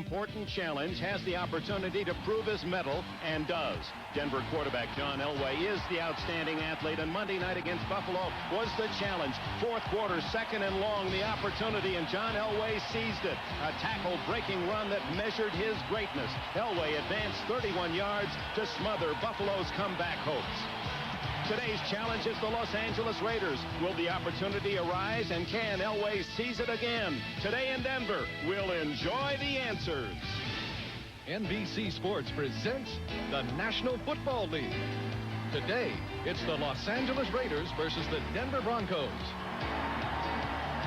important challenge, has the opportunity to prove his mettle, and does. Denver quarterback John Elway is the outstanding athlete, and Monday night against Buffalo was the challenge. Fourth quarter, second and long, the opportunity, and John Elway seized it. A tackle-breaking run that measured his greatness. Elway advanced 31 yards to smother Buffalo's comeback hopes. Today's challenge is the Los Angeles Raiders. Will the opportunity arise, and can Elway seize it again? Today in Denver, we'll enjoy the answers. NBC Sports presents the National Football League. Today, it's the Los Angeles Raiders versus the Denver Broncos.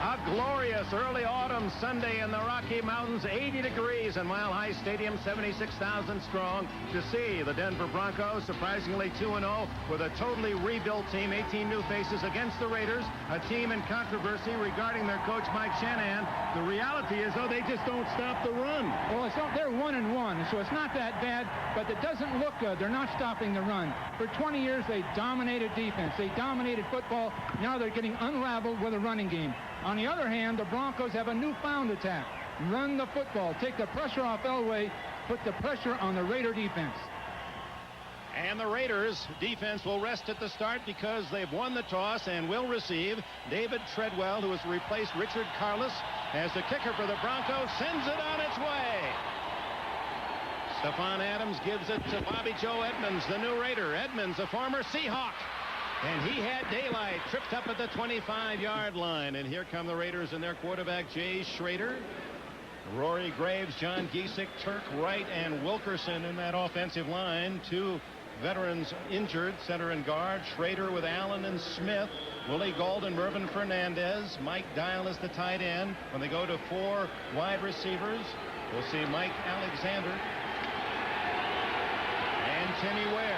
A glorious early autumn Sunday in the Rocky Mountains, 80 degrees in Mile High Stadium, 76,000 strong, to see the Denver Broncos surprisingly 2-0 with a totally rebuilt team, 18 new faces against the Raiders, a team in controversy regarding their coach Mike Shanahan. The reality is, though, they just don't stop the run. Well, they're 1-1, so it's not that bad, but it doesn't look good. They're not stopping the run. For 20 years, they dominated defense. They dominated football. Now they're getting unraveled with a running game. On the other hand, the Broncos have a newfound attack. Run the football. Take the pressure off Elway. Put the pressure on the Raider defense. And the Raiders defense will rest at the start because they've won the toss and will receive. David Treadwell, who has replaced Richard Carlos as the kicker for the Broncos, sends it on its way. Stephon Adams gives it to Bobby Joe Edmonds, the new Raider. Edmonds, a former Seahawk. And he had daylight, tripped up at the 25-yard line. And here come the Raiders and their quarterback, Jay Schrader. Rory Graves, John Giesick, Turk Wright, and Wilkerson in that offensive line. Two veterans injured, center and guard. Schrader with Allen and Smith. Willie Gauld and Mervyn Fernandez. Mike Dial is the tight end. When they go to four wide receivers, we'll see Mike Alexander and Timmy Ware.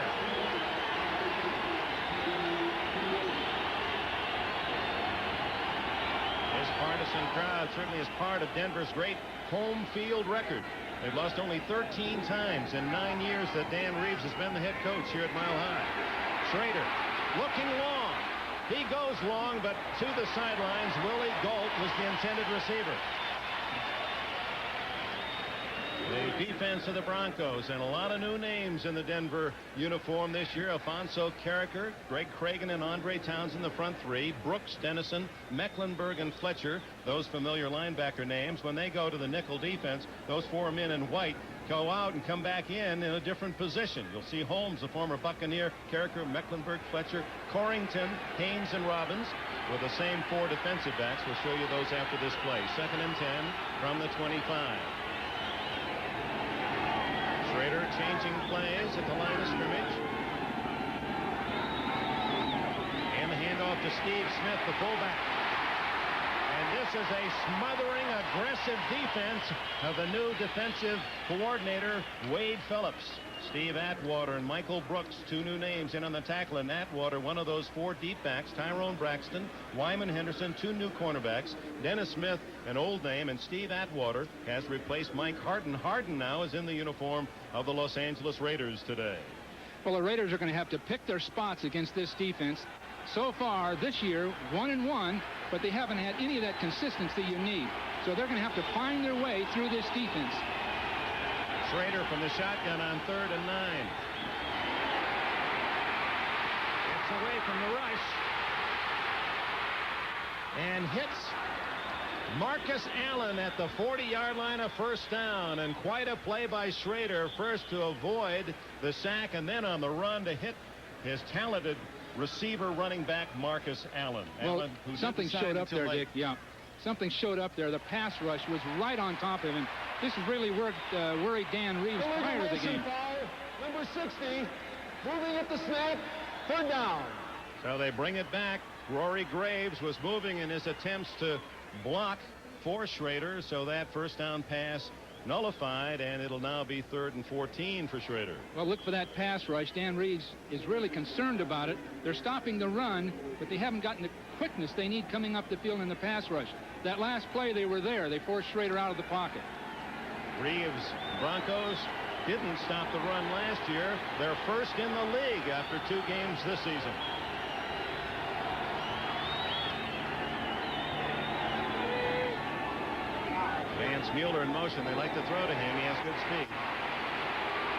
Partisan crowd certainly is part of Denver's great home field record. They've lost only 13 times in 9 years that Dan Reeves has been the head coach here at Mile High. Schrader looking long. He goes long, but to the sidelines. Willie Gault was the intended receiver. The defense of the Broncos, and a lot of new names in the Denver uniform this year. Alfonso Carricker, Greg Cragen, and Andre Townsend, the front three. Brooks, Dennison, Mecklenburg, and Fletcher, those familiar linebacker names. When they go to the nickel defense, those four men in white go out and come back in a different position. You'll see Holmes, the former Buccaneer, Carricker, Mecklenburg, Fletcher, Corrington, Haynes, and Robbins with the same four defensive backs. We'll show you those after this play. 2nd and 10 from the 25. Schrader changing plays at the line of scrimmage. And the handoff to Steve Smith, the fullback. And this is a smothering, aggressive defense of the new defensive coordinator, Wade Phillips. Steve Atwater and Michael Brooks, two new names in on the tackle. And Atwater, one of those four deep backs. Tyrone Braxton, Wyman Henderson, two new cornerbacks. Dennis Smith, an old name, and Steve Atwater has replaced Mike Harden. Harden now is in the uniform of the Los Angeles Raiders today. Well, the Raiders are going to have to pick their spots against this defense. So far this year, 1-1, but they haven't had any of that consistency you need. So they're going to have to find their way through this defense. Schrader from the shotgun on 3rd and 9. Gets away from the rush and hits Marcus Allen at the 40-yard line, of first down. And quite a play by Schrader, first to avoid the sack and then on the run to hit his talented receiver running back Marcus Allen. Well, Allen, who something showed up there, Dick. Yeah, something showed up there. The pass rush was right on top of him. This has really worried Dan Reeves prior to the game. Number 60, moving at the snap, 3rd down. So they bring it back. Rory Graves was moving in his attempts to block for Schrader, so that first down pass nullified, and it'll now be 3rd and 14 for Schrader. Well, look for that pass rush. Dan Reeves is really concerned about it. They're stopping the run, but they haven't gotten the quickness they need coming up the field in the pass rush. That last play, they were there. They forced Schrader out of the pocket. Reeves, Broncos didn't stop the run last year. They're first in the league after 2 games this season. Van That's Mueller in motion. They like to throw to him. He has good speed.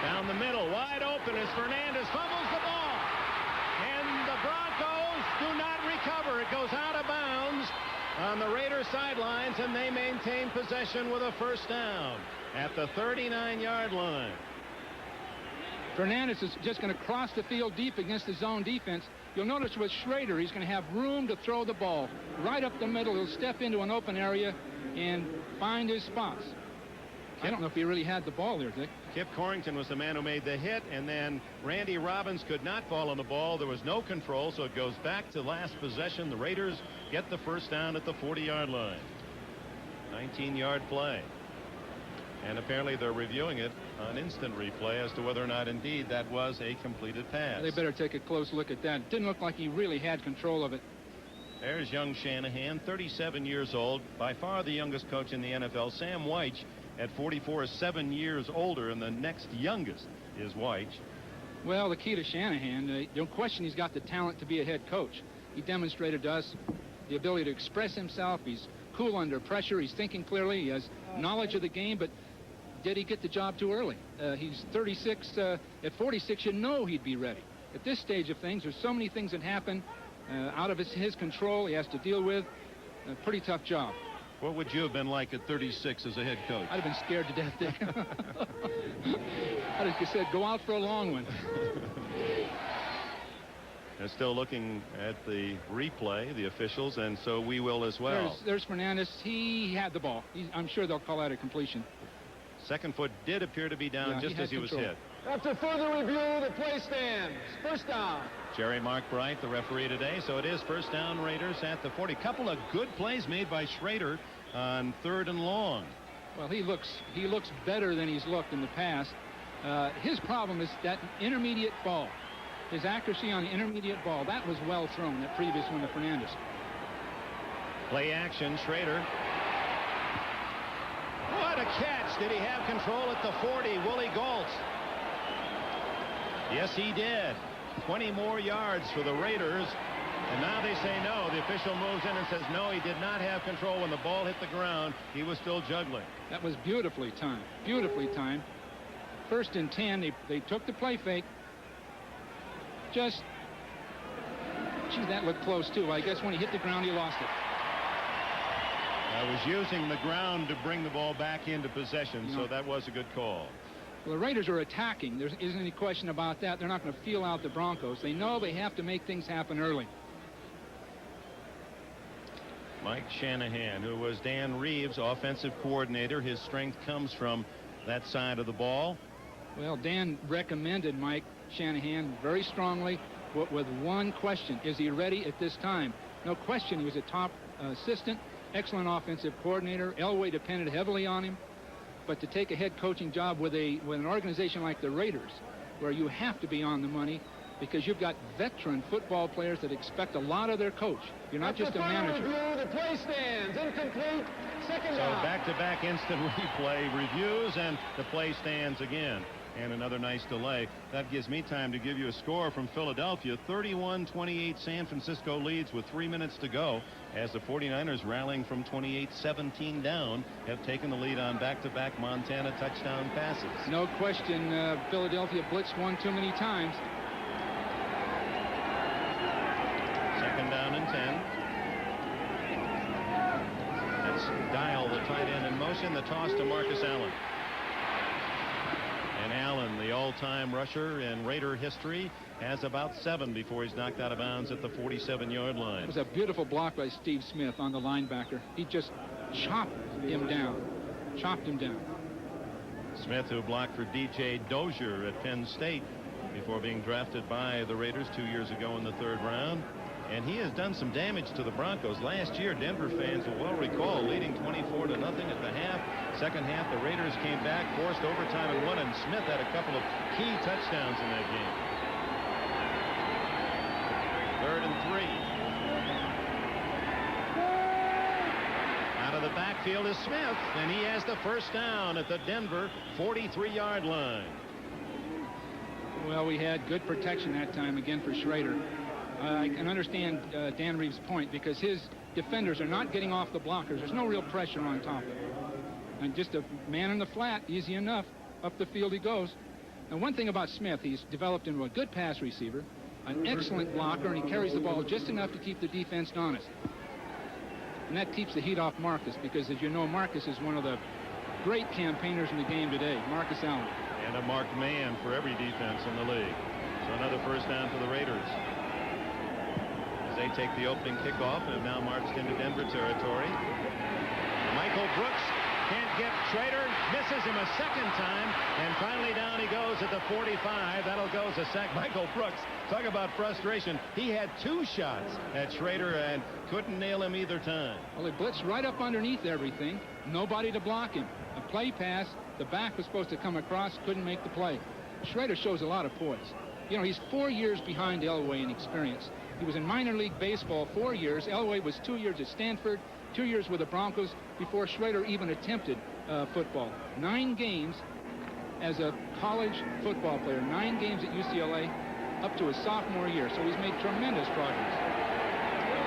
Down the middle, wide open as Fernandez fumbles the ball. And the Broncos do not recover. It goes out of bounds on the Raiders sidelines, and they maintain possession with a first down at the 39-yard line. Fernandez is just going to cross the field deep against the zone defense. You'll notice with Schrader, he's going to have room to throw the ball. Right up the middle, he'll step into an open area and find his spots. I don't know if he really had the ball there, Dick. Kip Corrington was the man who made the hit, and then Randy Robbins could not fall on the ball. There was no control, so it goes back to last possession. The Raiders get the first down at the 40-yard line. 19-yard play. And apparently they're reviewing it on instant replay as to whether or not indeed that was a completed pass. They better take a close look at that. It didn't look like he really had control of it. There's young Shanahan, 37 years old, by far the youngest coach in the NFL. Sam Weich at 44 is 7 years older, and the next youngest is Weich. Well, the key to Shanahan, don't question he's got the talent to be a head coach. He demonstrated to us the ability to express himself. He's cool under pressure. He's thinking clearly. He has knowledge of the game, but did he get the job too early? He's 36. At 46, you know he'd be ready. At this stage of things, there's so many things that happen out of his control. He has to deal with a pretty tough job. What would you have been like at 36 as a head coach? I'd have been scared to death, Dick. I'd have said, go out for a long one. They're still looking at the replay, the officials, and so we will as well. There's Fernandez. He had the ball. I'm sure they'll call that a completion. Second foot did appear to be down just as he was hit. After further review, the play stands. First down. Jerry Mark Bright, the referee today, so it is first down, Raiders at the 40. Couple of good plays made by Schrader on 3rd and long. Well, he looks better than he's looked in the past. His problem is that intermediate ball. His accuracy on the intermediate ball, that was well thrown, that previous one to Fernandez. Play action, Schrader. What a catch. Did he have control at the 40? Willie Gault. Yes, he did. 20 more yards for the Raiders. And now they say no. The official moves in and says no, he did not have control when the ball hit the ground. He was still juggling. That was beautifully timed. Beautifully timed. 1st and 10. They took the play fake. Gee, that looked close, too. I guess when he hit the ground, he lost it. I was using the ground to bring the ball back into possession, so that was a good call. Well, the Raiders are attacking. There isn't any question about that. They're not going to feel out the Broncos. They know they have to make things happen early. Mike Shanahan, who was Dan Reeves' offensive coordinator. His strength comes from that side of the ball. Well, Dan recommended Mike Shanahan very strongly, but with one question. Is he ready at this time? No question, he was a top assistant, excellent offensive coordinator. Elway depended heavily on him. But to take a head coaching job with an organization like the Raiders, where you have to be on the money because you've got veteran football players that expect a lot of their coach. You're not just a manager. Review, the play stands. Incomplete. Second down. So back-to-back instant replay reviews, and the play stands again. And another nice delay. That gives me time to give you a score from Philadelphia. 31-28 San Francisco leads with 3 minutes to go as the 49ers, rallying from 28-17 down, have taken the lead on back-to-back Montana touchdown passes. No question, Philadelphia blitzed one too many times. 2nd down and 10. That's Dial, the tight end, in motion. The toss to Marcus Allen. And Allen, the all-time rusher in Raider history, has about 7 before he's knocked out of bounds at the 47-yard line. It was a beautiful block by Steve Smith on the linebacker. He just chopped him down. Chopped him down. Smith, who blocked for D.J. Dozier at Penn State before being drafted by the Raiders 2 years ago in the 3rd round. And he has done some damage to the Broncos. Last year, Denver fans will well recall, leading 24-0 at the half. Second half, the Raiders came back, forced overtime and won, and Smith had a couple of key touchdowns in that game. 3rd and 3. Out of the backfield is Smith, and he has the first down at the Denver 43-yard line. Well, we had good protection that time again for Schrader. I can understand Dan Reeves' point because his defenders are not getting off the blockers. There's no real pressure on top of it. And just a man in the flat, easy enough. Up the field he goes. And one thing about Smith, he's developed into a good pass receiver, an excellent blocker, and he carries the ball just enough to keep the defense honest. And that keeps the heat off Marcus, because as you know, Marcus is one of the great campaigners in the game today, Marcus Allen. And a marked man for every defense in the league. So another first down for the Raiders. As they take the opening kickoff and have now marched into Denver territory. Michael Brooks can't get Schrader, misses him a second time, and finally down he goes at the 45. That'll go as a sack. Michael Brooks, talk about frustration. He had 2 shots at Schrader and couldn't nail him either time. Well, he blitzed right up underneath everything. Nobody to block him. A play pass, the back was supposed to come across, couldn't make the play. Schrader shows a lot of poise. You know, he's 4 years behind Elway in experience. He was in minor league baseball 4 years. Elway was 2 years at Stanford, 2 years with the Broncos before Schrader even attempted football. 9 games as a college football player, 9 games at UCLA up to his sophomore year. So he's made tremendous progress.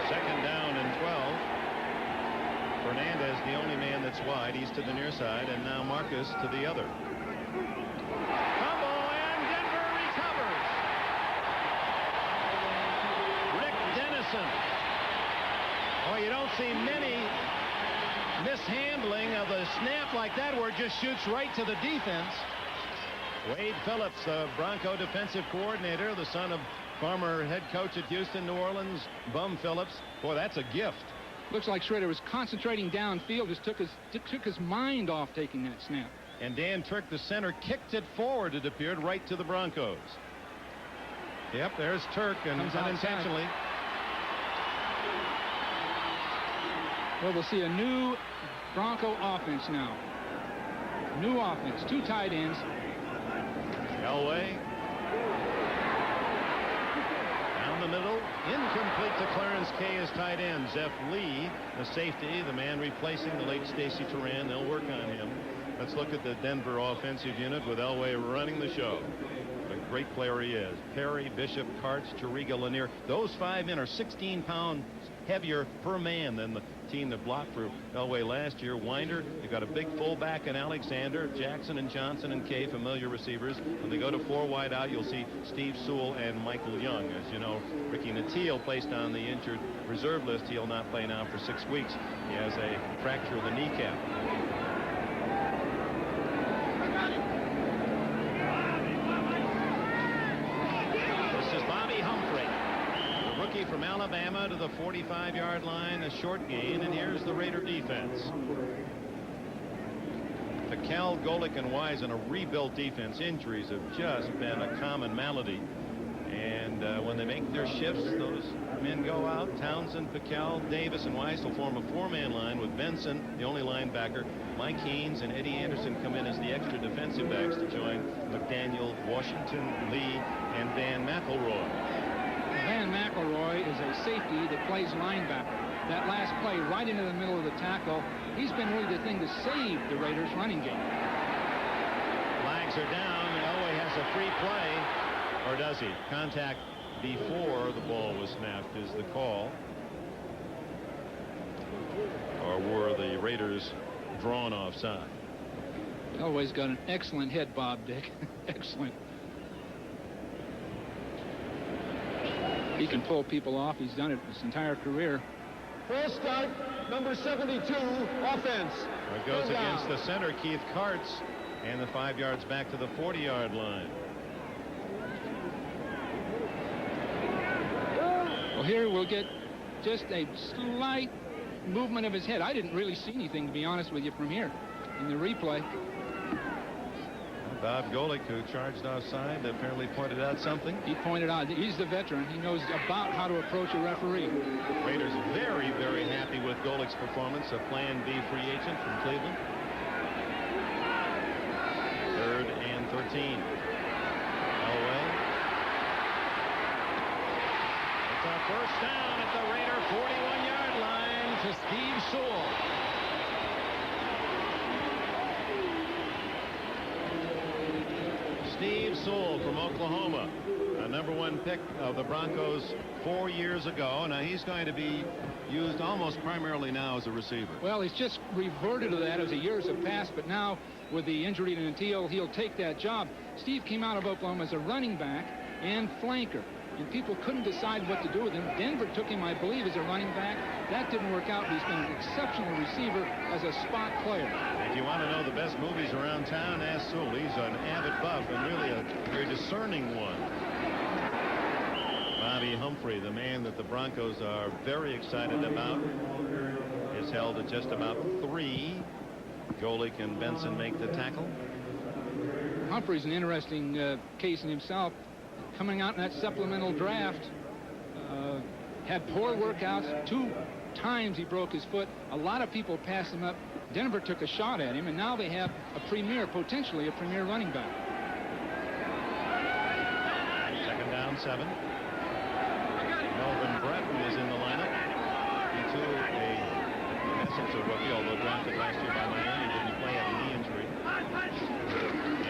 Second down and 12. Fernandez, the only man that's wide. He's to the near side, and now Marcus to the other. Fumble, and Denver recovers. Rick Dennison. Oh, you don't see many mishandling of a snap like that where it just shoots right to the defense. Wade Phillips, the Bronco defensive coordinator, the son of former head coach at Houston, New Orleans, Bum Phillips. Boy, that's a gift. Looks like Schrader was concentrating downfield, just took his mind off taking that snap. And Dan Turk, the center, kicked it forward, it appeared, right to the Broncos. Yep, there's Turk, and unintentionally. Well, we'll see a new Bronco offense now. New offense, 2 tight ends. Elway. Down the middle, incomplete to Clarence Kay as tight end. Zeph Lee, the safety, the man replacing the late Stacy Turan. They'll work on him. Let's look at the Denver offensive unit with Elway running the show. What a great player he is. Perry, Bishop, Karts, Jariga, Lanier. Those 5 men are 16 pounds heavier per man than the team that blocked for Elway last year. Winder, you got a big fullback in Alexander, Jackson and Johnson and Kay, familiar receivers. When they go to 4 wide out, you'll see Steve Sewell and Michael Young. As you know, Ricky Nattiel placed on the injured reserve list. He'll not play now for 6 weeks. He has a fracture of the kneecap. This is Bobby Humphrey, the rookie from Alabama, to the 45-yard line, a short gain, and here's the Raider defense. Cal, Golick, and Wise in a rebuilt defense. Injuries have just been a common malady. And when they make their shifts, those men go out. Townsend, Piquel, Davis, and Wise will form a 4-man line with Benson, the only linebacker. Mike Haynes and Eddie Anderson come in as the extra defensive backs to join McDaniel, Washington, Lee, and Dan McElroy. Van McElroy is a safety that plays linebacker. That last play right into the middle of the tackle, he's been really the thing to save the Raiders' running game. Flags are down. Elway has a free play. Or does he? Contact before the ball was snapped is the call. Or were the Raiders drawn offside? Elway's got an excellent head, Bob, Dick. Excellent. He can pull people off. He's done it his entire career. Full start, number 72, offense. It goes against the center, Keith Karts, and the 5 yards back to the 40-yard line. Well, here we'll get just a slight movement of his head. I didn't really see anything, to be honest with you, from here in the replay. Bob Golick, who charged offside, apparently pointed out something. He pointed out that he's the veteran. He knows about how to approach a referee. Raiders very, very happy with Golick's performance, a Plan B free agent from Cleveland. 3rd and 13. Elway. It's a first down at the Raider 41-yard line to Steve Sewell. Steve Sewell from Oklahoma, a #1 pick of the Broncos 4 years ago. Now he's going to be used almost primarily now as a receiver. Well, he's just reverted to that as the years have passed, but now with the injury to Nantil, he'll take that job. Steve came out of Oklahoma as a running back and flanker, and people couldn't decide what to do with him. Denver took him, I believe, as a running back. That didn't work out. He's been an exceptional receiver as a spot player. If you want to know the best movies around town, ask Sewell. He's an avid buff and really a very discerning one. Bobby Humphrey, the man that the Broncos are very excited about, is held at just about 3. Golick and Benson make the tackle. Humphrey's an interesting case in himself. Coming out in that supplemental draft, had poor workouts. 2 times he broke his foot. A lot of people passed him up. Denver took a shot at him, and now they have potentially a premier running back. 2nd down, 7. Melvin Breton is in the lineup. He too, in essence, a rookie, although drafted last year by Miami, didn't play, had a knee injury.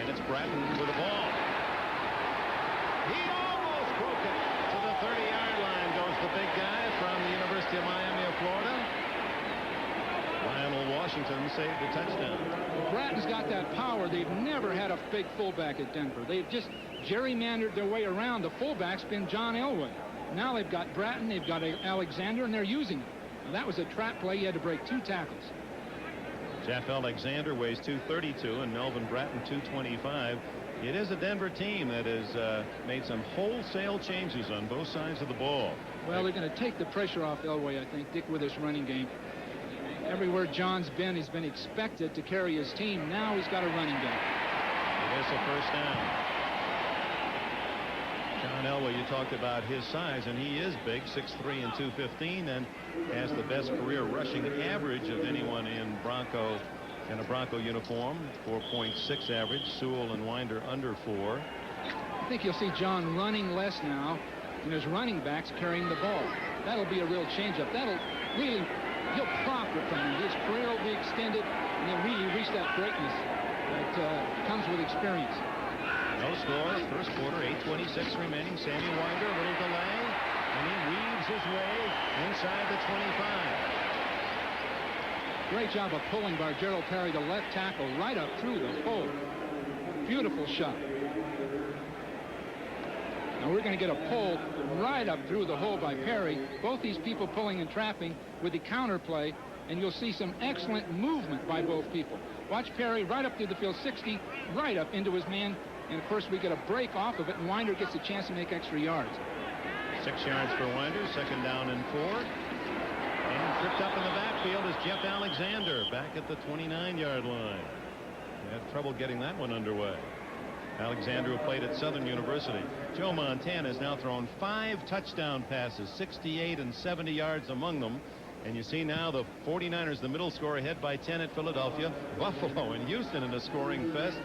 And it's Breton with the ball. He almost broke it. To the 30-yard line goes the big guy from the University of Miami of Florida. Lionel Washington saved the touchdown. Bratton's got that power. They've never had a big fullback at Denver. They've just gerrymandered their way around. The fullback's been John Elway. Now they've got Bratton, they've got Alexander, and they're using him. Now, that was a trap play. He had to break 2 tackles. Jeff Alexander weighs 232 and Melvin Bratton 225. It is a Denver team that has made some wholesale changes on both sides of the ball. Well, they're going to take the pressure off Elway, I think, Dick, with this running game. Everywhere John's been, he's been expected to carry his team. Now he's got a running game. It is a 1st down. John Elway, you talked about his size, and he is big, 6'3" and 215, and has the best career rushing average of anyone in a Bronco uniform, 4.6 average. Sewell and Winder under 4. I think you'll see John running less now, and his running backs carrying the ball. That'll be a real changeup. That'll really, he'll profit from it. His career will be extended, and he'll really reach that greatness that comes with experience. No scores, 1st quarter, 8:26 remaining. Sammy Winder, a little delay, and he weaves his way inside the 25. Great job of pulling by Gerald Perry, the left tackle, right up through the hole. Beautiful shot. Now we're going to get a pull right up through the hole by Perry. Both these people pulling and trapping with the counter play, and you'll see some excellent movement by both people. Watch Perry right up through the field, 60, right up into his man. And, of course, we get a break off of it, and Winder gets a chance to make extra yards. 6 yards for Winder, 2nd down and 4. And tripped up in the backfield is Jeff Alexander back at the 29-yard line. They had trouble getting that one underway. Alexander, who played at Southern University. Joe Montana has now thrown 5 touchdown passes, 68 and 70 yards among them. And you see now the 49ers, the middle score, ahead by 10 at Philadelphia. Buffalo and Houston in a scoring fest.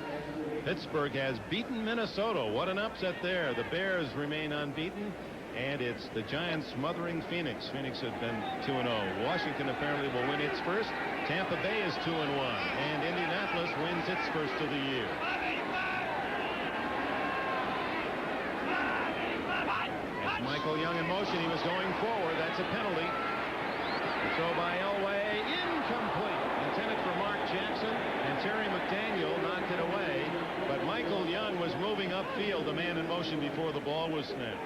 Pittsburgh has beaten Minnesota. What an upset there. The Bears remain unbeaten, and it's the Giants smothering Phoenix. Phoenix had been 2-0. Washington apparently will win its first. Tampa Bay is 2-1, and Indianapolis wins its first of the year. It's Michael Young in motion. He was going forward. That's a penalty. The throw by Elway, incomplete. Intended for Mark Jackson, and Terry McDaniel knocked it away. But Michael Young was moving upfield, the man in motion, before the ball was snapped.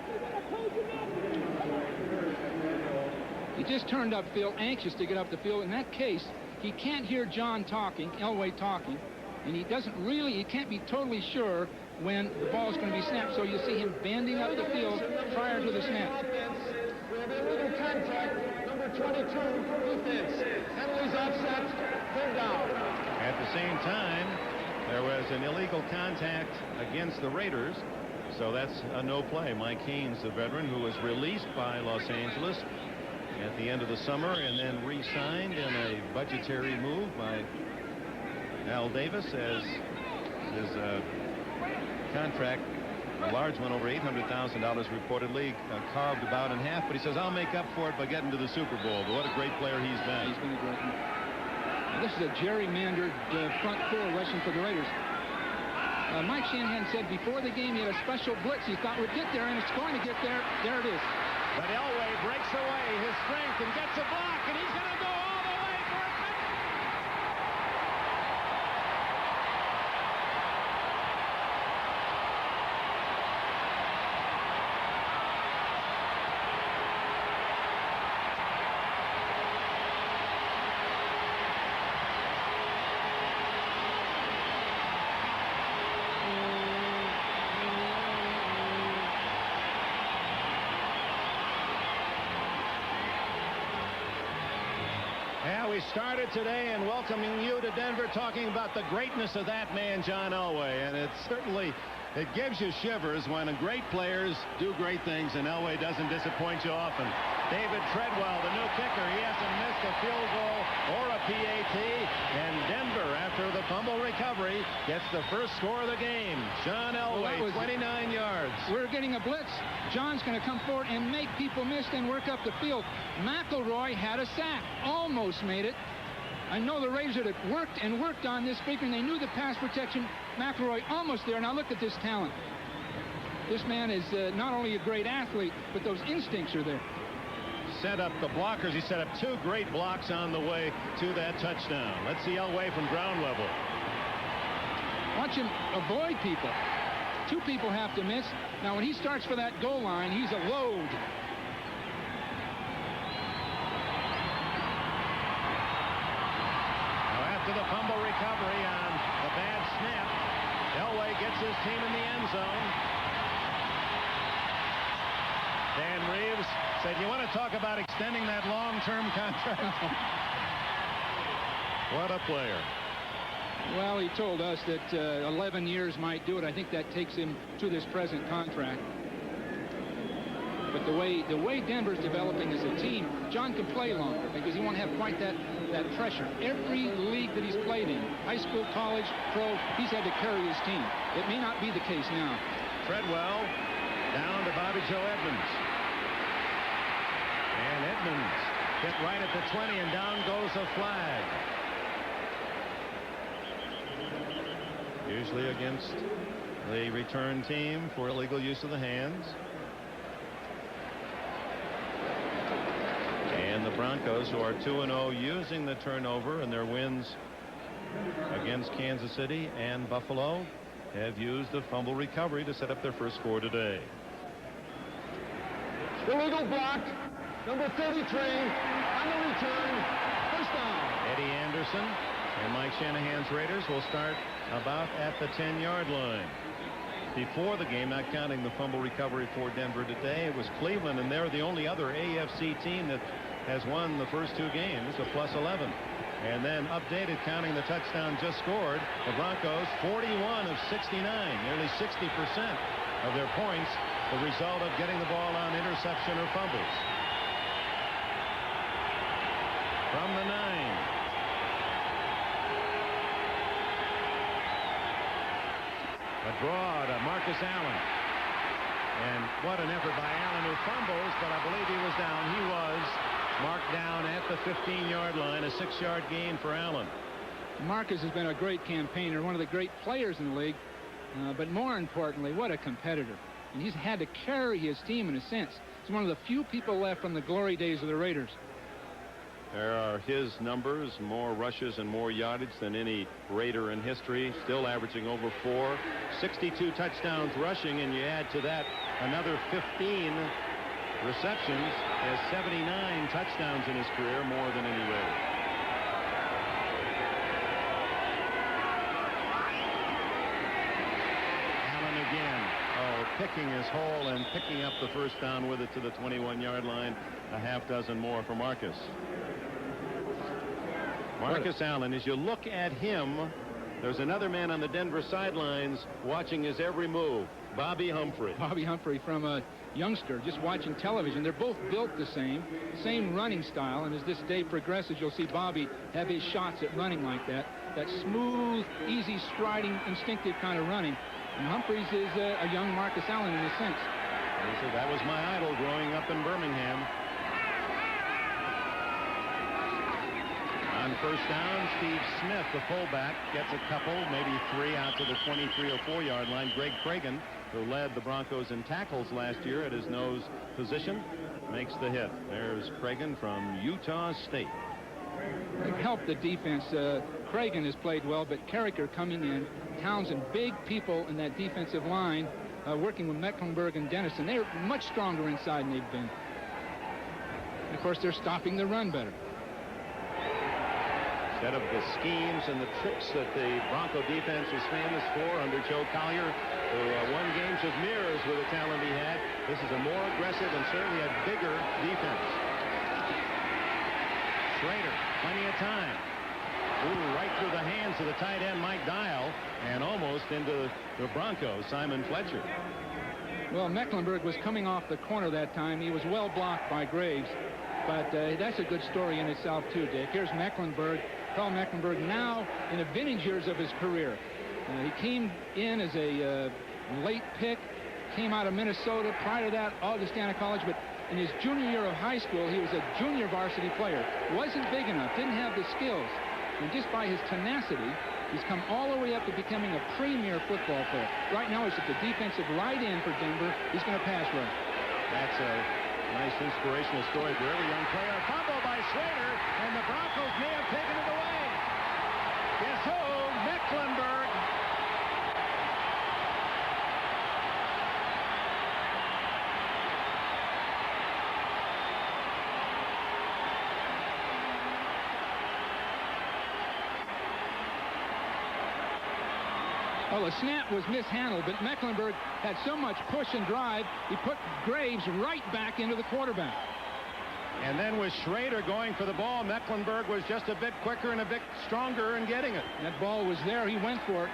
He just turned upfield, anxious to get up the field. In that case, he can't hear John talking, Elway talking, and he can't be totally sure when the ball is going to be snapped. So you see him bending up the field prior to the snap. We have illegal contact, number 22, defense. Penalties offset, 3rd down. At the same time, there was an illegal contact against the Raiders, so that's a no play. Mike Haynes, the veteran, who was released by Los Angeles at the end of the summer and then re-signed in a budgetary move by Al Davis, as his contract, a large one, over $800,000 reportedly, carved about in half. But he says, I'll make up for it by getting to the Super Bowl. But what a great player he's been. He's been a great one. Now, this is a gerrymandered front four rushing for the Raiders. Mike Shanahan said before the game he had a special blitz he thought would get there, and it's going to get there. There it is. But Elway breaks away his strength and gets a block, and he's going to go all the way for a touchdown. Yeah, we started today and welcoming you to Denver, talking about the greatness of that man, John Elway. And it gives you shivers when great players do great things, and Elway doesn't disappoint you often. David Treadwell, the new kicker, he hasn't missed a field goal or a PAT. And Denver, after the fumble recovery, gets the first score of the game. John Elway, 29 yards. We're getting a blitz. John's going to come forward and make people miss and work up the field. McElroy had a sack. Almost made it. I know the Raiders had worked and worked on this figure, and they knew the pass protection. McElroy almost there. Now look at this talent. This man is not only a great athlete, but those instincts are there. Set up the blockers. He set up two great blocks on the way to that touchdown. Let's see Elway from ground level. Watch him avoid people. Two people have to miss. Now when he starts for that goal line, he's a load. Now after the fumble recovery on the bad snap, Elway gets his team in the end zone. Dan Reeves said, you want to talk about extending that long-term contract? What a player. Well, he told us that 11 years might do it. I think that takes him to this present contract. But the way Denver's developing as a team, John can play longer because he won't have quite that pressure. Every league that he's played in, high school, college, pro, he's had to carry his team. It may not be the case now. Treadwell down to Bobby Joe Edmonds. And Edmonds hit right at the 20, and down goes a flag. Usually against the return team for illegal use of the hands. And the Broncos, who are 2-0, using the turnover in their wins against Kansas City and Buffalo, have used the fumble recovery to set up their first score today. Illegal block. Number 33 on the return. First down. Eddie Anderson and Mike Shanahan's Raiders will start about at the 10-yard line. Before the game, not counting the fumble recovery for Denver today, it was Cleveland, and they're the only other AFC team that has won the first two games, a +11. And then updated, counting the touchdown just scored, the Broncos 41 of 69, nearly 60% of their points, the result of getting the ball on interception or fumbles. From the 9. A draw to Marcus Allen. And what an effort by Allen, who fumbles, but I believe he was down. He was marked down at the 15-yard line, a 6-yard gain for Allen. Marcus has been a great campaigner, one of the great players in the league, but more importantly, what a competitor. And he's had to carry his team in a sense. He's one of the few people left from the glory days of the Raiders. There are his numbers, more rushes and more yardage than any Raider in history, still averaging over 4, 62 touchdowns rushing, and you add to that another 15 receptions, has 79 touchdowns in his career, more than any Raider. Allen again, picking his hole and picking up the first down with it to the 21-yard line, a half dozen more for Marcus. Marcus Allen, as you look at him, there's another man on the Denver sidelines watching his every move, Bobby Humphrey. Bobby Humphrey, from a youngster, just watching television. They're both built the same running style, and as this day progresses, you'll see Bobby have his shots at running like that smooth, easy, striding, instinctive kind of running. And Humphreys is a young Marcus Allen in a sense. He said, that was my idol growing up in Birmingham. On first down, Steve Smith, the fullback, gets a couple, maybe 3 out to the 23 or 4-yard line. Greg Cragen, who led the Broncos in tackles last year at his nose position, makes the hit. There's Cragen from Utah State. It helped the defense. Cragen has played well, but Carricker coming in. Townsend, big people in that defensive line, working with Mecklenburg and Dennison. They're much stronger inside than they've been. And of course, they're stopping the run better. Instead of the schemes and the tricks that the Bronco defense was famous for under Joe Collier, who won games with mirrors with the talent he had, this is a more aggressive and certainly a bigger defense. Schrader, plenty of time. Ooh, right through the hands of the tight end Mike Dial and almost into the Broncos, Simon Fletcher. Well, Mecklenburg was coming off the corner that time. He was well blocked by Graves, but that's a good story in itself too, Dick. Here's Mecklenburg, Carl Mecklenburg, now in the vintage years of his career. He came in as a late pick, came out of Minnesota. Prior to that, Augustana College, but in his junior year of high school, he was a junior varsity player. Wasn't big enough, didn't have the skills. And just by his tenacity, he's come all the way up to becoming a premier football player. Right now, he's at the defensive right end for Denver. He's going to pass rush. That's a nice inspirational story for every young player. Fumble by Schrader, and the Broncos may have taken it away. Yes, Mecklenburg. Well, the snap was mishandled, but Mecklenburg had so much push and drive, he put Graves right back into the quarterback. And then with Schrader going for the ball, Mecklenburg was just a bit quicker and a bit stronger in getting it. That ball was there. He went for it.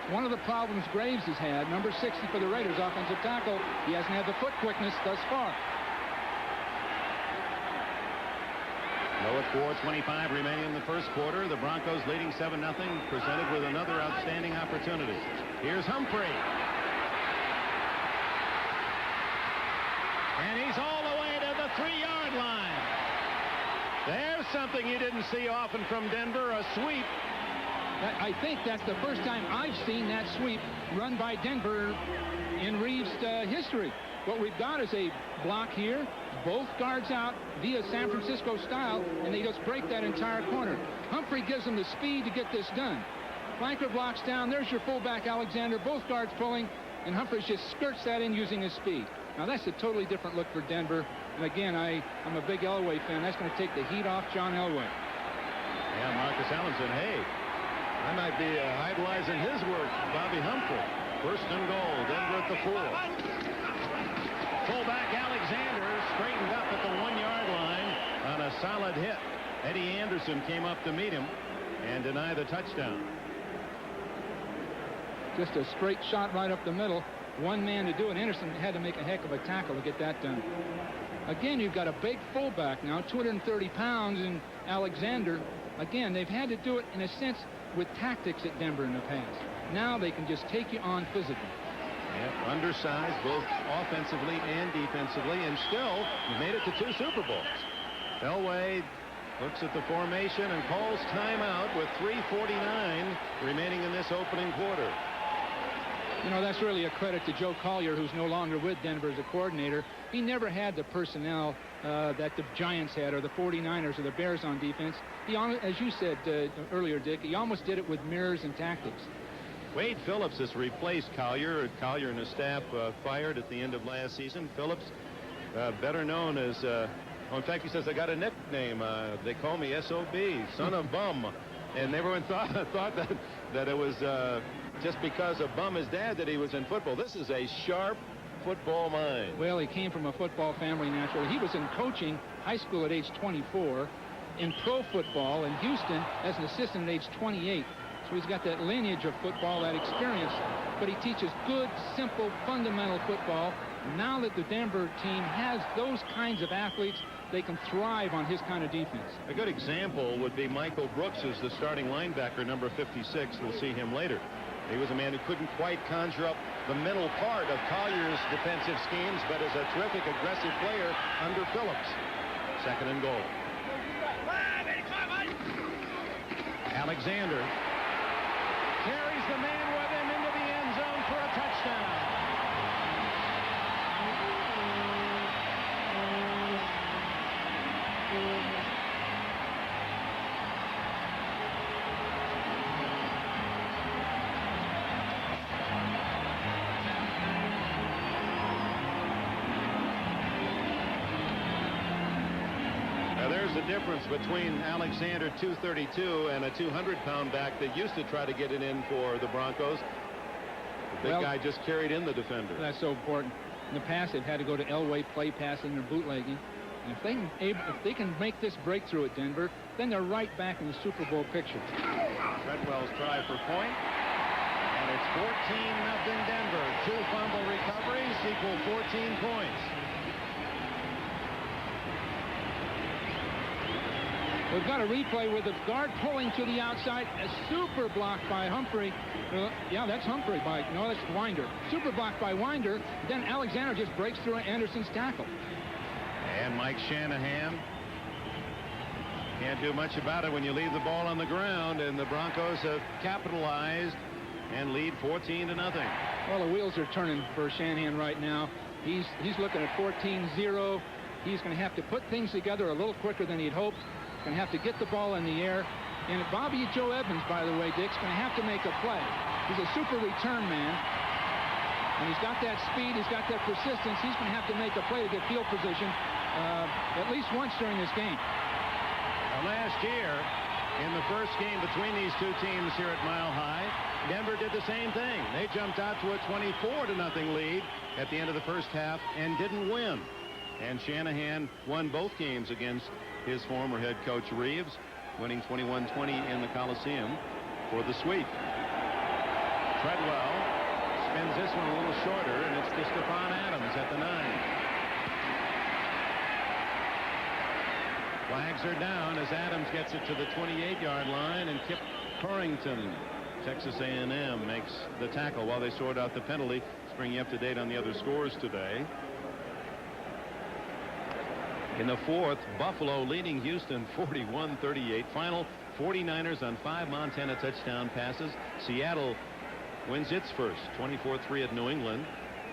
One of the problems Graves has had, number 60 for the Raiders, offensive tackle, he hasn't had the foot quickness thus far. Low at 4:25 remaining in the first quarter. The Broncos leading 7-0, presented with another outstanding opportunity. Here's Humphrey. And he's all the way to the 3-yard line. There's something you didn't see often from Denver, a sweep. I think that's the first time I've seen that sweep run by Denver in Reeves' history. What we've got is a block here, both guards out via San Francisco style, and they just break that entire corner. Humphrey gives them the speed to get this done. Flanker blocks down. There's your fullback, Alexander. Both guards pulling, and Humphreys just skirts that in using his speed. Now, that's a totally different look for Denver. And again, I'm a big Elway fan. That's going to take the heat off John Elway. Yeah, Marcus Allen said, hey, I might be idolizing his work, Bobby Humphrey. First and goal, Denver at the 4. Fullback Alexander straightened up at the 1-yard line on a solid hit. Eddie Anderson came up to meet him and deny the touchdown. Just a straight shot right up the middle. One man to do it. Anderson had to make a heck of a tackle to get that done. Again, you've got a big fullback now, 230 pounds, in Alexander. Again, they've had to do it in a sense with tactics at Denver in the past. Now they can just take you on physically. Yep, undersized both offensively and defensively, and still made it to 2 Super Bowls. Elway looks at the formation and calls timeout with 3:49 remaining in this opening quarter. You know, that's really a credit to Joe Collier, who's no longer with Denver as a coordinator. He never had the personnel that the Giants had, or the 49ers or the Bears on defense. He, as you said earlier, Dick, he almost did it with mirrors and tactics. Wade Phillips has replaced Collier. Collier and his staff fired at the end of last season. Phillips, better known as, in fact, he says, I got a nickname. They call me SOB, son of bum. And everyone thought that it was just because of Bum, his dad, that he was in football. This is a sharp football mind. Well, he came from a football family naturally. He was in coaching high school at age 24, in pro football in Houston as an assistant at age 28. So he's got that lineage of football, that experience, but he teaches good, simple, fundamental football. Now that the Denver team has those kinds of athletes, they can thrive on his kind of defense. A good example would be Michael Brooks as the starting linebacker, number 56. We'll see him later. He was a man who couldn't quite conjure up the mental part of Collier's defensive schemes, but is a terrific, aggressive player under Phillips. Second and goal. Alexander carries the man with him into the end zone for a touchdown. There's a difference between Alexander, 232, and a 200-pound back that used to try to get it in for the Broncos. The big guy just carried in the defender. That's so important. In the past, they've had to go to Elway, play passing, or bootlegging. And if they can make this breakthrough at Denver, then they're right back in the Super Bowl picture. Treadwell's try for point. And it's 14-0 Denver. 2 fumble recoveries equal 14 points. We've got a replay with the guard pulling to the outside. A super block by Humphrey. Yeah, that's Humphrey. No, that's Winder. Super block by Winder. Then Alexander just breaks through Anderson's tackle. And Mike Shanahan can't do much about it when you leave the ball on the ground. And the Broncos have capitalized and lead 14-0. Well, the wheels are turning for Shanahan right now. He's looking at 14-0. He's going to have to put things together a little quicker than he'd hoped. Going to have to get the ball in the air. And Bobby Joe Evans, by the way, Dick's going to have to make a play. He's a super return man. And he's got that speed. He's got that persistence. He's going to have to make a play to get field position at least once during this game. Last year, in the first game between these two teams here at Mile High, Denver did the same thing. They jumped out to a 24-0 lead at the end of the first half and didn't win. And Shanahan won both games against his former head coach Reeves, winning 21-20 in the Coliseum for the sweep. Treadwell spins this one a little shorter, and it's to Stephon Adams at the 9. Flags are down as Adams gets it to the 28-yard line, and Kip Corrington, Texas A&M, makes the tackle while they sort out the penalty. Let's bring you up to date on the other scores today. In the fourth, Buffalo leading Houston 41-38. Final 49ers on 5 Montana touchdown passes. Seattle wins its first 24-3 at New England.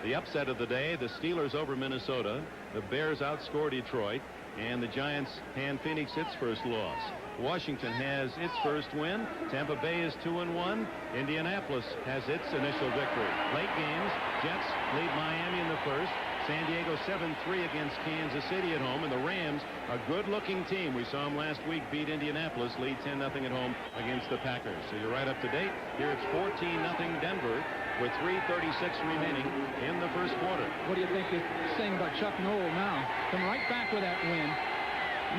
The upset of the day, the Steelers over Minnesota. The Bears outscore Detroit. And the Giants hand Phoenix its first loss. Washington has its first win. Tampa Bay is 2-1. Indianapolis has its initial victory. Late games, Jets lead Miami in the first. San Diego 7-3 against Kansas City at home, and the Rams, a good-looking team. We saw them last week beat Indianapolis, lead 10-0 at home against the Packers. So you're right up to date. Here it's 14-0 Denver with 3:36 remaining in the first quarter. What do you think they're saying about Chuck Noll now? Come right back with that win.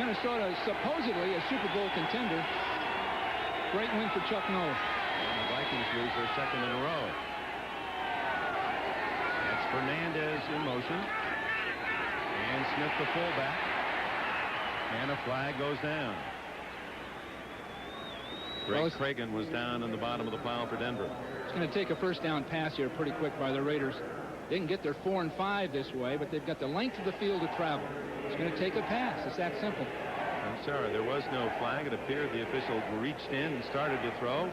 Minnesota is supposedly a Super Bowl contender. Great win for Chuck Noll. And the Vikings lose their second in a row. Fernandez in motion, and Smith the fullback, and a flag goes down. Greg Cragen was down in the bottom of the pile for Denver. It's going to take a first down pass here pretty quick by the Raiders. They can get their 4 and 5 this way, but they've got the length of the field to travel. It's going to take a pass. It's that simple. I'm sorry, there was no flag. It appeared the official reached in and started to throw.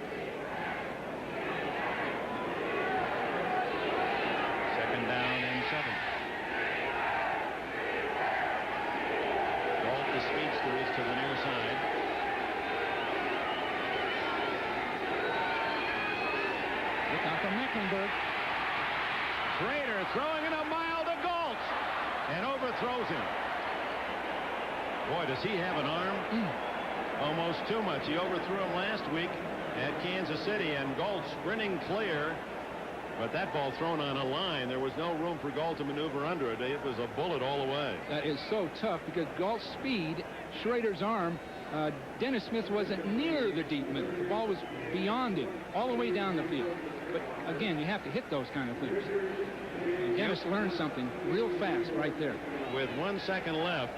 Down and 7. Galt, the speedster, is to the near side. Look out for Mecklenburg. Schrader throwing it a mile to Galt and overthrows him. Boy, does he have an arm? Almost too much. He overthrew him last week at Kansas City, and Galt sprinting clear. But that ball thrown on a line, there was no room for Galt to maneuver under it. It was a bullet all the way. That is so tough because Galt's speed, Schrader's arm, Dennis Smith wasn't near the deep middle. The ball was beyond him, all the way down the field. But again, you have to hit those kind of things. And Dennis learned something real fast right there. With 1 second left,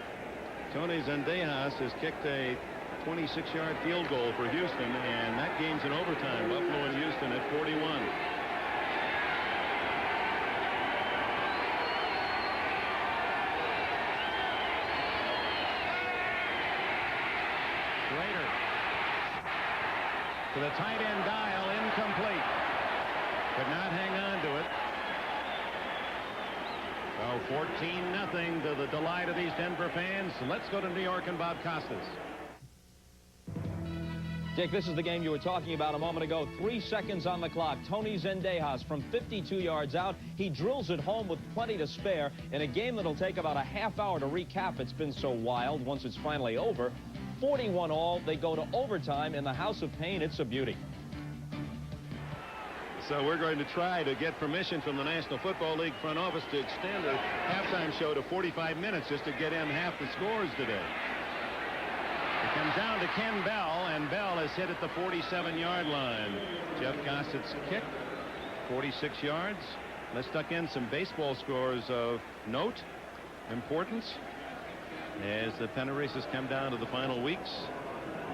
Tony Zendejas has kicked a 26-yard field goal for Houston, and that game's in overtime. Buffalo and Houston at 41. to the tight end dial, incomplete. Could not hang on to it. So 14-0 to the delight of these Denver fans. Let's go to New York and Bob Costas. Dick, this is the game you were talking about a moment ago. 3 seconds on the clock. Tony Zendejas from 52 yards out. He drills it home with plenty to spare in a game that'll take about a half hour to recap. It's been so wild once it's finally over. 41 all. They go to overtime in the House of Pain. It's a beauty. So we're going to try to get permission from the National Football League front office to extend the halftime show to 45 minutes just to get in half the scores today. It comes down to Ken Bell, and Bell is hit at the 47-yard line. Jeff Gossett's kick, 46 yards. Let's tuck in some baseball scores of note, importance, as the pennant races come down to the final weeks.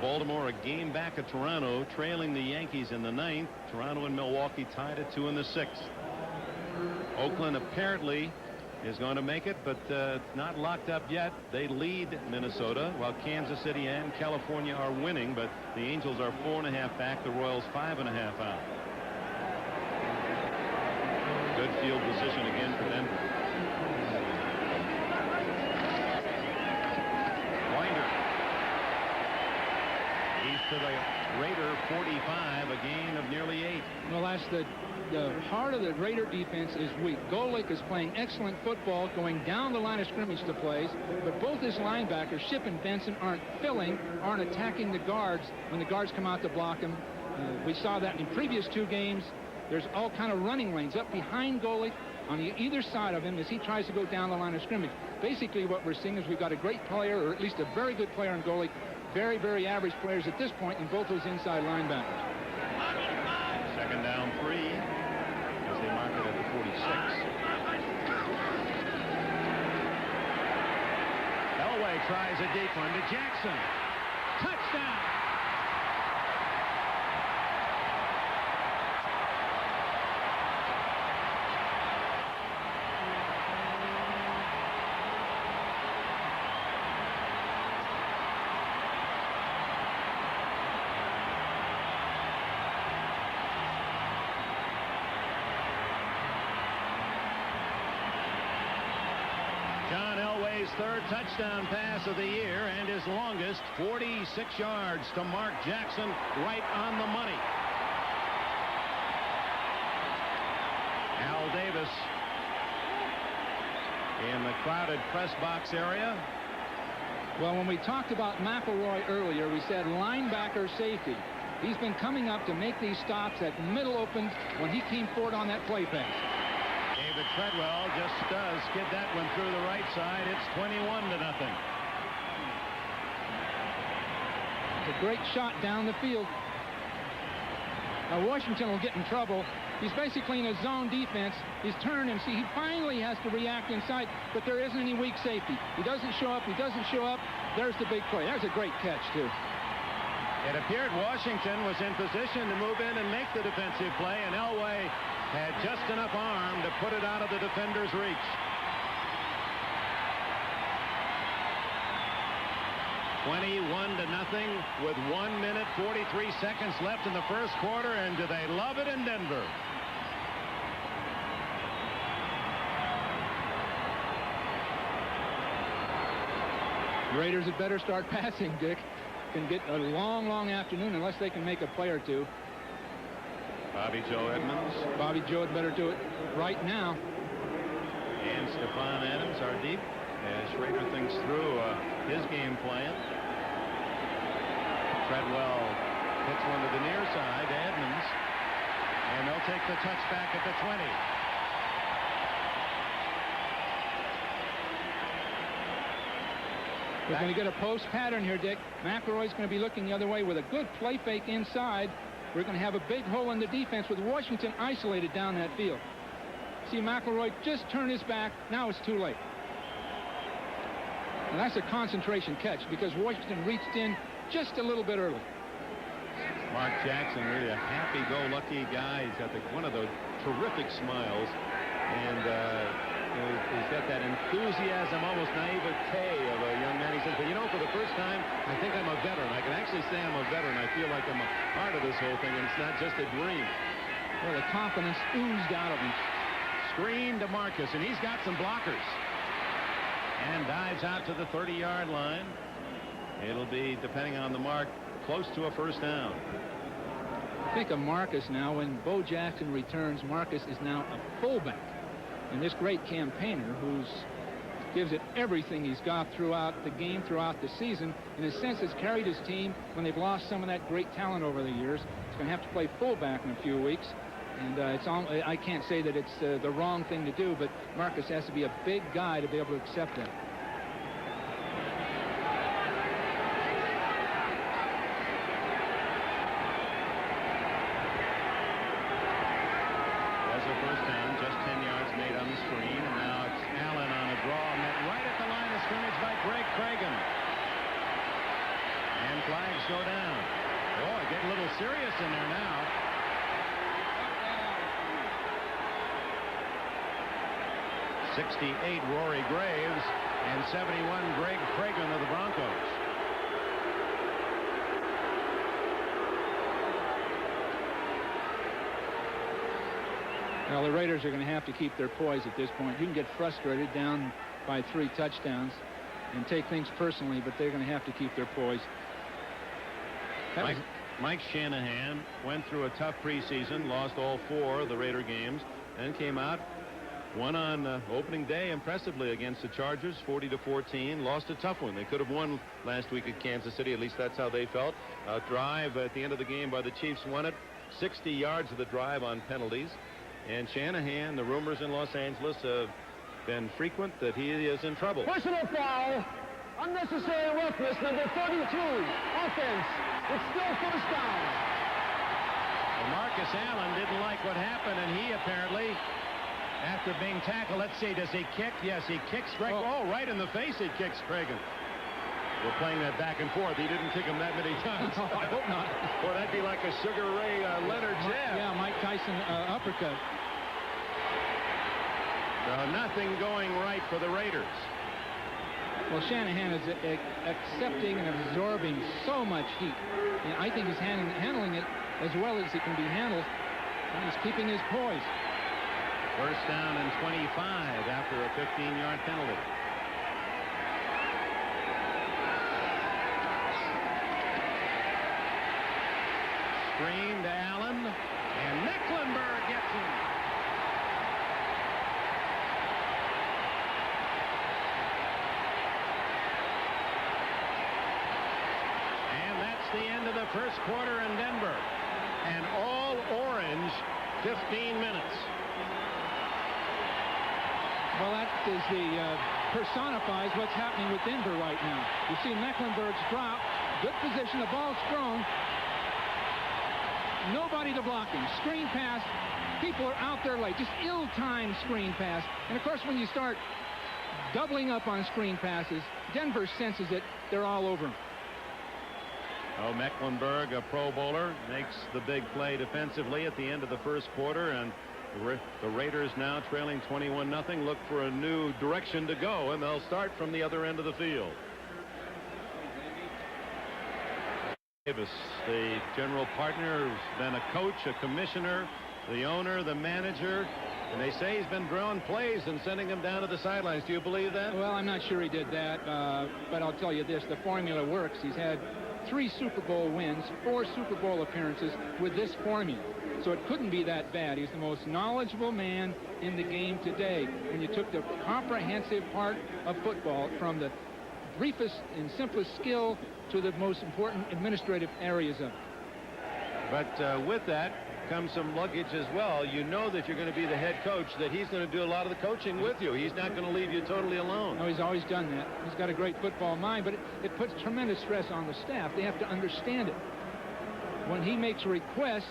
Baltimore a game back at Toronto, trailing the Yankees in the 9th. Toronto and Milwaukee tied at 2 in the 6th. Oakland apparently is going to make it, but not locked up yet. They lead Minnesota, while Kansas City and California are winning, but the Angels are 4.5 back, the Royals 5.5 out. Good field position again for Denver. Winder. He's to the Raider 45, a gain of nearly 8. Well, that's the heart of the Raider defense is weak. Golick is playing excellent football, going down the line of scrimmage to plays, but both his linebackers, Shipp and Benson, aren't attacking the guards when the guards come out to block him. We saw that in previous 2 games. There's all kind of running lanes up behind Golick on either side of him as he tries to go down the line of scrimmage. Basically what we're seeing is we've got a great player, or at least a very good player in Golick, very, very average players at this point in both those inside linebackers. Second down 3 as they mark it at the 46. Elway tries a deep one to Jackson. Touchdown! John Elway's 3rd touchdown pass of the year and his longest, 46 yards to Mark Jackson, right on the money. Al Davis in the crowded press box area. Well, when we talked about McElroy earlier, we said linebacker safety. He's been coming up to make these stops at middle open when he came forward on that play pass. David Treadwell just does skid that one through the right side. It's 21-0. It's a great shot down the field. Now Washington will get in trouble. He's basically in a zone defense. He's turned and see he finally has to react inside, but there isn't any weak safety. He doesn't show up. He doesn't show up. There's the big play. There's a great catch too. It appeared Washington was in position to move in and make the defensive play, and Elway had just enough arm to put it out of the defender's reach. 21-0 with 1 minute 43 seconds left in the first quarter, and do they love it in Denver? Raiders had better start passing, Dick. Can get a long, long afternoon unless they can make a play or two. Bobby Joe Edmonds. Bobby Joe had better do it right now. And Stephon Adams are deep as Schrader thinks through his game plan. Treadwell hits one to the near side to Edmonds, and they'll take the touchback at the 20. We're going to get a post pattern here, Dick. McElroy's going to be looking the other way with a good play fake inside. We're going to have a big hole in the defense with Washington isolated down that field. See McElroy just turn his back. Now it's too late. And that's a concentration catch because Washington reached in just a little bit early. Mark Jackson, really a happy-go-lucky guy. He's got one of those terrific smiles. And He's got that enthusiasm, almost naivete of a young man. He says, but you know, for the first time, I think I'm a veteran. I can actually say I'm a veteran. I feel like I'm a part of this whole thing, and it's not just a dream. Well, the confidence oozed out of him. Screen to Marcus, and he's got some blockers. And dives out to the 30-yard line. It'll be, depending on the mark, close to a first down. Think of Marcus now. When Bo Jackson returns, Marcus is now a fullback. And this great campaigner who gives it everything he's got throughout the game, throughout the season, in a sense has carried his team when they've lost some of that great talent over the years. He's going to have to play fullback in a few weeks. And I can't say that it's the wrong thing to do, but Marcus has to be a big guy to be able to accept that. Was a first down, just 10 yards made on the screen, and now it's Allen on a draw, met right at the line of scrimmage by Greg Cragen. And flags go down. Oh, getting a little serious in there now. 68, Rory Graves, and 71, Greg Cragen of the Broncos. Well, the Raiders are going to have to keep their poise at this point. You can get frustrated down by 3 touchdowns and take things personally, but they're going to have to keep their poise. Mike Shanahan went through a tough preseason, lost all 4 of the Raider games, and came out, won on opening day impressively against the Chargers, 40-14. Lost a tough one. They could have won last week at Kansas City. At least that's how they felt. A drive at the end of the game by the Chiefs won it. 60 yards of the drive on penalties. And Shanahan, the rumors in Los Angeles have been frequent that he is in trouble. Personal foul. Unnecessary roughness, number 32. Offense. It's still first down. Well, Marcus Allen didn't like what happened, and he apparently, after being tackled, let's see, does he kick? Yes, he kicks Craig. Oh, right in the face he kicks Cragen. We're playing that back and forth. He didn't kick him that many times. Oh, I hope not. Well, that'd be like a Sugar Ray Leonard jab. Yeah, Mike Tyson uppercut. So nothing going right for the Raiders. Well, Shanahan is accepting and absorbing so much heat. And I think he's handling it as well as it can be handled. And he's keeping his poise. First down and 25 after a 15-yard penalty. Screen to Allen, and Mecklenburg gets him. And that's the end of the first quarter in Denver. And all orange, 15 minutes. Well, that is personifies what's happening with Denver right now. You see Mecklenburg's drop, good position, the ball's thrown. Nobody to block him. Screen pass. People are out there late. Just ill-timed screen pass. And, of course, when you start doubling up on screen passes, Denver senses it. They're all over him. Oh, Mecklenburg, a Pro Bowler, makes the big play defensively at the end of the first quarter. And the Raiders now trailing 21-0. Look for a new direction to go, and they'll start from the other end of the field. Davis, the general partner, who's been a coach, a commissioner, the owner, the manager, and they say he's been drawing plays and sending them down to the sidelines. Do you believe that? Well, I'm not sure he did that, but I'll tell you this, the formula works. He's had 3 Super Bowl wins, 4 Super Bowl appearances with this formula. So it couldn't be that bad. He's the most knowledgeable man in the game today. When you took the comprehensive part of football from the briefest and simplest skill to the most important administrative areas of it. But with that comes some luggage as well. You know that you're going to be the head coach, that he's going to do a lot of the coaching with you. He's not going to leave you totally alone. No, he's always done that. He's got a great football mind, but it puts tremendous stress on the staff. They have to understand it. When he makes requests,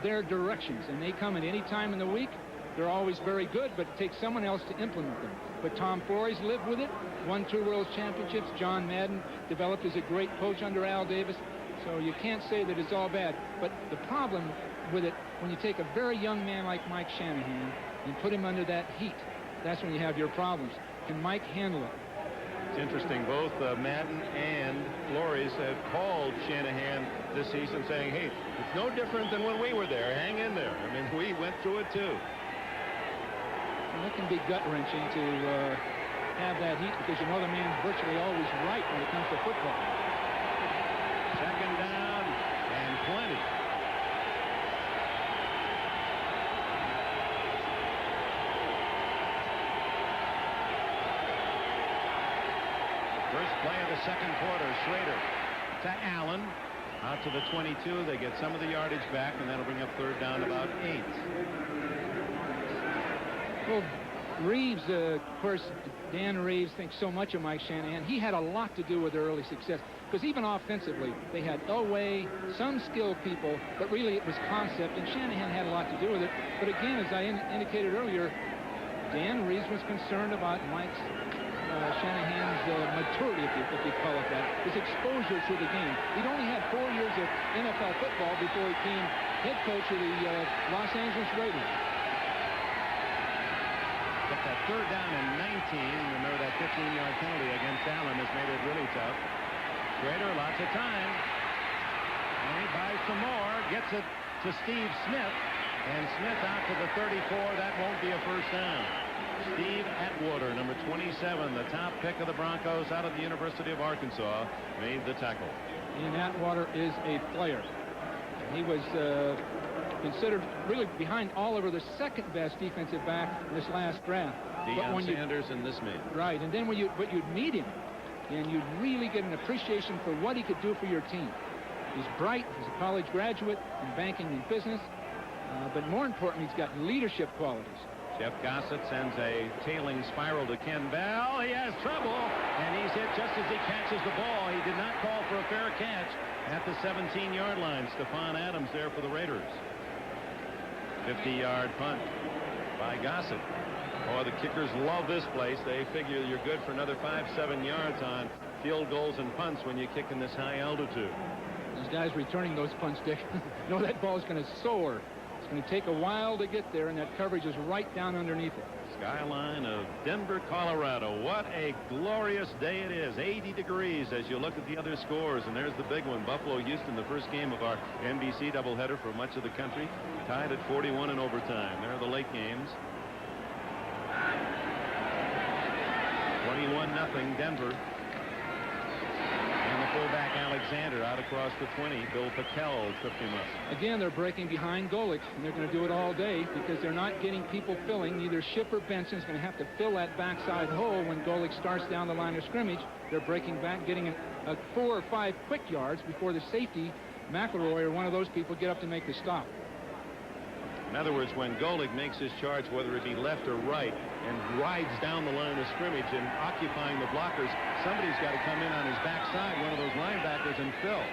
they're directions, and they come at any time in the week. They're always very good, but it takes someone else to implement them. But Tom Flores lived with it, won 2 World Championships. John Madden developed as a great coach under Al Davis. So you can't say that it's all bad. But the problem with it when you take a very young man like Mike Shanahan and put him under that heat. That's when you have your problems. Can Mike handle it? It's interesting, both Madden and Flores have called Shanahan this season saying, hey, it's no different than when we were there. Hang in there. I mean, we went through it too. And it can be gut-wrenching to have that heat because you know the man's virtually always right when it comes to football. Second down and plenty. First play of the second quarter. Schrader to Allen. Out to the 22. They get some of the yardage back, and that'll bring up third down about 8. Well, Reeves, of course, Dan Reeves thinks so much of Mike Shanahan. He had a lot to do with their early success because even offensively, they had Elway, some skilled people, but really it was concept, and Shanahan had a lot to do with it. But again, as I indicated earlier, Dan Reeves was concerned about Mike's Shanahan's maturity, if you call it that, his exposure to the game. He'd only had 4 years of NFL football before he became head coach of the Los Angeles Raiders. But that third down and 19, remember that 15-yard penalty against Allen has made it really tough. Schrader, lots of time. And he buys some more, gets it to Steve Smith. And Smith out to the 34. That won't be a first down. Steve Atwater, number 27, the top pick of the Broncos out of the University of Arkansas, made the tackle. And Atwater is a player. He was considered really behind Oliver the second best defensive back in this last draft. Deion Sanders and this man. Right, and then when you'd meet him and you'd really get an appreciation for what he could do for your team. He's bright, he's a college graduate in banking and business, but more importantly, he's got leadership qualities. Jeff Gossett sends a tailing spiral to Ken Bell. He has trouble, and he's hit just as he catches the ball. He did not call for a fair catch at the 17-yard line. Stephon Adams there for the Raiders. 50-yard punt by Gossett. Oh, the kickers love this place. They figure you're good for another 5-7 yards on field goals and punts when you kick in this high altitude. These guys returning those punts, Dick, know that ball's going to soar. It's going to take a while to get there, and that coverage is right down underneath it. Skyline of Denver, Colorado. What a glorious day it is. 80 degrees as you look at the other scores. And there's the big one. Buffalo-Houston, the first game of our NBC doubleheader for much of the country. Tied at 41 in overtime. There are the late games. 21-0 Denver. And the fullback Alexander out across the 20. Bill Patel tripped him up. Again, they're breaking behind Golick, and they're going to do it all day because they're not getting people filling. Neither Schiff or Benson's going to have to fill that backside hole when Golick starts down the line of scrimmage. They're breaking back, getting a 4 or 5 quick yards before the safety, McElroy, or one of those people get up to make the stop. In other words, when Golick makes his charge, whether it be left or right, and rides down the line of scrimmage and occupying the blockers, somebody's got to come in on his backside, one of those linebackers, and fill.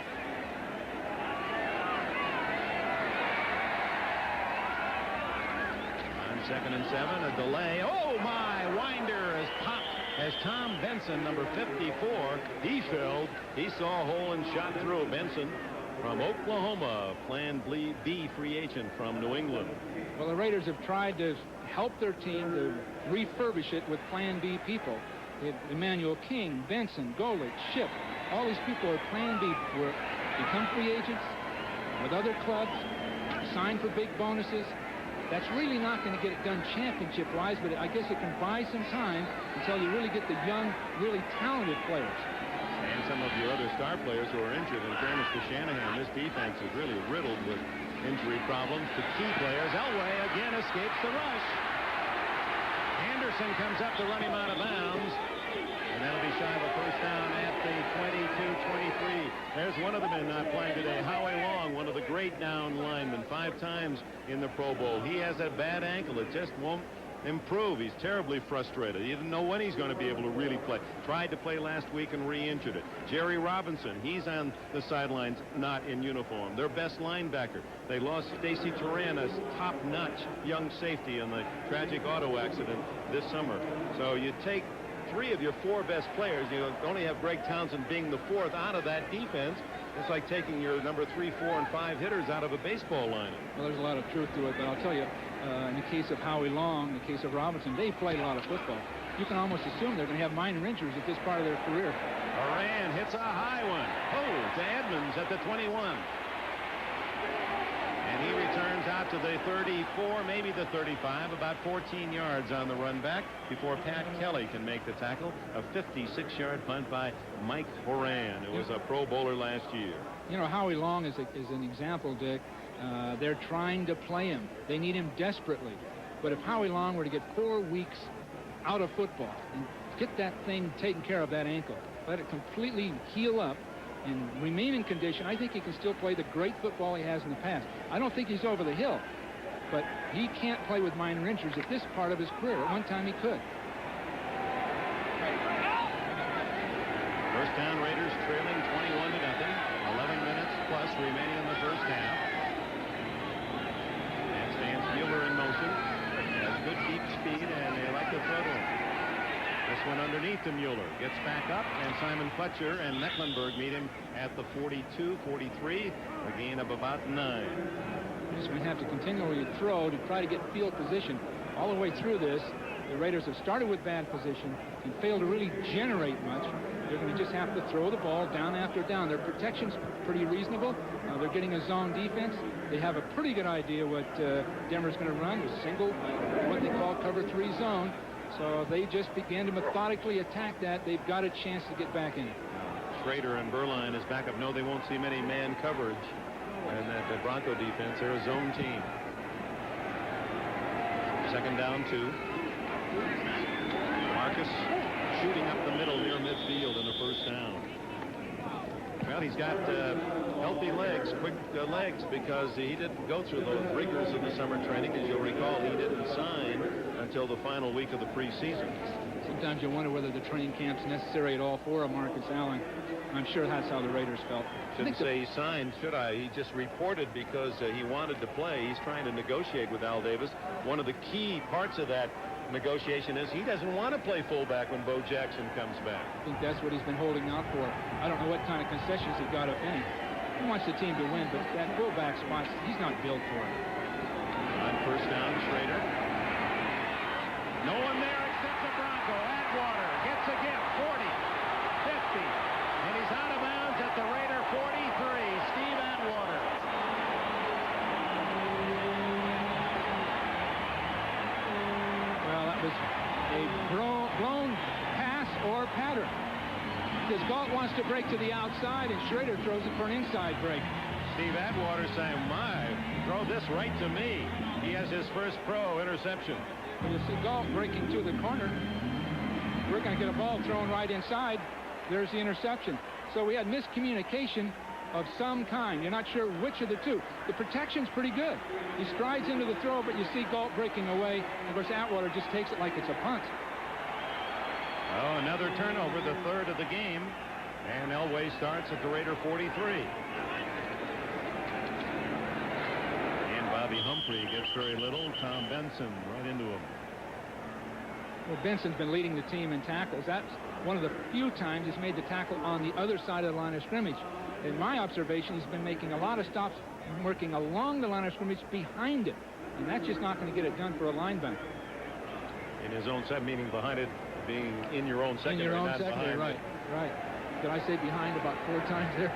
On 2nd and 7, a delay. Oh, my! Winder is popped as Tom Benson, number 54, he filled. He saw a hole and shot through. Benson from Oklahoma, Plan B free agent from New England. Well, the Raiders have tried to help their team to refurbish it with Plan B people. Emmanuel King, Benson, Golick, Schiff, all these people are Plan B, become free agents with other clubs, sign for big bonuses. That's really not going to get it done championship-wise, but I guess it can buy some time until you really get the young, really talented players. And some of your other star players who are injured. In fairness to Shanahan, this defense is really riddled with injury problems to key players. Elway again escapes the rush. Anderson comes up to run him out of bounds. And that'll be shy of a first down at the 22-23. There's one of the men not playing today, Howie Long, one of the great down linemen, 5 times in the Pro Bowl. He has a bad ankle. It just won't improve. He's terribly frustrated. He didn't know when he's going to be able to really play. Tried to play last week and re-injured it. Jerry Robinson, he's on the sidelines, not in uniform. Their best linebacker. They lost Stacy Turan, a top-notch young safety in the tragic auto accident this summer. So you take 3 of your 4 best players. You only have Greg Townsend being the 4th out of that defense. It's like taking your number 3, 4, and 5 hitters out of a baseball lineup. Well, there's a lot of truth to it, but I'll tell you, in the case of Howie Long, in the case of Robinson, they played a lot of football. You can almost assume they're going to have minor injuries at this part of their career. Moran hits a high one. Oh, to Edmonds at the 21. And he returns out to the 34, maybe the 35, about 14 yards on the run back before Pat Kelly can make the tackle. A 56-yard punt by Mike Horan, who was a Pro Bowler last year. You know, Howie Long is an example, Dick. They're trying to play him. They need him desperately. But if Howie Long were to get 4 weeks out of football and get that thing taken care of, that ankle, let it completely heal up and remain in condition, I think he can still play the great football he has in the past. I don't think he's over the hill, but he can't play with minor injuries at this part of his career. At one time he could. First down, Raiders trailing 21-0. 11 minutes plus remaining in the first half. And stands Mueller in motion. Has good deep speed, and they like to throw to him. This one underneath to Mueller. Gets back up, and Simon Fletcher and Mecklenburg meet him at the 42-43. A gain of about 9. You're just going to have to continually throw to try to get field position. All the way through this, the Raiders have started with bad position and failed to really generate much. They're going to just have to throw the ball down after down. Their protection's pretty reasonable. They're getting a zone defense. They have a pretty good idea what Denver's going to run, a single, what they call cover 3 zone. So they just began to methodically attack that. They've got a chance to get back in it. Schrader and Berline as backup. No, they won't see many man coverage. And that the Bronco defense, they're a zone team. Second down 2. Marcus shooting up the middle near midfield in the first down. Well, he's got healthy legs, quick legs, because he didn't go through the rigors of the summer training. As you'll recall, he didn't sign until the final week of the preseason. Sometimes you wonder whether the training camp's necessary at all for a Marcus Allen. I'm sure that's how the Raiders felt. Shouldn't say he signed, should I? He just reported because he wanted to play. He's trying to negotiate with Al Davis. One of the key parts of that negotiation is he doesn't want to play fullback when Bo Jackson comes back. I think that's what he's been holding out for. I don't know what kind of concessions he got, if any. He wants the team to win, but that fullback spot, he's not built for it. On first down, Schrader. No one there except the Bronco. Atwater gets a gift. 40, 50, and he's out of bounds at the Raider 43. Steve Atwater. Well, that was a blown pass or pattern. Because Galt wants to break to the outside, and Schrader throws it for an inside break. Steve Atwater saying, my, throw this right to me. He has his first pro interception. Well, you see Galt breaking to the corner. We're going to get a ball thrown right inside. There's the interception. So we had miscommunication of some kind. You're not sure which of the two. The protection's pretty good. He strides into the throw, but you see Galt breaking away. Of course, Atwater just takes it like it's a punt. Oh, another turnover, the third of the game. And Elway starts at the Raider 43. And Bobby Humphrey gets very little. Tom Benson right into him. Well, Benson's been leading the team in tackles. That's one of the few times he's made the tackle on the other side of the line of scrimmage. In my observation, he's been making a lot of stops, working along the line of scrimmage behind it. And that's just not going to get it done for a linebacker. In his own set, meaning behind it, being in your own secondary, in your own not secondary, behind right, right. Did I say behind about 4 times there?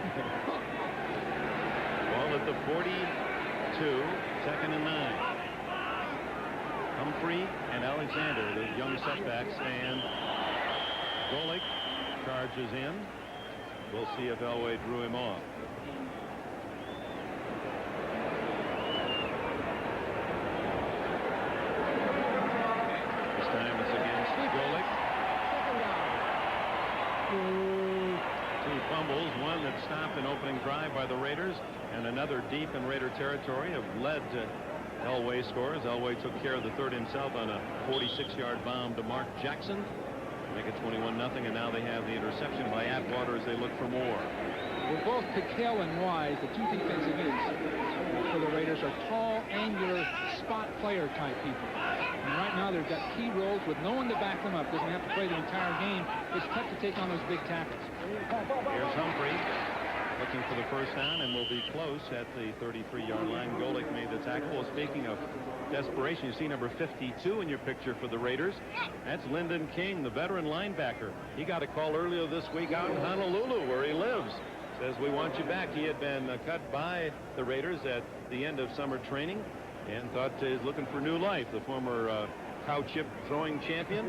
Ball at the 42, second and 9. Humphrey and Alexander, the young setbacks, and Golick charges in. We'll see if Elway drew him off. This time it's against Golick. Two fumbles, one that stopped an opening drive by the Raiders, and another deep in Raider territory have led to Elway scores. Elway took care of the third himself on a 46-yard bomb to Mark Jackson. Make it 21-0, and now they have the interception by Atwater as they look for more. Well, both Piquel and Wise, the two defensive ends for the Raiders, are tall, angular, spot player type people. And right now they've got key roles with no one to back them up. Doesn't have to play the entire game. It's tough to take on those big tackles. Here's Humphrey. looking for the first down and will be close at the 33-yard line. Golick made the tackle. Well, speaking of desperation, you see number 52 in your picture for the Raiders. That's Lyndon King, the veteran linebacker. He got a call earlier this week out in Honolulu, where he lives. Says, we want you back. He had been cut by the Raiders at the end of summer training and thought he's looking for new life. The former cow chip throwing champion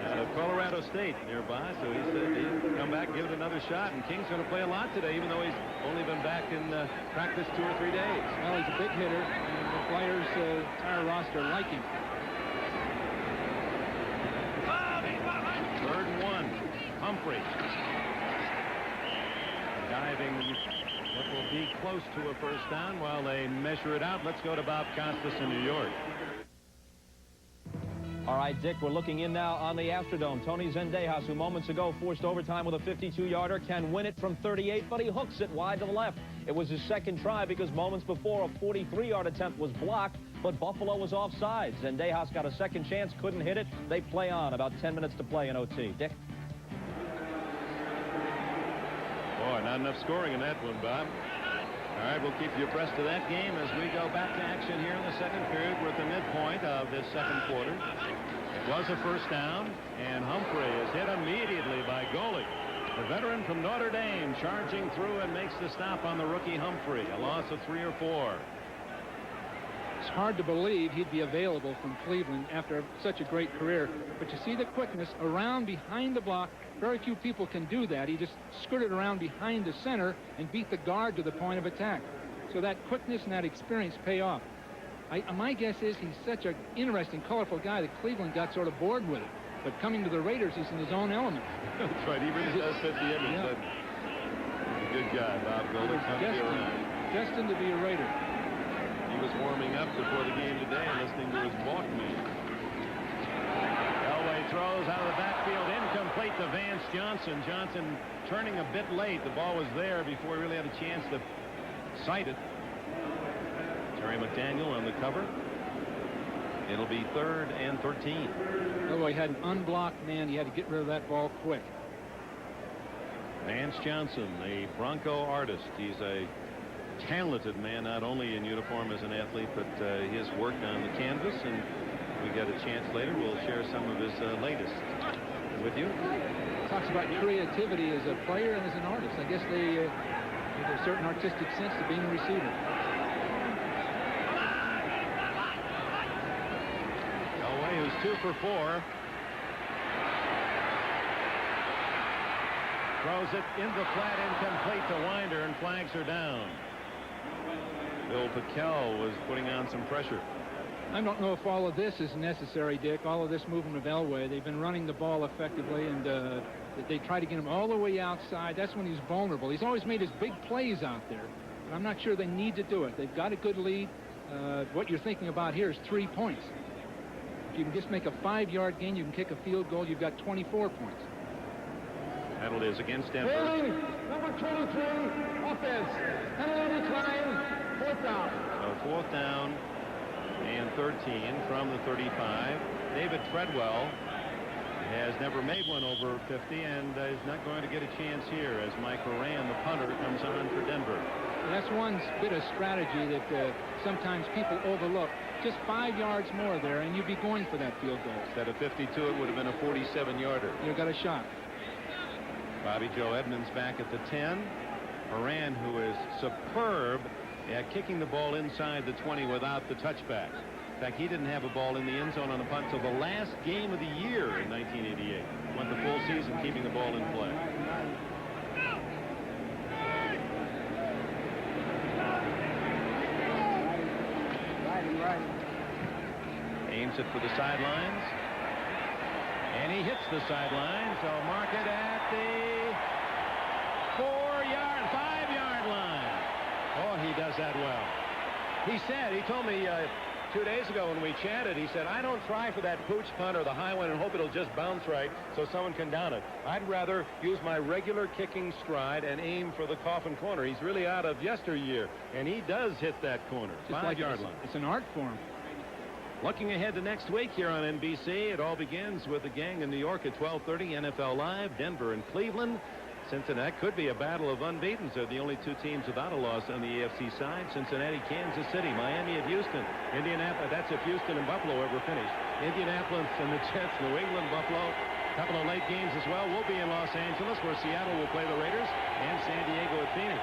out of Colorado State nearby. So he said he'd come back and give it another shot. And King's going to play a lot today, even though he's only been back in practice 2 or 3 days. Well, he's a big hitter, and the players' entire roster like him. 3rd and 1. Humphrey. Diving what will be close to a first down while they measure it out. Let's go to Bob Costas in New York. All right, Dick, we're looking in now on the Astrodome. Tony Zendejas, who moments ago forced overtime with a 52-yarder, can win it from 38, but he hooks it wide to the left. It was his second try because moments before a 43-yard attempt was blocked, but Buffalo was offside. Zendejas got a second chance, couldn't hit it. They play on. About 10 minutes to play in OT. Dick? Boy, not enough scoring in that one, Bob. All right, we'll keep you abreast of that game as we go back to action here in the second period. We're at the midpoint of this second quarter. It was a first down, and Humphrey is hit immediately by Golick. The veteran from Notre Dame charging through and makes the stop on the rookie Humphrey. A loss of 3 or 4. It's hard to believe he'd be available from Cleveland after such a great career. But you see the quickness around behind the block. Very few people can do that. He just skirted around behind the center and beat the guard to the point of attack. So that quickness and that experience pay off. My guess is he's such an interesting, colorful guy that Cleveland got sort of bored with it. But coming to the Raiders, he's in his own element. That's right. He really does fit the image, doesn't he? He's a good guy, Bob Golick. Destined to be a Raider. He was warming up before the game today and listening to his Walkman. Elway throws out of the backfield, incomplete to Vance Johnson. Johnson turning a bit late. The ball was there before he really had a chance to sight it. Terry McDaniel on the cover. It'll be 3rd and 13. Elway had an unblocked man. He had to get rid of that ball quick. Vance Johnson, the Bronco artist. He's a talented man, not only in uniform as an athlete, but his work on the canvas. And we get a chance later, we'll share some of his latest with you. Talks about creativity as a player and as an artist. I guess they have a certain artistic sense to being a receiver. Elway, who's 2 for 4. Throws it in the flat, incomplete to Winder, and flags are down. Bill Piquel was putting on some pressure. I don't know if all of this is necessary, Dick. All of this movement of Elway. They've been running the ball effectively, and they try to get him all the way outside. That's when he's vulnerable. He's always made his big plays out there. But I'm not sure they need to do it. They've got a good lead. What you're thinking about here is 3 points. If you can just make a 5-yard gain, you can kick a field goal, you've got 24 points. Penalty is against Denver. Holding, number 23, offense. Penalty decline, 4th down. So 4th down and 13 from the 35. David Treadwell has never made one over 50 and is not going to get a chance here as Mike Moran, the punter, comes on for Denver. That's one bit of strategy that sometimes people overlook. Just 5 yards more there, and you'd be going for that field goal. Instead of 52, it would have been a 47-yarder. You've got a shot. Bobby Joe Edmonds back at the 10. Moran, who is superb at kicking the ball inside the 20 without the touchback. In fact, he didn't have a ball in the end zone on a punt until the last game of the year in 1988. Went the full season keeping the ball in play. Aims it for the sidelines. And he hits the sideline, so mark it at the 5-yard line. Oh, he does that well. He told me 2 days ago when we chatted, he said, I don't try for that pooch punt or the high one and hope it'll just bounce right so someone can down it. I'd rather use my regular kicking stride and aim for the coffin corner. He's really out of yesteryear, and he does hit that corner. 5-yard line. It's an art form. Looking ahead to next week here on NBC, it all begins with the gang in New York at 12:30, NFL Live, Denver and Cleveland. Cincinnati could be a battle of unbeatens. They're the only two teams without a loss on the AFC side. Cincinnati, Kansas City, Miami at Houston, Indianapolis. That's if Houston and Buffalo ever finish. Indianapolis and the Jets, New England, Buffalo. A couple of late games as well. We'll be in Los Angeles, where Seattle will play the Raiders, and San Diego at Phoenix.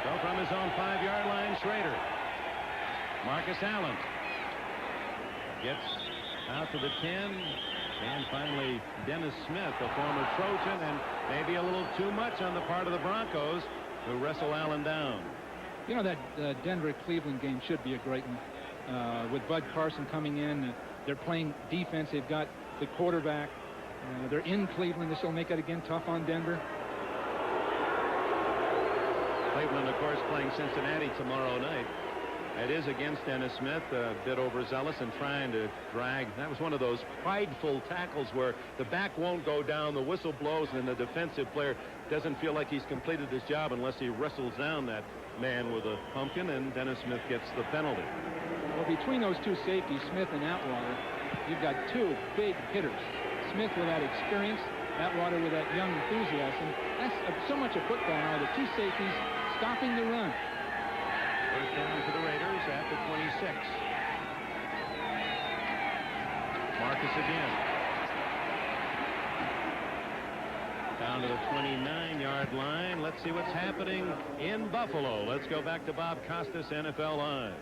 So from his own 5-yard line, Schrader. Marcus Allen gets out to the 10. And finally, Dennis Smith, a former Trojan, and maybe a little too much on the part of the Broncos, who wrestle Allen down. You know, that Denver-Cleveland game should be a great one. With Bud Carson coming in, they're playing defense. They've got the quarterback. They're in Cleveland. This will make it again tough on Denver. Cleveland, of course, playing Cincinnati tomorrow night. It is against Dennis Smith, a bit overzealous and trying to drag. That was one of those prideful tackles where the back won't go down, the whistle blows, and the defensive player doesn't feel like he's completed his job unless he wrestles down that man with a pumpkin, and Dennis Smith gets the penalty. Well, between those two safeties, Smith and Atwater, you've got two big hitters. Smith with that experience, Atwater with that young enthusiasm. That's so much of football now, the two safeties stopping the run. First down for the Raiders at the 26. Marcus again. Down to the 29-yard line. Let's see what's happening in Buffalo. Let's go back to Bob Costas, NFL Live.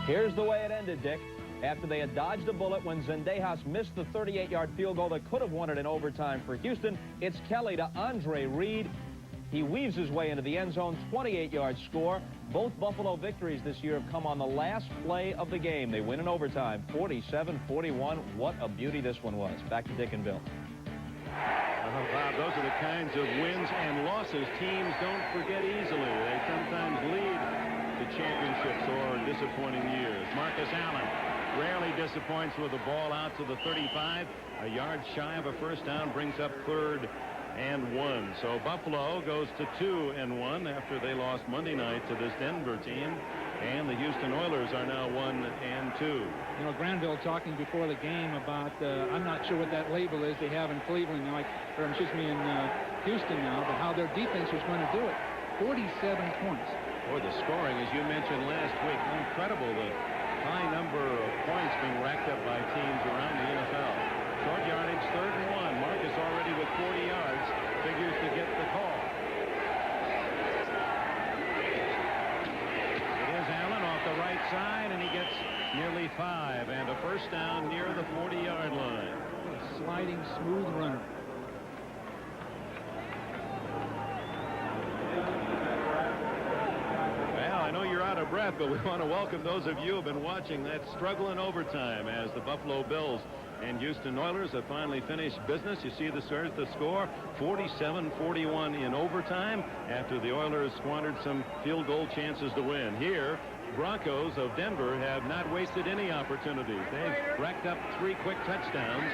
Here's the way it ended, Dick. After they had dodged a bullet when Zendejas missed the 38-yard field goal that could have won it in overtime for Houston, it's Kelly to Andre Reed. He weaves his way into the end zone, 28-yard score. Both Buffalo victories this year have come on the last play of the game. They win in overtime, 47-41. What a beauty this one was. Back to Dick and Bill. Bob, those are the kinds of wins and losses teams don't forget easily. They sometimes lead to championships or disappointing years. Marcus Allen rarely disappoints with the ball out to the 35. A yard shy of a first down brings up 3rd and 1. So Buffalo goes to 2-1 after they lost Monday night to this Denver team, and the Houston Oilers are now 1-2. You know, Granville talking before the game about I'm not sure what that label is they have in Cleveland, in Houston now, but how their defense was going to do it. 47 points. Boy, the scoring, as you mentioned last week, incredible. The high number of points being racked up by teams around the NFL. Short yardage, 3rd and 1. Marcus already with 40 yards, figures to get the call. It is Allen off the right side, and he gets nearly 5, and a first down near the 40-yard line. A sliding, smooth runner. Well, I know you're out of breath, but we want to welcome those of you who have been watching that struggle in overtime as the Buffalo Bills and Houston Oilers have finally finished business. You see the score, 47-41 in overtime after the Oilers squandered some field goal chances to win. Here, Broncos of Denver have not wasted any opportunities. They've racked up 3 quick touchdowns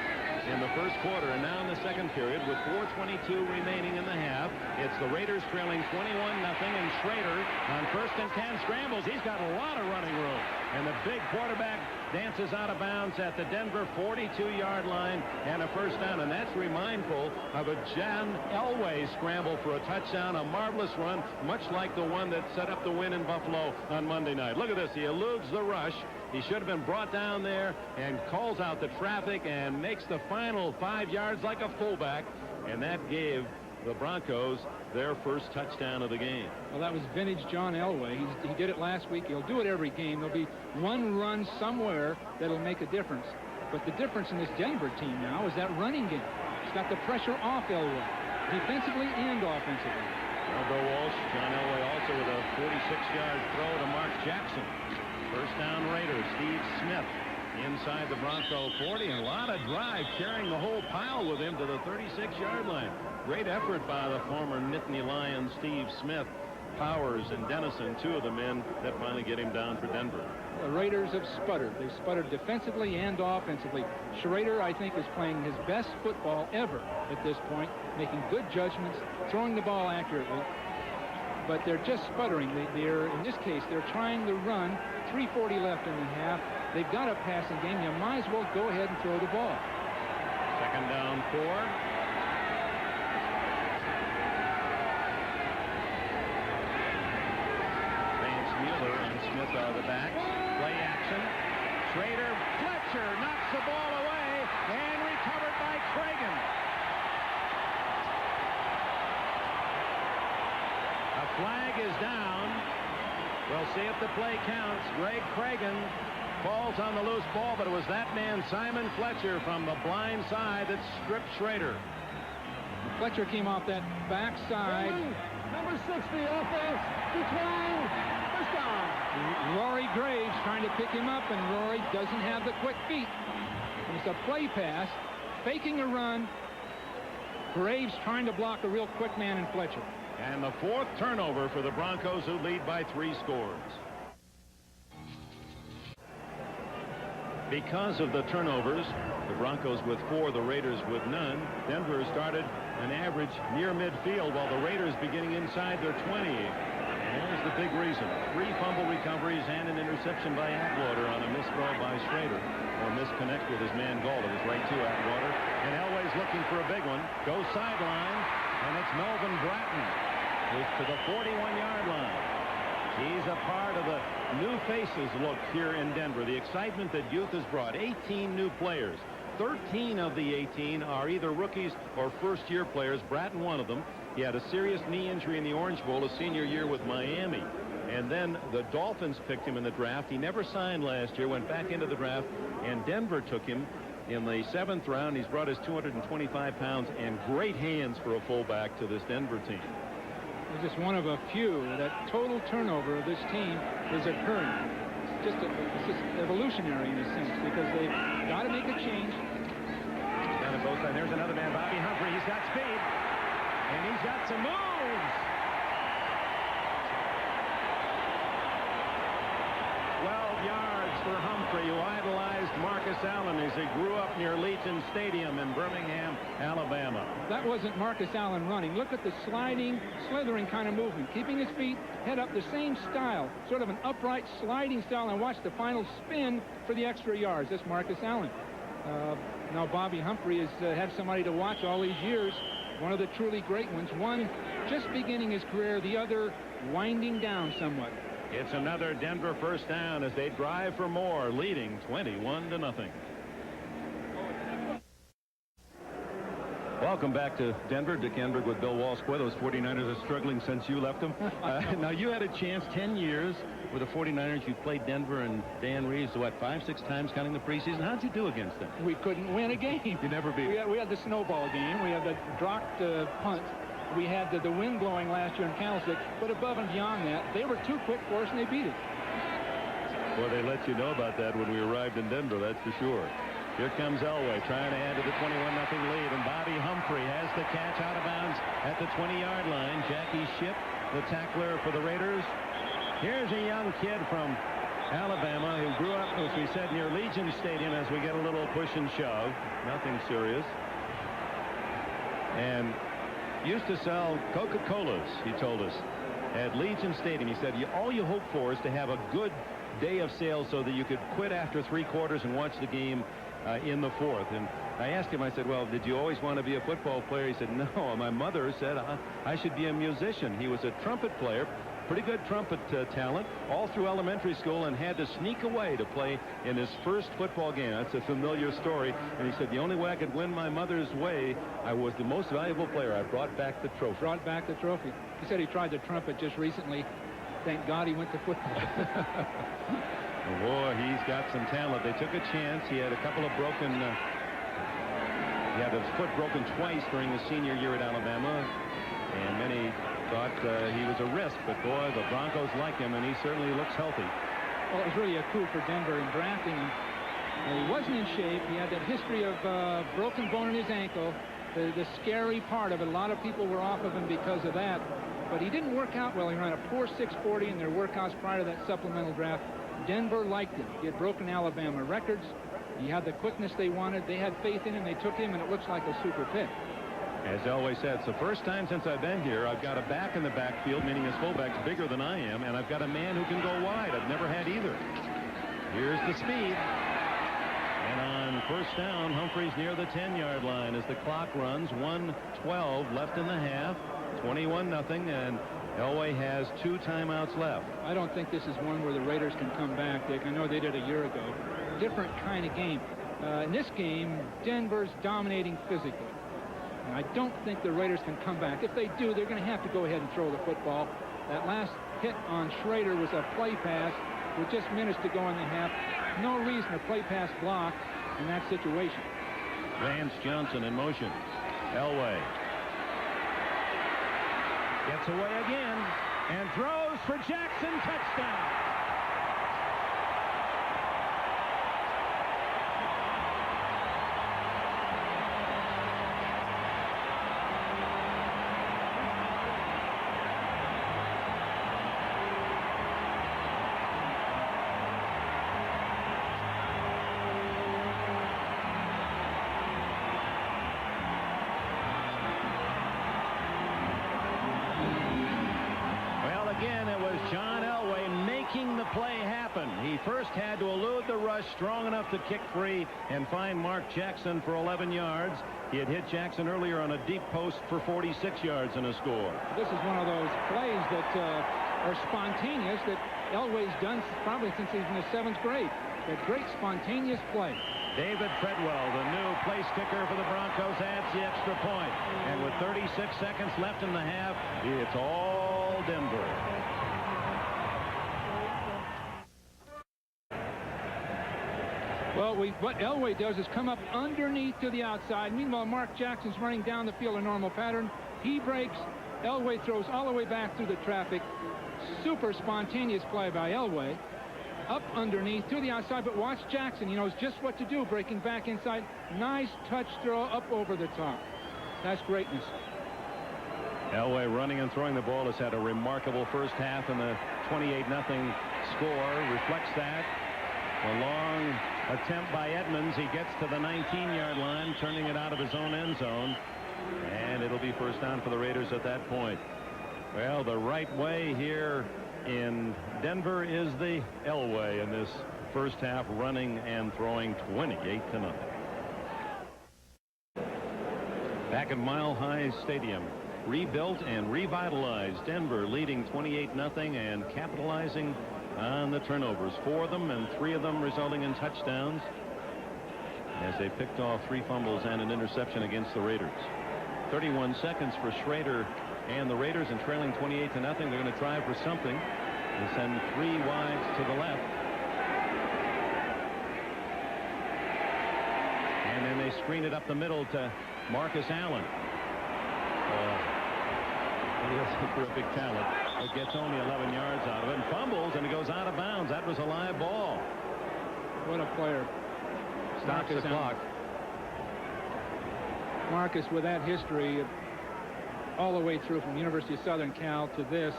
in the first quarter, and now in the second period with 4:22 remaining in the half, it's the Raiders trailing 21-0, and Schrader on 1st and 10 scrambles. He's got a lot of running room, and the big quarterback dances out of bounds at the Denver 42-yard line, and a first down. And that's remindful of a John Elway scramble for a touchdown, a marvelous run, much like the one that set up the win in Buffalo on Monday night. Look at this. He eludes the rush. He should have been brought down there and calls out the traffic and makes the final 5 yards like a fullback, and that gave the Broncos their first touchdown of the game. Well, that was vintage John Elway. He did it last week. He'll do it every game. There'll be one run somewhere that'll make a difference. But the difference in this Denver team now is that running game. It's got the pressure off Elway, defensively and offensively. Well, Bill Walsh, John Elway also with a 46-yard throw to Mark Jackson. First down Raiders. Steve Smith inside the Bronco 40, and a lot of drive carrying the whole pile with him to the 36-yard line. Great effort by the former Nittany Lion Steve Smith. Powers and Dennison, 2 of the men that finally get him down for Denver. The Raiders have sputtered. They've sputtered defensively and offensively. Schrader, I think, is playing his best football ever at this point, making good judgments, throwing the ball accurately. But they're just sputtering. In this case, they're trying to run. 3:40 left in the half. They've got a passing game. You might as well go ahead and throw the ball. Second down 4. Smith are the backs. Play action. Schrader, Fletcher knocks the ball away and recovered by Cragen. A flag is down. We'll see if the play counts. Greg Cragen falls on the loose ball, but it was that man, Simon Fletcher, from the blind side that stripped Schrader. Fletcher came off that backside. Number 60, offense, decline, first down. Rory Graves trying to pick him up, and Rory doesn't have the quick feet. It's a play pass, faking a run. Graves trying to block a real quick man in Fletcher. And the 4th turnover for the Broncos, who lead by 3 scores. Because of the turnovers, the Broncos with 4, the Raiders with none. Denver started an average near midfield, while the Raiders beginning inside their 20. And there's the big reason. 3 fumble recoveries and an interception by Atwater on a missed throw by Schrader. Or misconnect with his man Gall. It was right to Atwater. And Elway's looking for a big one. Goes sideline, and it's Melvin Bratton, who's to the 41-yard line. He's a part of the new faces look here in Denver. The excitement that youth has brought. 18 new players. 13 of the 18 are either rookies or first-year players. Bratton, one of them. He had a serious knee injury in the Orange Bowl his senior year with Miami. And then the Dolphins picked him in the draft. He never signed last year, went back into the draft, and Denver took him in the 7th round. He's brought his 225 pounds and great hands for a fullback to this Denver team. He's just one of a few. That total turnover of this team is occurring. It's just evolutionary in a sense, because they've got to make a change. Down on both sides. There's another man, Bobby Humphrey. He's got speed, and he's got some moves. 12 yards for Humphrey, who idolized Marcus Allen as he grew up near Legion Stadium in Birmingham, Alabama. That wasn't Marcus Allen running. Look at the sliding, slithering kind of movement. Keeping his feet, head up, the same style. Sort of an upright sliding style. And watch the final spin for the extra yards. That's Marcus Allen. Now Bobby Humphrey has had somebody to watch all these years. One of the truly great ones. One just beginning his career, the other winding down somewhat. It's another Denver first down as they drive for more, leading 21-0. Welcome back to Denver. Dick Enberg with Bill Walsh. Boy, those 49ers are struggling since you left them. Now, you had a chance 10 years with the 49ers. You played Denver and Dan Reeves, what, 5-6 times counting the preseason? How'd you do against them? We couldn't win a game. You never beat them. We had the snowball game. We had the dropped punt. We had the wind blowing last year in Candlestick, but above and beyond that, they were too quick for us, and they beat it. Well, they let you know about that when we arrived in Denver, that's for sure. Here comes Elway trying to add to the 21-0 lead, and Bobby Humphrey has the catch out of bounds at the 20-yard line. Jackie Shipp, the tackler for the Raiders. Here's a young kid from Alabama who grew up, as we said, near Legion Stadium as we get a little push and shove. Nothing serious. And used to sell Coca-Colas, he told us, at Legion Stadium. He said, all you hope for is to have a good day of sales so that you could quit after 3 quarters and watch the game in the 4th. And I asked him, I said, well, did you always want to be a football player? He said, no, my mother said I should be a musician. He was a trumpet player, pretty good trumpet talent, all through elementary school, and had to sneak away to play in his first football game. That's a familiar story. And he said, the only way I could win my mother's way, I was the most valuable player. I brought back the trophy. Brought back the trophy. He said he tried the trumpet just recently. Thank God he went to football. Boy, he's got some talent. They took a chance. He had a couple of broken... he had his foot broken twice during his senior year at Alabama. And many thought he was a risk. But, boy, the Broncos like him, and he certainly looks healthy. Well, it was really a coup for Denver in drafting him. He wasn't in shape. He had that history of broken bone in his ankle. The scary part of it, a lot of people were off of him because of that. But he didn't work out well. He ran a poor 6.40 in their workouts prior to that supplemental draft. Denver liked him. He had broken Alabama records. He had the quickness they wanted. They had faith in him. They took him, and it looks like a super pick. As Elway said, it's the first time since I've been here, I've got a back in the backfield, meaning his fullback's bigger than I am, and I've got a man who can go wide. I've never had either. Here's the speed. And on first down, Humphrey's near the 10-yard line as the clock runs. 1:12 left in the half. 21-0, and Elway has 2 timeouts left. I don't think this is one where the Raiders can come back, Dick. I know they did a year ago. Different kind of game. In this game, Denver's dominating physically. And I don't think the Raiders can come back. If they do, they're going to have to go ahead and throw the football. That last hit on Schrader was a play pass with just minutes to go in the half. No reason to play pass block in that situation. Vance Johnson in motion. Elway gets away again and throws for Jackson. Touchdown. Again, it was John Elway making the play happen. He first had to elude the rush strong enough to kick free and find Mark Jackson for 11 yards. He had hit Jackson earlier on a deep post for 46 yards and a score. This is one of those plays that are spontaneous that Elway's done probably since he's in the 7th grade. A great spontaneous play. David Treadwell, the new place kicker for the Broncos, adds the extra point. And with 36 seconds left in the half, it's all Denver. Well, what Elway does is come up underneath to the outside. Meanwhile, Mark Jackson's running down the field a normal pattern. He breaks. Elway throws all the way back through the traffic. Super spontaneous play by Elway. Up underneath to the outside, but watch Jackson. He knows just what to do, breaking back inside. Nice touch throw up over the top. That's greatness. Elway running and throwing the ball has had a remarkable first half, and the 28-0 score reflects that. A long attempt by Edmonds. He gets to the 19-yard line, turning it out of his own end zone, and it'll be first down for the Raiders at that point. Well, the right way here in Denver is the Elway in this first half, running and throwing 28-0. Back at Mile High Stadium, rebuilt and revitalized, Denver leading 28-0 and capitalizing on the turnovers, 4 of them, and 3 of them resulting in touchdowns, as they picked off 3 fumbles and an interception against the Raiders. 31 seconds for Schrader and the Raiders, and trailing 28-0. They're going to try for something and send 3 wides to the left. And then they screen it up the middle to Marcus Allen. He has a terrific talent, but gets only 11 yards out of it and fumbles, and it goes out of bounds. That was a live ball. What a player. Stops the clock. Marcus, with that history all the way through from University of Southern Cal to this,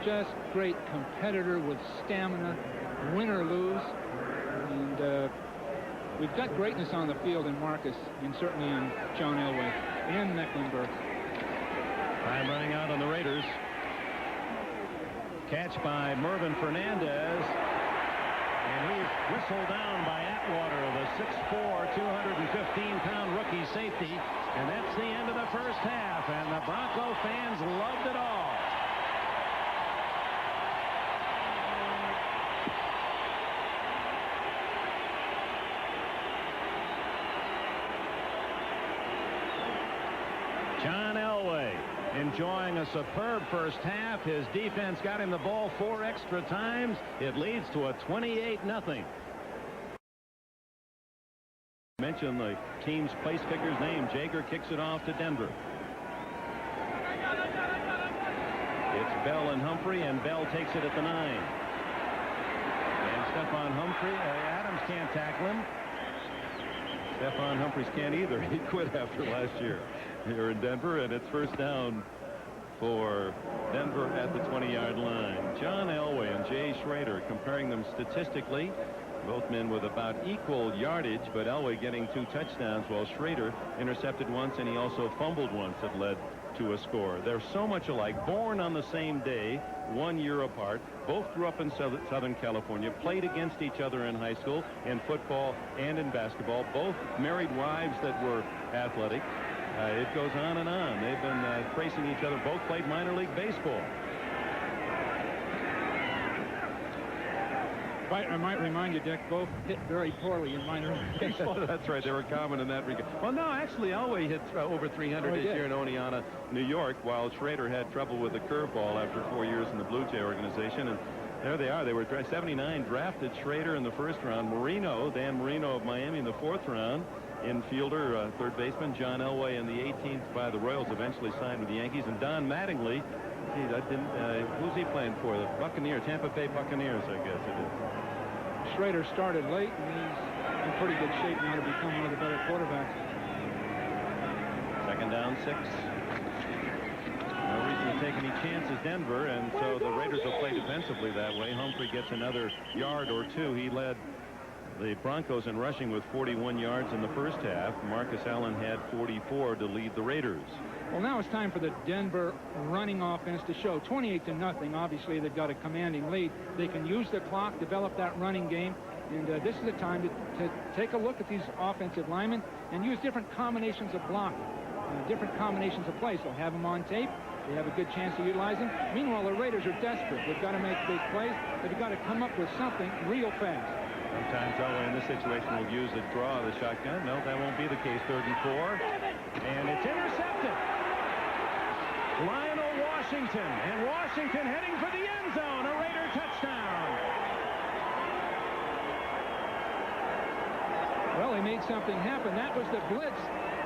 just great competitor with stamina, win or lose. And we've got greatness on the field in Marcus, and certainly in John Elway and Mecklenburg. Time running out on the Raiders. Catch by Mervyn Fernandez, and he's whistled down by Atwater, the 6'4", 215-pound rookie safety. And that's the end of the first half, and the Bronco fans loved it all. John Elway enjoying a superb first half. His defense got him the ball 4 extra times. It leads to a 28-0. Mention the team's place kicker's name. Jaeger kicks it off to Denver. It's Bell and Humphrey, and Bell takes it at the 9. And Stephon Humphrey, Adams can't tackle him. Stephon Humphreys can't either. He quit after last year here in Denver, and it's first down for Denver at the 20-yard line. John Elway and Jay Schrader, comparing them statistically, both men with about equal yardage, but Elway getting 2 touchdowns while Schrader intercepted once, and he also fumbled once that led to a score. They're so much alike, born on the same day, 1 year apart, both grew up in Southern California, played against each other in high school, in football and in basketball, both married wives that were athletic. It goes on and on. They've been tracing each other. Both played minor league baseball. I might remind you, Dick, both hit very poorly in minor league baseball. That's right. They were common in that regard. Well, no, actually, Elway hit over 300 this year in Oneonta, New York, while Schrader had trouble with the curveball after 4 years in the Blue Jay organization. And there they are. They were 79, drafted Schrader in the first round. Dan Marino of Miami in the fourth round. Infielder, third baseman, John Elway in the 18th by the Royals, eventually signed with the Yankees. And Don Mattingly, who's he playing for? The Buccaneers, Tampa Bay Buccaneers, I guess it is. Schrader started late, and he's in pretty good shape now to become one of the better quarterbacks. Second down, 6. No reason to take any chances, Denver, and so the Raiders will play defensively that way. Humphrey gets another yard or two. He led the Broncos in rushing with 41 yards in the first half. Marcus Allen had 44 to lead the Raiders. Well, now it's time for the Denver running offense to show. 28-0. Obviously, they've got a commanding lead. They can use the clock, develop that running game, and this is the time to take a look at these offensive linemen and use different combinations of blocking, different combinations of plays. They'll have them on tape. They have a good chance to utilize them. Meanwhile, the Raiders are desperate. They've got to make big plays. They've got to come up with something real fast. Sometimes Elway in this situation will use a draw of the shotgun. No, that won't be the case. 3rd and 4. And it's intercepted. Lionel Washington. And Washington heading for the end zone. A Raider touchdown. Well, they made something happen. That was the blitz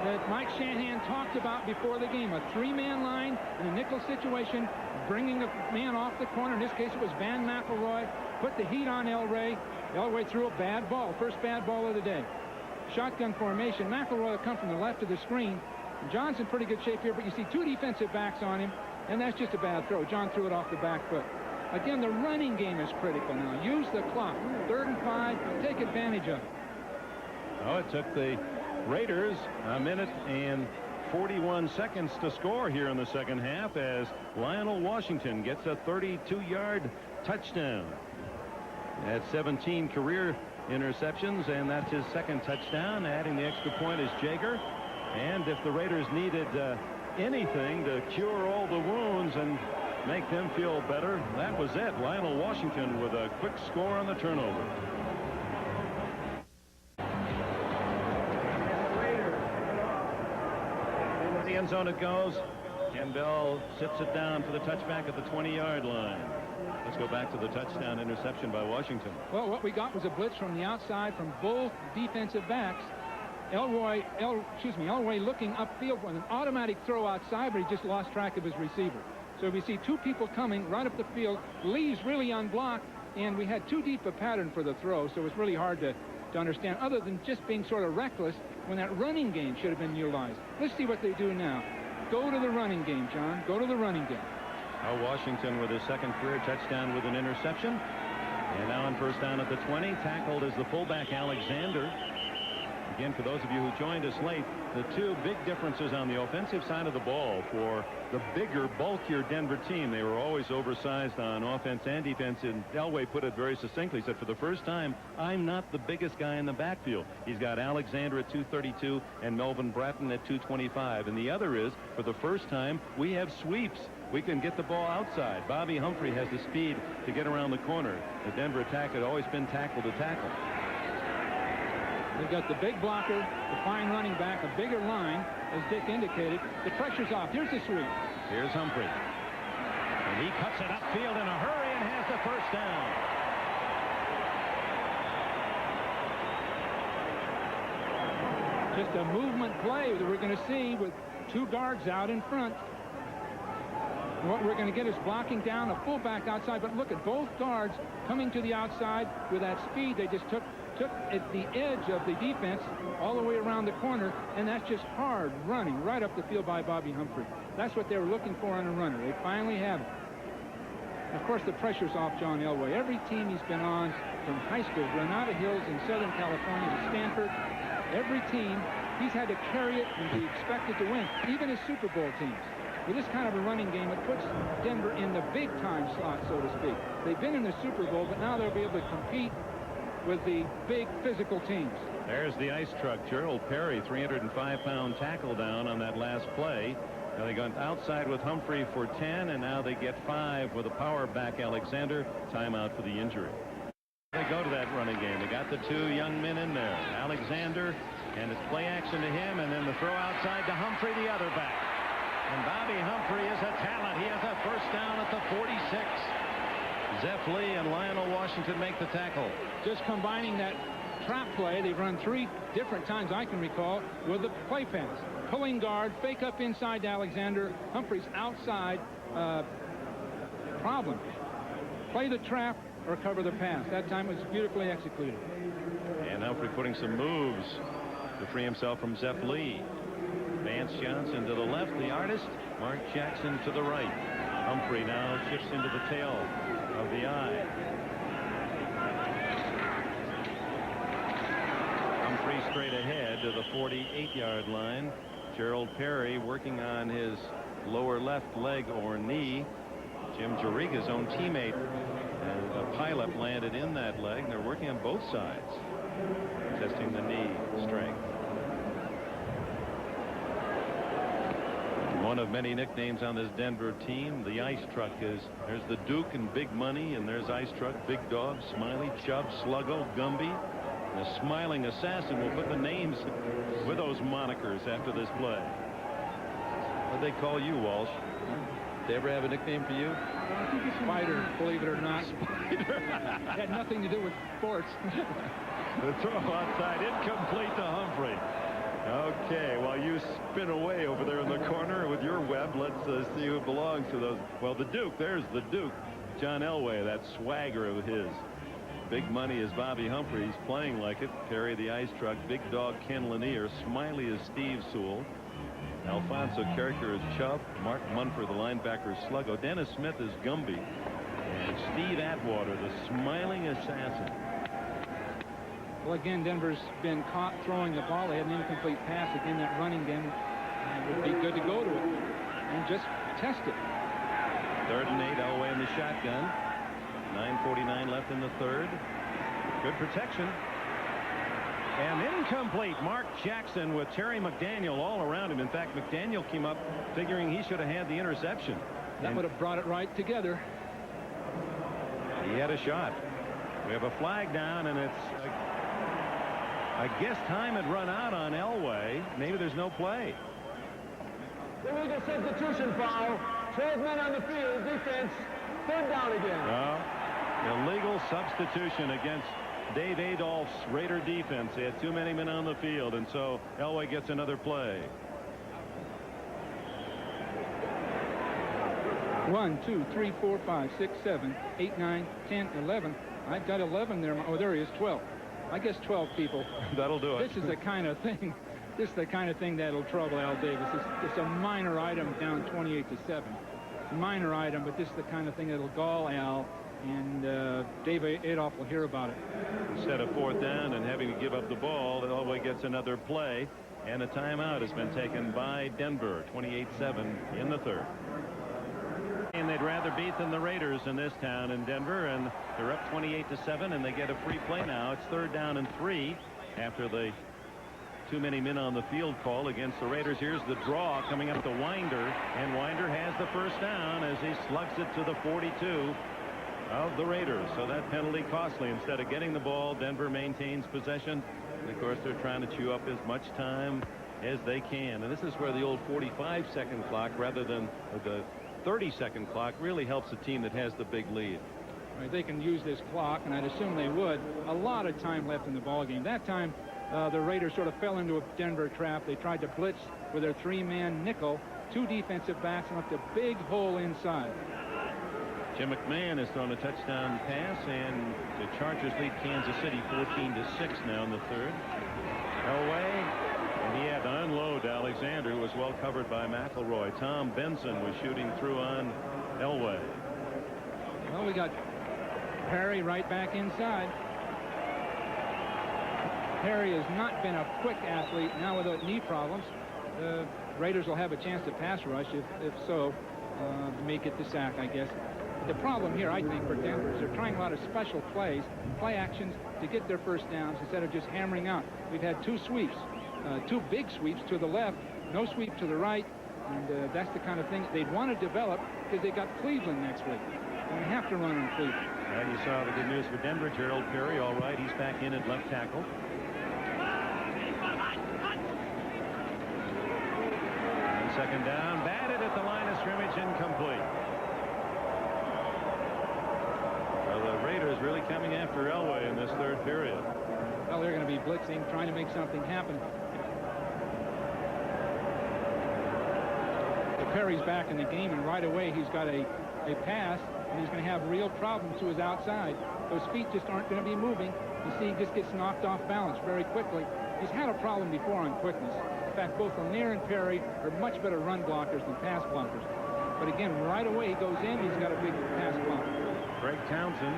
that Mike Shanahan talked about before the game. A 3-man line in a nickel situation, bringing a man off the corner. In this case, it was Van McElroy. Put the heat on Elway. Elway threw a bad ball. First bad ball of the day. Shotgun formation. McElroy will come from the left of the screen. John's in pretty good shape here, but you see 2 defensive backs on him, and that's just a bad throw. John threw it off the back foot. Again, the running game is critical now. Use the clock. 3rd and 5. Take advantage of it. Oh, it took the Raiders a minute and 41 seconds to score here in the second half as Lionel Washington gets a 32-yard touchdown. At 17 career interceptions, and that's his second touchdown. Adding the extra point is Jager. And if the Raiders needed anything to cure all the wounds and make them feel better, that was it. Lionel Washington with a quick score on the turnover. The end zone it goes. Ken Bell sits it down for the touchback at the 20-yard line. Let's go back to the touchdown interception by Washington. Well, what we got was a blitz from the outside from both defensive backs. Elway looking upfield with an automatic throw outside, but he just lost track of his receiver. So we see 2 people coming right up the field. Lee's really unblocked, and we had too deep a pattern for the throw, so it's really hard to understand, other than just being sort of reckless when that running game should have been utilized. Let's see what they do now. Go to the running game, John. Go to the running game. Washington with his second career touchdown with an interception. And now on first down at the 20, tackled is the fullback Alexander. Again, for those of you who joined us late, the 2 big differences on the offensive side of the ball for the bigger, bulkier Denver team. They were always oversized on offense and defense, and Elway put it very succinctly. He said, for the first time, I'm not the biggest guy in the backfield. He's got Alexander at 232 and Melvin Bratton at 225. And the other is, for the first time, we have sweeps. We can get the ball outside. Bobby Humphrey has the speed to get around the corner. The Denver attack had always been tackle to tackle. They've got the big blocker, the fine running back, a bigger line, as Dick indicated. The pressure's off. Here's the sweep. Here's Humphrey. And he cuts it upfield in a hurry and has the first down. Just a movement play that we're going to see with 2 guards out in front. And what we're going to get is blocking down, a fullback outside. But look at both guards coming to the outside with that speed. They just took at the edge of the defense all the way around the corner, and that's just hard running right up the field by Bobby Humphrey. That's what they were looking for on a runner. They finally have it. Of course, the pressure's off John Elway. Every team he's been on, from high school, Granada Hills in Southern California to Stanford, every team, he's had to carry it and be expected to win, even his Super Bowl teams. With this kind of a running game, it puts Denver in the big-time slot, so to speak. They've been in the Super Bowl, but now they'll be able to compete with the big physical teams. There's the ice truck. Gerald Perry, 305-pound tackle down on that last play. Now they got outside with Humphrey for 10, and now they get 5 with a power back Alexander. Timeout for the injury. They go to that running game. They got the two young men in there. Alexander, and it's play action to him, and then the throw outside to Humphrey, the other back. And Bobby Humphrey is a talent. He has a first down at the 46. Zeph Lee and Lionel Washington make the tackle. Just combining that trap play, they've run 3 different times I can recall with the play pass. Pulling guard, fake up inside to Alexander. Humphrey's outside. Problem. Play the trap or cover the pass. That time it was beautifully executed. And Humphrey putting some moves to free himself from Zeph Lee. Vance Johnson to the left, the artist. Mark Jackson to the right. Humphrey now shifts into the tail of the eye. Humphrey straight ahead to the 48-yard line. Gerald Perry working on his lower left leg or knee. Jim Jariga's own teammate, and a pileup landed in that leg. They're working on both sides, testing the knee strength. One of many nicknames on this Denver team, the Ice Truck, is there's the Duke and Big Money, and there's Ice Truck, Big Dog, Smiley, Chubb, Sluggo, Gumby. The Smiling Assassin will put the names with those monikers after this play. What'd they call you, Walsh? Did they ever have a nickname for you? I think it's Spider, believe it or not. Spider. Had nothing to do with sports. The throw outside, incomplete to Humphrey. Okay, while you spin away over there in the corner with your web, let's see who belongs to those. Well, the Duke, there's the Duke. John Elway, that swagger of his. Big Money is Bobby Humphrey. He's playing like it. Perry the Ice Truck. Big Dog Ken Lanier. Smiley is Steve Sewell. Alfonso Character is Chubb. Mark Munford, the linebacker, is Sluggo. Dennis Smith is Gumby. And Steve Atwater, the Smiling Assassin. Well, again, Denver's been caught throwing the ball. They had an incomplete pass. Again, that running game would be good to go to it and just test it. 3rd and 8, Elway in the shotgun. 9:49 left in the third. Good protection. And incomplete. Mark Jackson with Terry McDaniel all around him. In fact, McDaniel came up figuring he should have had the interception. That would have brought it right together. He had a shot. We have a flag down, and it's, I guess time had run out on Elway. Maybe there's no play. Illegal substitution foul. 12 men on the field. Defense. 3rd down again. Well, illegal substitution against Dave Adolph's Raider defense. They had too many men on the field, and so Elway gets another play. 1, 2, 3, 4, 5, 6, 7, 8, 9, 10, 11. I've got 11 there. Oh, there he is, 12. I guess 12 people. That'll do it. This is the kind of thing. This is the kind of thing that'll trouble Al Davis. It's a minor item down 28-7. Minor item, but this is the kind of thing that'll gall Al, and Dave Adolph will hear about it. Instead of 4th down and having to give up the ball, Elway gets another play, and a timeout has been taken by Denver. 28-7 in the third. And they'd rather beat than the Raiders in this town in Denver, and they're up 28-7, and they get a free play now. It's 3rd down and 3 after the too many men on the field call against the Raiders. Here's the draw coming up to Winder, and Winder has the first down as he slugs it to the 42 of the Raiders. So that penalty costly. Instead of getting the ball, Denver maintains possession, and of course they're trying to chew up as much time as they can. And this is where the old 45-second clock rather than the 30-second clock really helps a team that has the big lead. Right, they can use this clock, and I'd assume they would. A lot of time left in the ball game. That time the Raiders sort of fell into a Denver trap. They tried to blitz with their 3-man nickel, 2 defensive backs, and left a big hole inside. Jim McMahon has thrown a touchdown pass, and the Chargers lead Kansas City 14-6 now in the third. Elway, and he had to unload Alexander, who was well covered by McElroy. Tom Benson was shooting through on Elway. Well, we got Perry right back inside. Perry has not been a quick athlete. Now with those knee problems, the Raiders will have a chance to pass rush. If so, make it the sack, I guess. The problem here, I think, for Denver is they're trying a lot of special plays, play actions to get their first downs instead of just hammering out. We've had 2 sweeps, 2 big sweeps to the left, no sweep to the right, and that's the kind of thing they'd want to develop because they got Cleveland next week. And they have to run on Cleveland. You saw the good news for Denver. Gerald Perry, all right, he's back in at left tackle. And second down, batted at the line of scrimmage, incomplete. Well, the Raiders really coming after Elway in this third period. Well, they're going to be blitzing, trying to make something happen. Perry's back in the game, and right away he's got a pass, and he's going to have real problems to his outside. Those feet just aren't going to be moving. You see, he just gets knocked off balance very quickly. He's had a problem before on quickness. In fact, both Lanier and Perry are much better run blockers than pass blockers. But again, right away he goes in, he's got a big pass block. Greg Townsend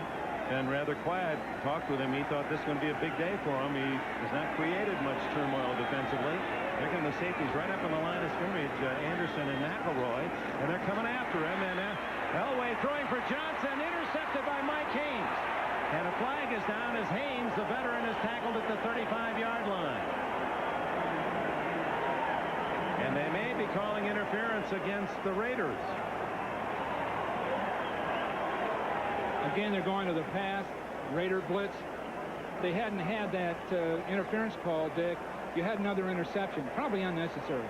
been rather quiet. Talked with him. He thought this was going to be a big day for him. He has not created much turmoil defensively. Here come the safeties right up on the line of scrimmage, Anderson and McElroy, and they're coming after him. And Elway throwing for Johnson, intercepted by Mike Haynes. And a flag is down as Haynes, the veteran, is tackled at the 35-yard line. And they may be calling interference against the Raiders. Again, they're going to the pass. Raider blitz. They hadn't had that interference call, Dick. You had another interception, probably unnecessary.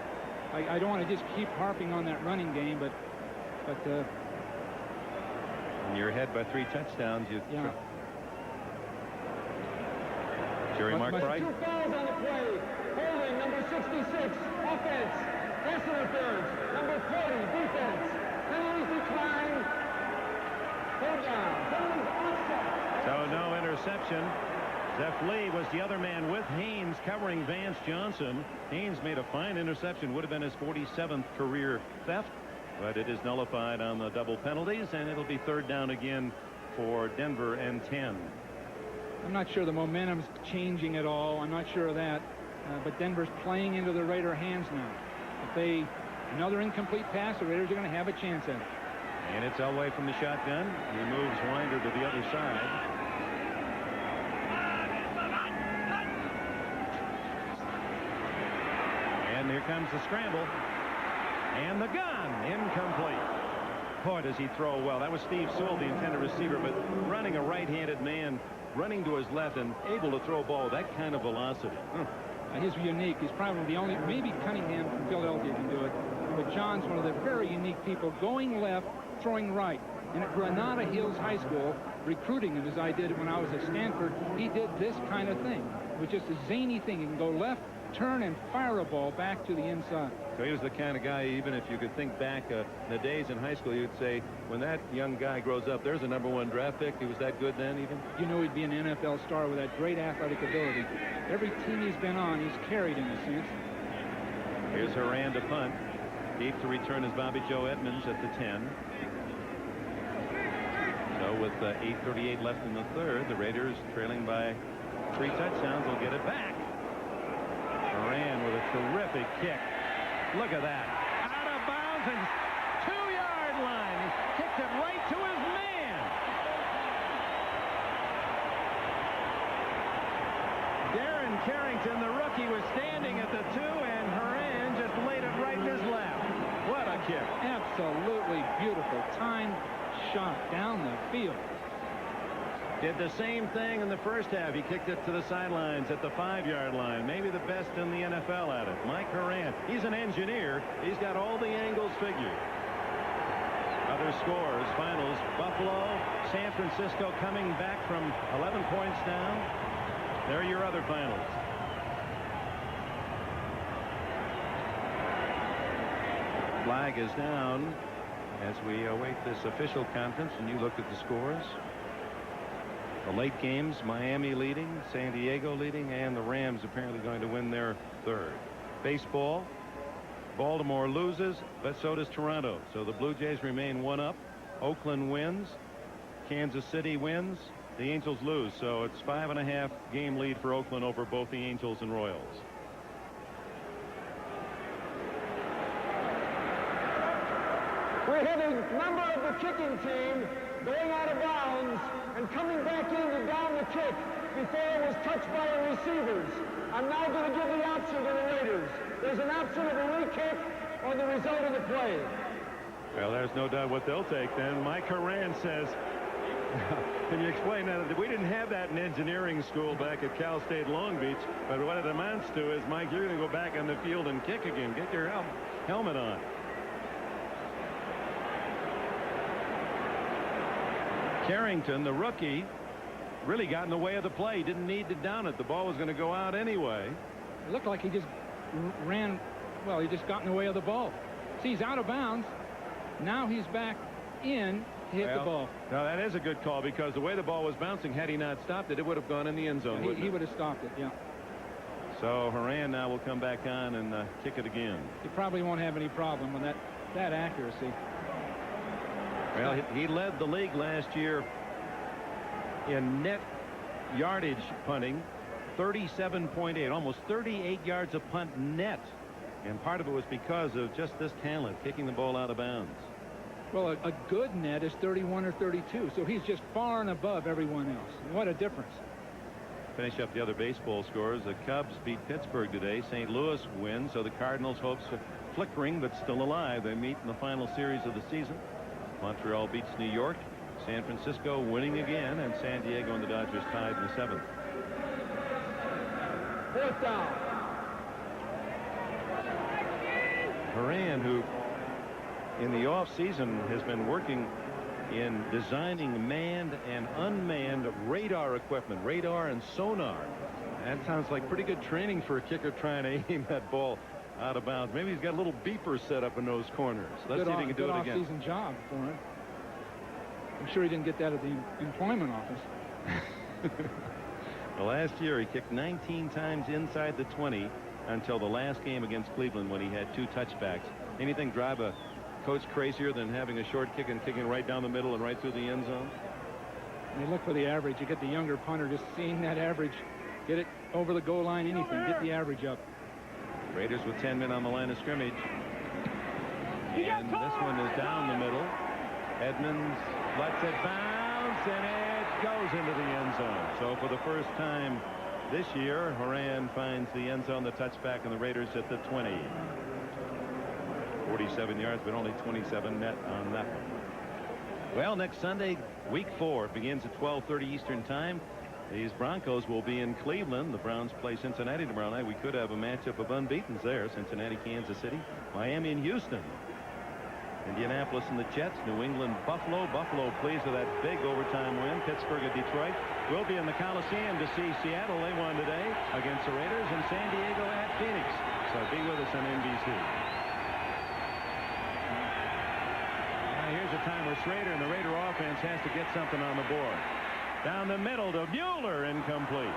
I don't want to just keep harping on that running game, but when you're ahead by 3 touchdowns, yeah. Jerry Mark Bright. 2 fouls on the play. Holding, number 66, offense. Pass interference, number 40, defense. Penalties decline. Hold down. Penalties offset. So no interception. Zeph Lee was the other man with Haynes covering Vance Johnson. Haynes made a fine interception. Would have been his 47th career theft, but it is nullified on the double penalties, and it'll be third down again for Denver and 10. I'm not sure the momentum's changing at all. I'm not sure of that. But Denver's playing into the Raider hands now. If another incomplete pass, the Raiders are going to have a chance at it. And it's Elway from the shotgun. He moves Winder to the other side. And here comes the scramble. And the gun, incomplete. Boy, does he throw well. That was Steve Sewell, the intended receiver, but running a right-handed man, running to his left and able to throw a ball with that kind of velocity. He's unique. He's probably the only, maybe Cunningham from Philadelphia can do it, but John's one of the very unique people, going left, throwing right. And at Granada Hills High School, recruiting him as I did when I was at Stanford, he did this kind of thing. It was just a zany thing. He can go left, turn, and fire a ball back to the inside. So he was the kind of guy, even if you could think back the days in high school, you'd say, when that young guy grows up, there's a #1 draft pick. He was that good then, even? You know he'd be an NFL star with that great athletic ability. Every team he's been on, he's carried in a sense. Here's Horan to punt. Deep to return is Bobby Joe Edmonds at the 10. So with 8:38 left in the third, the Raiders trailing by 3 touchdowns will get it back. Horan with a terrific kick. Look at that. Out of bounds and 2-yard line. He kicked it right to his man. Darren Carrington, the rookie, was standing at the 2, and Horan just laid it right in his lap. What a kick. Absolutely beautiful. Timed shot down the field. Did the same thing in the first half. He kicked it to the sidelines at the 5-yard line. Maybe the best in the NFL at it. Mike Horan. He's an engineer. He's got all the angles figured. Other scores, finals, Buffalo, San Francisco coming back from 11 points down. There are your other finals. Flag is down as we await this official conference, and you looked at the scores. The late games, Miami leading, San Diego leading, and the Rams apparently going to win their third. Baseball, Baltimore loses, but so does Toronto. So the Blue Jays remain 1 up. Oakland wins. Kansas City wins. The Angels lose. So it's 5.5 game lead for Oakland over both the Angels and Royals. We're having a member of the kicking team going out of bounds and coming back in to down the kick before it was touched by the receivers. I'm now going to give the option to the Raiders. There's an option of a re-kick or the result of the play. Well, there's no doubt what they'll take then. Mike Horan says Can you explain that? We didn't have that in engineering school back at Cal State Long Beach, but what it amounts to is, Mike, you're going to go back on the field and kick again. Get your helmet on. Carrington, the rookie, really got in the way of the play. He didn't need to down it. The ball was going to go out anyway. It looked like he just ran. Well, he just got in the way of the ball. See, he's out of bounds. Now he's back in to hit the ball. Now, that is a good call, because the way the ball was bouncing, had he not stopped it, it would have gone in the end zone. He would have stopped it, yeah. So Horan now will come back on and kick it again. He probably won't have any problem with that accuracy. Well, he led the league last year in net yardage punting, 37.8, almost 38 yards a punt net. And part of it was because of just this talent, kicking the ball out of bounds. Well, a good net is 31 or 32, so he's just far and above everyone else. What a difference. Finish up the other baseball scores. The Cubs beat Pittsburgh today. St. Louis wins, so the Cardinals' hopes are flickering but still alive. They meet in the final series of the season. Montreal beats New York. San Francisco winning again, and San Diego and the Dodgers tied in the 7th. 4th down. Horan, who in the offseason has been working in designing manned and unmanned radar equipment, radar and sonar. That sounds like pretty good training for a kicker trying to aim that ball out of bounds. Maybe he's got a little beeper set up in those corners. Let's see if he can do it again. Good off-season job for him. I'm sure he didn't get that at the employment office. Well, last year he kicked 19 times inside the 20 until the last game against Cleveland, when he had 2 touchbacks. Anything drive a coach crazier than having a short kick and kicking right down the middle and right through the end zone? And you look for the average. You get the younger punter just seeing that average, get it over the goal line, anything, get the average up. Raiders with 10 men on the line of scrimmage. And this one is down the middle. Edmonds lets it bounce, and it goes into the end zone. So for the first time this year, Horan finds the end zone, the touchback, and the Raiders at the 20. 47 yards, but only 27 net on that one. Well, next Sunday, week 4, begins at 12:30 Eastern time. These Broncos will be in Cleveland. The Browns play Cincinnati tomorrow night. We could have a matchup of unbeatens there. Cincinnati, Kansas City, Miami, and Houston. Indianapolis and the Jets. New England, Buffalo. Buffalo pleased with that big overtime win. Pittsburgh and Detroit will be in the Coliseum to see Seattle. They won today against the Raiders, and San Diego at Phoenix. So be with us on NBC. Now here's a time where Schrader and the Raider offense has to get something on the board. Down the middle to Mueller, incomplete.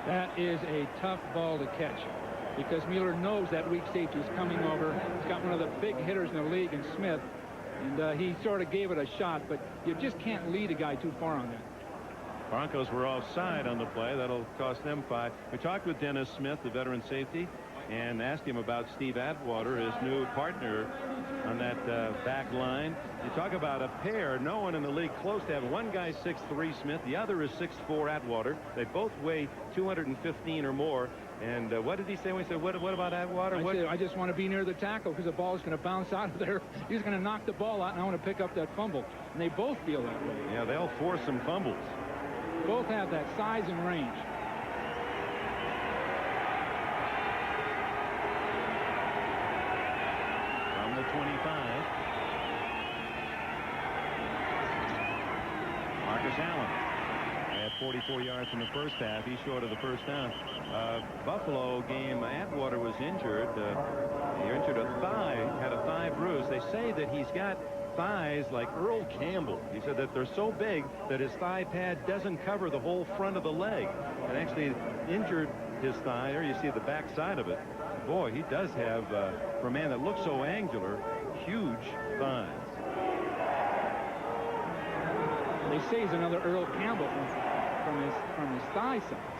That is a tough ball to catch, because Mueller knows that weak safety is coming over. He's got one of the big hitters in the league in Smith, and he sort of gave it a shot, but you just can't lead a guy too far on that. Broncos were offside on the play. That'll cost them 5. We talked with Dennis Smith, the veteran safety, and asked him about Steve Atwater, his new partner on that back line. You talk about a pair. No one in the league close to having. One guy's 6'3", Smith. The other is 6'4", Atwater. They both weigh 215 or more. And what did he say when he said, what about Atwater? I said, I just want to be near the tackle, because the ball is going to bounce out of there. He's going to knock the ball out, and I want to pick up that fumble. And they both feel that way. Yeah, they'll force some fumbles. Both have that size and range. From the 25. Marcus Allen at 44 yards in the first half. He's short of the first down. Buffalo game, Atwater was injured. He injured a thigh, had a thigh bruise. They say that he's got thighs like Earl Campbell. He said that they're so big that his thigh pad doesn't cover the whole front of the leg, and actually injured his thigh. There you see the back side of it. Boy, he does have, for a man that looks so angular, huge thighs. They say he's another Earl Campbell from his thigh size.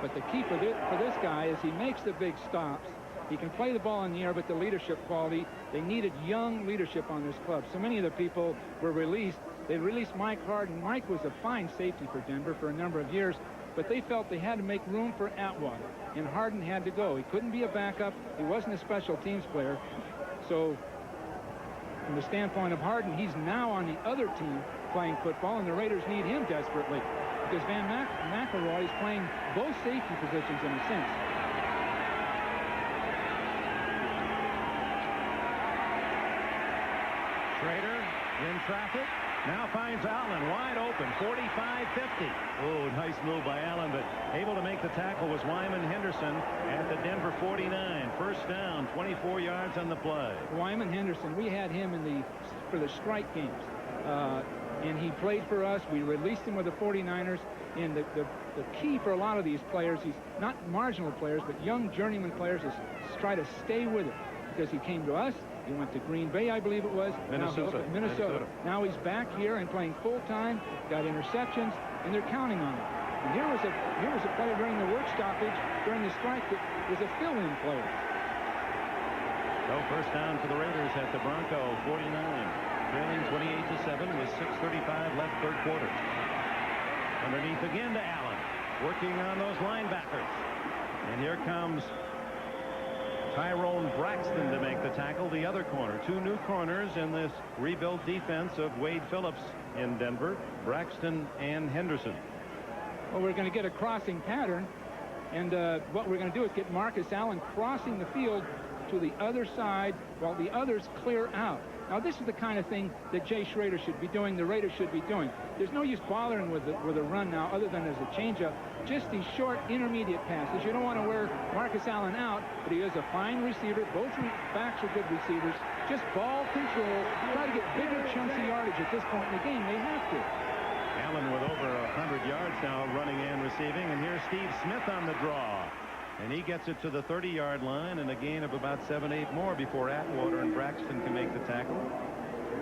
But the key for this guy is he makes the big stops. He can play the ball in the air, but the leadership quality, they needed young leadership on this club. So many of the people were released. They released Mike Harden. Mike was a fine safety for Denver for a number of years, but they felt they had to make room for Atwater, and Harden had to go. He couldn't be a backup. He wasn't a special teams player. So from the standpoint of Harden, he's now on the other team playing football, and the Raiders need him desperately because Van McElroy is playing both safety positions in a sense. Schrader in traffic. Now finds Allen wide open, 45-50. Oh, nice move by Allen, but able to make the tackle was Wyman Henderson at the Denver 49. First down, 24 yards on the play. Wyman Henderson, we had him for the strike games, and he played for us. We released him with the 49ers, and the key for a lot of these players, he's not marginal players, but young journeyman players, is try to stay with it because he came to us. He went to Green Bay, I believe it was. Minnesota. Now he's back here and playing full-time, got interceptions, and they're counting on him. And here was a player during the work stoppage, during the strike, that was a fill-in player. So first down for the Raiders at the Bronco 49. Trailing 28-7 with 6:35 left, third quarter. Underneath again to Allen, working on those linebackers. And here comes Tyrone Braxton to make the tackle, the other corner. Two new corners in this rebuilt defense of Wade Phillips in Denver, Braxton and Henderson. Well, we're going to get a crossing pattern, and what we're going to do is get Marcus Allen crossing the field to the other side while the others clear out. Now, this is the kind of thing that Jay Schrader should be doing, the Raiders should be doing. There's no use bothering with a run now other than as a changeup. Just these short intermediate passes. You don't want to wear Marcus Allen out, but he is a fine receiver. Both backs are good receivers. Just ball control. Try to get bigger chunks of yardage at this point in the game. They have to. Allen with over 100 yards now running and receiving. And here's Steve Smith on the draw. And he gets it to the 30-yard line and a gain of about 7-8 more before Atwater and Braxton can make the tackle.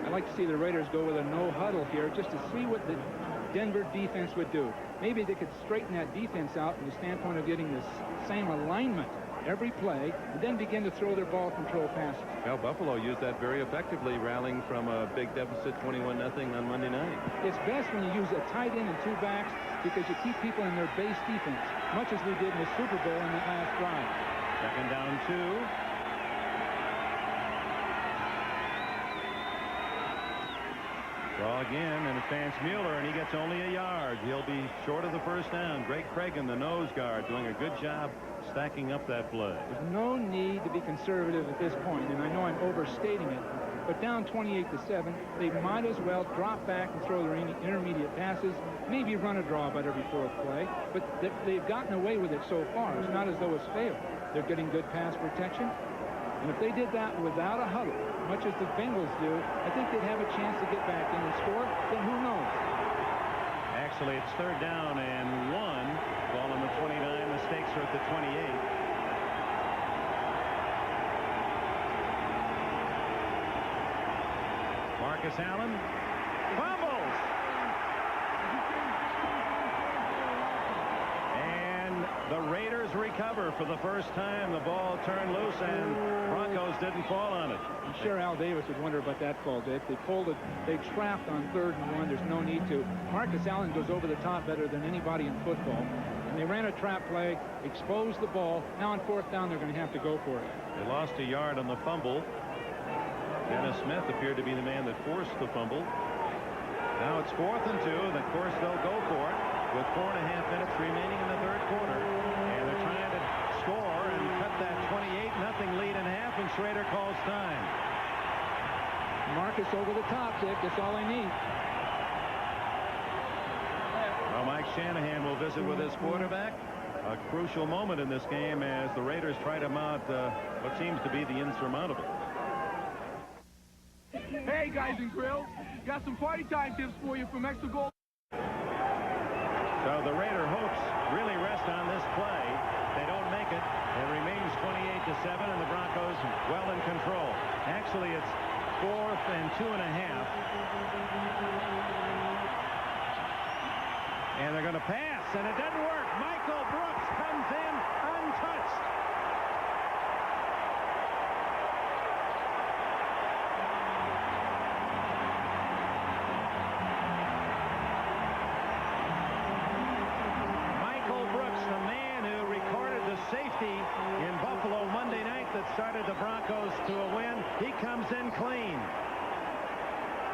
I'd like to see the Raiders go with a no-huddle here just to see what the Denver defense would do. Maybe they could straighten that defense out from the standpoint of getting the same alignment every play and then begin to throw their ball control passes. Well, Buffalo used that very effectively, rallying from a big deficit 21-0 on Monday night. It's best when you use a tight end and two backs because you keep people in their base defense, much as we did in the Super Bowl in that last drive. Second down, 2. Draw again, and it's Vance Mueller, and he gets only a yard. He'll be short of the first down. Greg Cragen, the nose guard, doing a good job stacking up that play. There's no need to be conservative at this point, and I know I'm overstating it, but down 28-7, they might as well drop back and throw their intermediate passes, maybe run a draw about every fourth play, but they've gotten away with it so far. It's not as though it's failed. They're getting good pass protection, and if they did that without a huddle, much as the Bengals do, I think they'd have a chance to get back in and score, then who knows? Actually, it's third down and 1. Ball on the 29. The stakes are at the 28. Marcus Allen fumbles. And the Raiders recover for the first time. The ball turned loose and Broncos didn't fall on it. I'm sure Al Davis would wonder about that call, Dick. They trapped on 3rd and 1. There's no need to. Marcus Allen goes over the top better than anybody in football. And they ran a trap play, exposed the ball. Now on 4th down, they're going to have to go for it. They lost a yard on the fumble. Dennis Smith appeared to be the man that forced the fumble. Now it's 4th and 2, and of course they'll go for it with 4.5 minutes remaining in the third quarter. And they're trying to score and cut that 28-0 lead in half, and Schrader calls time. Marcus over the top, Dick. That's all they need. Well, Mike Shanahan will visit with his quarterback. A crucial moment in this game as the Raiders try to mount what seems to be the insurmountable. Hey, guys and grills. Got some party time tips for you from Extra Gold. So the Raider hopes really rest on this play. They don't make it. It remains 28-7, and the Broncos well in control. Actually, it's 4th and 2.5. And they're going to pass, and it doesn't work. Michael Brooks comes in untouched. Safety in Buffalo Monday night that started the Broncos to a win. He comes in clean.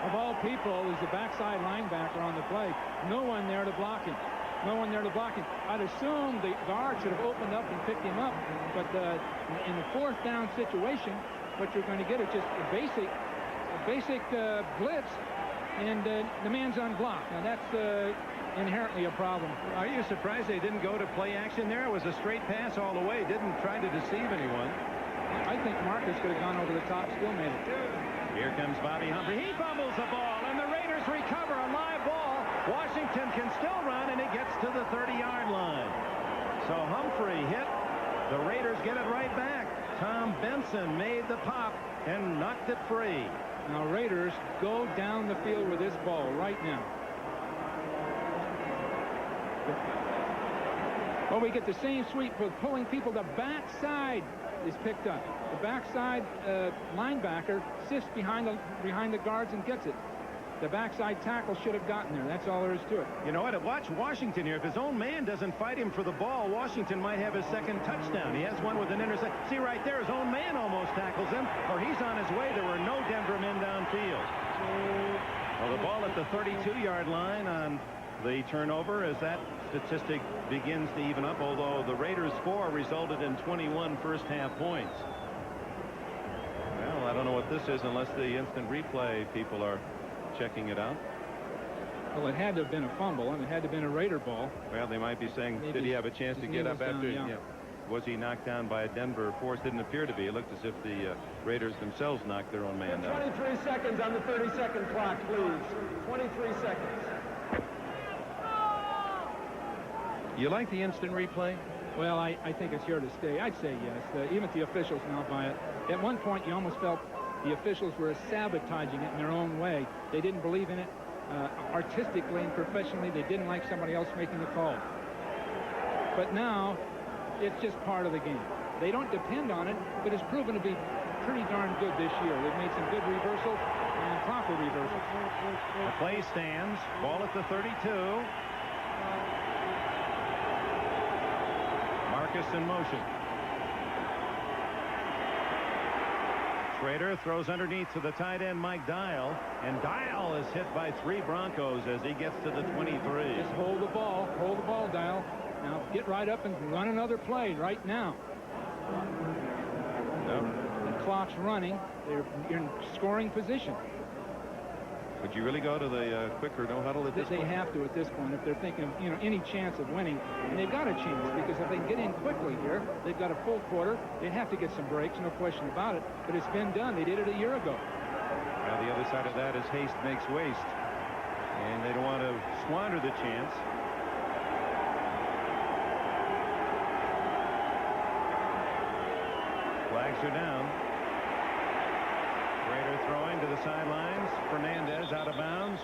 of all people, is the backside linebacker on the play. No one there to block him. No one there to block him. I'd assume the guard should have opened up and picked him up, but in the fourth down situation, what you're going to get is just a basic blitz, and the man's unblocked. Now that's inherently a problem. Are you surprised they didn't go to play action there? It was a straight pass all the way. Didn't try to deceive anyone. I think Marcus could have gone over the top, still made it. Here comes Bobby Humphrey. He fumbles the ball, and the Raiders recover a live ball. Washington can still run, and he gets to the 30-yard line. So Humphrey hit. The Raiders get it right back. Tom Benson made the pop and knocked it free. Now Raiders go down the field with this ball right now. Well, we get the same sweep with pulling people. The backside is picked up. The backside linebacker sits behind the guards and gets it. The backside tackle should have gotten there. That's all there is to it. You know what? Watch Washington here. If his own man doesn't fight him for the ball, Washington might have his second touchdown. He has one with an interception. See right there, his own man almost tackles him, or he's on his way. There were no Denver men downfield. Well, the ball at the 32-yard line on the turnover as that statistic begins to even up, although the Raiders' score resulted in 21 first-half points. Well, I don't know what this is unless the instant replay people are checking it out. Well, it had to have been a fumble, and it had to have been a Raider ball. Well, they might be saying, maybe did he have a chance to get up after? Down, yeah. Was he knocked down by a Denver force? Didn't appear to be. It looked as if the Raiders themselves knocked their own man down. 23 seconds on the 30-second clock, please. 23 seconds. You like the instant replay? Well, I think it's here to stay. I'd say yes. Even if the officials now buy it. At one point, you almost felt the officials were sabotaging it in their own way. They didn't believe in it artistically and professionally. They didn't like somebody else making the call. But now, it's just part of the game. They don't depend on it, but it's proven to be pretty darn good this year. They've made some good reversals and proper reversals. The play stands. Ball at the 32. Marcus in motion. Schrader throws underneath to the tight end Mike Dial, and Dial is hit by 3 Broncos as he gets to the 23. Just hold the ball, Dial. Now get right up and run another play right now. The clock's running. They're in scoring position. Would you really go to the quick or no huddle at this point? They have to at this point if they're thinking of any chance of winning. And they've got a chance because if they can get in quickly here, they've got a full quarter. They'd have to get some breaks, no question about it. But it's been done. They did it a year ago. Now the other side of that is haste makes waste. And they don't want to squander the chance. Flags are down. Raider throwing to the sidelines. Fernandez out of bounds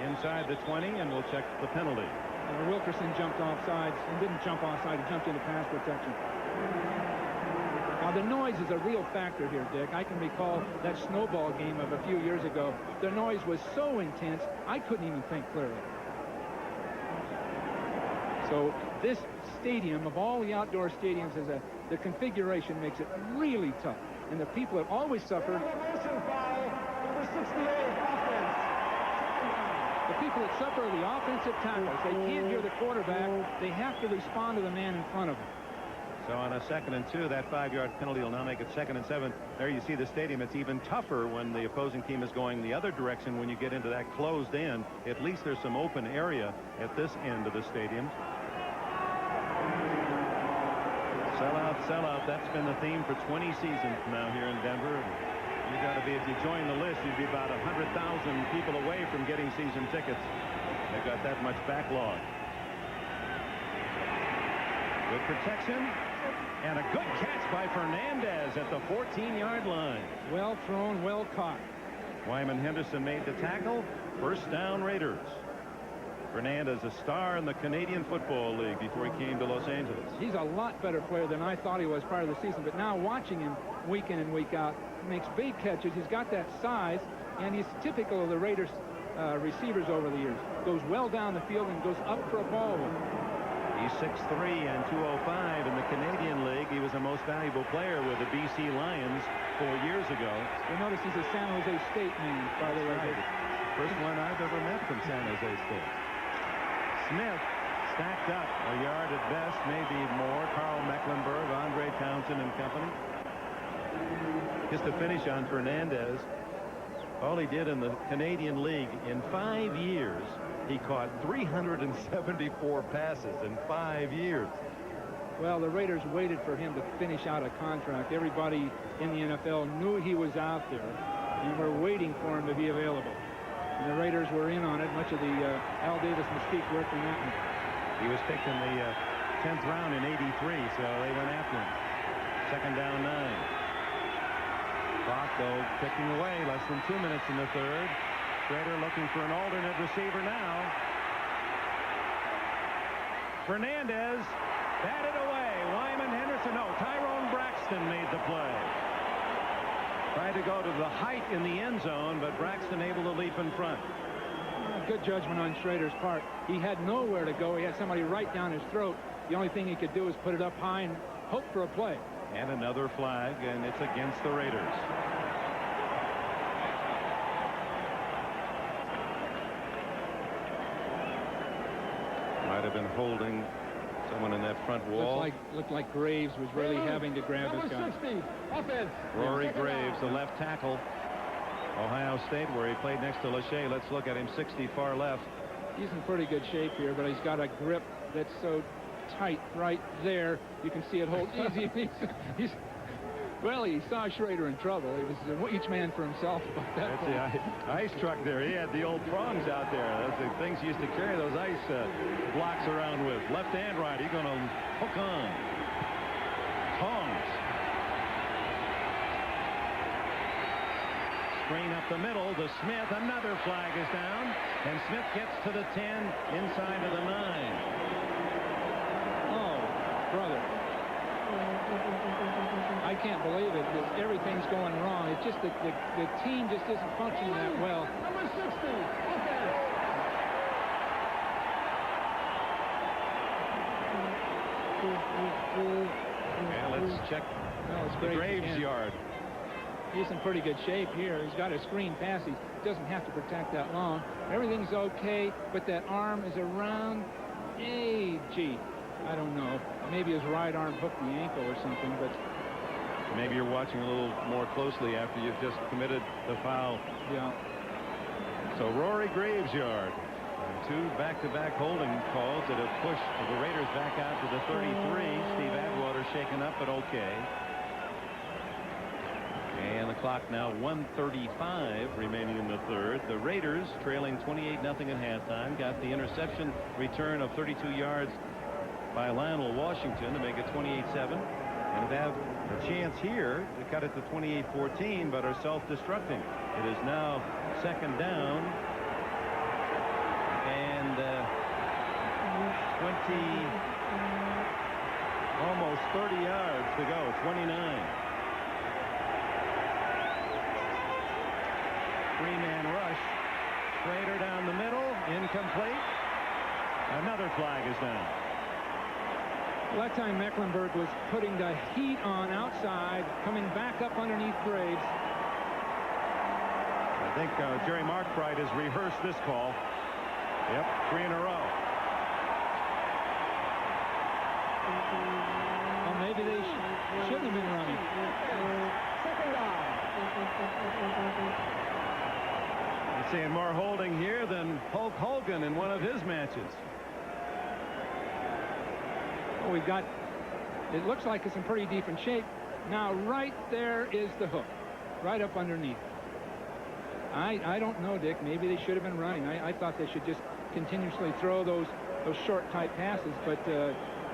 inside the 20, and we'll check the penalty. Wilkerson jumped off sides and didn't jump offside. He jumped into pass protection. Now the noise is a real factor here, Dick. I can recall that snowball game of a few years ago. The noise was so intense I couldn't even think clearly. So this stadium, of all the outdoor stadiums, the configuration makes it really tough. And the people that always suffer, Number 68, offense. the people that suffer are the offensive tackles. They can't hear the quarterback. They have to respond to the man in front of them. So on a 2nd and 2, that 5-yard penalty will now make it 2nd and 7. There you see the stadium. It's even tougher when the opposing team is going the other direction. When you get into that closed end, at least there's some open area at this end of the stadium. Sell out. That's been the theme for 20 seasons now here in Denver. You got to be, if you join the list, you'd be about 100,000 people away from getting season tickets. They've got that much backlog. Good protection and a good catch by Fernandez at the 14-yard line. Well thrown, well caught. Wyman Henderson made the tackle. First down, Raiders. Fernandez, a star in the Canadian Football League before he came to Los Angeles. He's a lot better player than I thought he was prior to the season, but now watching him week in and week out, makes big catches. He's got that size, and he's typical of the Raiders receivers over the years. Goes well down the field and goes up for a ball. He's 6'3" and 205 in the Canadian League. He was the most valuable player with the BC Lions 4 years ago. You'll notice he's a San Jose State man, by the way. First one I've ever met from San Jose State. Smith stacked up a yard at best, maybe more. Carl Mecklenburg, Andre Townsend and company. Just to finish on Fernandez, all he did in the Canadian League in 5 years, he caught 374 passes in 5 years. Well, the Raiders waited for him to finish out a contract. Everybody in the NFL knew he was out there and were waiting for him to be available. And the Raiders were in on it. Much of the Al Davis mystique worked in that one. He was picked in the 10th round in '83, so they went after him. Second down 9. Clock, though, ticking away. Less than 2 minutes in the third. Schrader looking for an alternate receiver now. Fernandez batted away. Wyman Henderson. No, Tyrone Braxton made the play. Tried to go to the height in the end zone, but Braxton able to leap in front. Good judgment on Schrader's part. He had nowhere to go. He had somebody right down his throat. The only thing he could do was put it up high and hope for a play. And another flag, and it's against the Raiders. Might have been holding someone in that front wall. Looked like Graves was really having to grab his guy. Rory Graves, the left tackle. Ohio State, where he played next to Lachey. Let's look at him, 60 far left. He's in pretty good shape here, but he's got a grip that's so tight right there. You can see it hold easy. Well, he saw Schrader in trouble. It was each man for himself about that. That's the ice truck there. He had the old prongs out there. That's the things he used to carry those ice blocks around with. Left and right. He's going to hook on. Tongs. Screen up the middle to Smith. Another flag is down. And Smith gets to the 10, inside of the 9. Oh, brother. I can't believe it. Everything's going wrong. It's just that the team just isn't functioning that well. Number 60. Okay. And let's check the Graves yard. He's in pretty good shape here. He's got a screen pass. He doesn't have to protect that long. Everything's okay, but that arm is around. Gee, I don't know. Maybe his right arm hooked the ankle or something, but maybe you're watching a little more closely after you've just committed the foul. Yeah. So Rory Graves yard. Two back-to-back holding calls that have pushed the Raiders back out to the 33. Steve Atwater shaken up, but okay. And the clock now 1:35 remaining in the third. The Raiders trailing 28-0 at halftime. Got the interception return of 32 yards by Lionel Washington to make it 28-7. And have a chance here to cut it to 28-14, but are self-destructing. It is now second down and almost 30 yards to go. 29. Three-man rush. Schrader down the middle, incomplete. Another flag is down. Well, that time Mecklenburg was putting the heat on outside, coming back up underneath Graves. I think Jerry Markbright has rehearsed this call. Yep, 3 in a row. Well, maybe they should have been running. Second down. I'm seeing more holding here than Hulk Hogan in one of his matches. Well, we've got, it looks like it's in pretty decent shape. Now, right there is the hook, right up underneath. I don't know, Dick. Maybe they should have been running. I thought they should just continuously throw those short type passes, but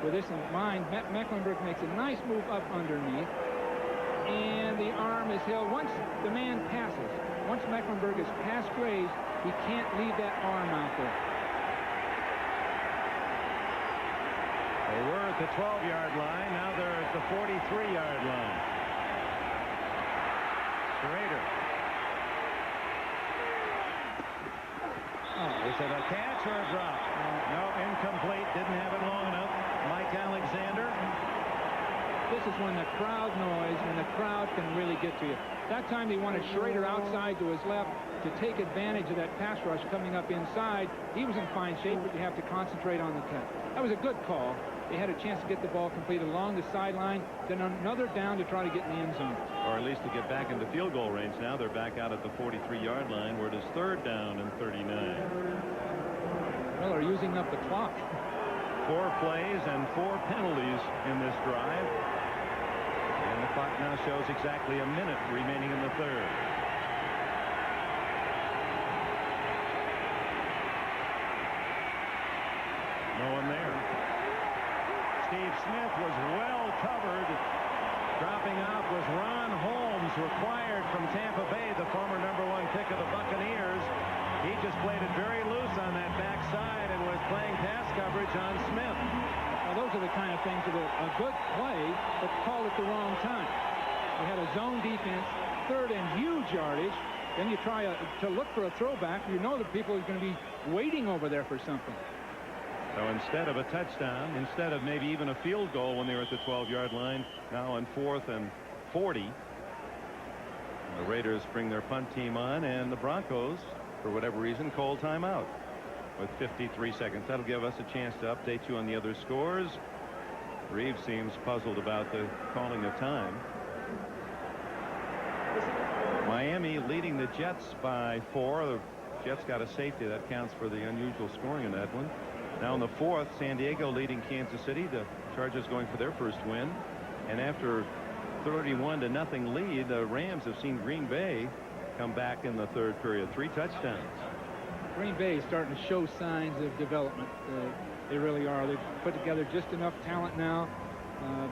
with this in mind, Mecklenburg makes a nice move up underneath, and the arm is held. Once the man passes, once Mecklenburg is past Graves, he can't leave that arm out there. They were at the 12-yard line. Now they're at the 43-yard line. Schrader. Is it a catch or a drop? No, incomplete. Didn't have it long enough. Mike Alexander. This this is when the crowd noise, when the crowd can really get to you. That time they wanted Schrader outside to his left to take advantage of that pass rush coming up inside. He was in fine shape, but you have to concentrate on the cut. That was a good call. They had a chance to get the ball completed along the sideline, then another down to try to get in the end zone. Or at least to get back into field goal range. Now they're back out at the 43-yard line where it is 3rd down and 39. Well, they're using up the clock. 4 plays and 4 penalties in this drive. And the clock now shows exactly a minute remaining in the 3rd. No one there. Steve Smith was well covered. Dropping out was Ron Holmes, required from Tampa Bay, the former #1 pick of the Buccaneers. He just played it very loose on that backside and was playing pass coverage on Smith. Now, those are the kind of things that are a good play, but called at the wrong time. You had a zone defense, 3rd and huge yardage. Then you try to look for a throwback. You know that people are going to be waiting over there for something. So instead of a touchdown, instead of maybe even a field goal when they were at the 12-yard line, now on 4th and 40. The Raiders bring their punt team on, and the Broncos, for whatever reason, call timeout with 53 seconds. That'll give us a chance to update you on the other scores. Reeves seems puzzled about the calling of time. Miami leading the Jets by 4. The Jets got a safety. That counts for the unusual scoring in that one. Now in the 4th, San Diego leading Kansas City. The Chargers going for their first win. And after 31-0 lead, the Rams have seen Green Bay come back in the 3rd period. 3 touchdowns. Green Bay is starting to show signs of development. They really are. They've put together just enough talent now.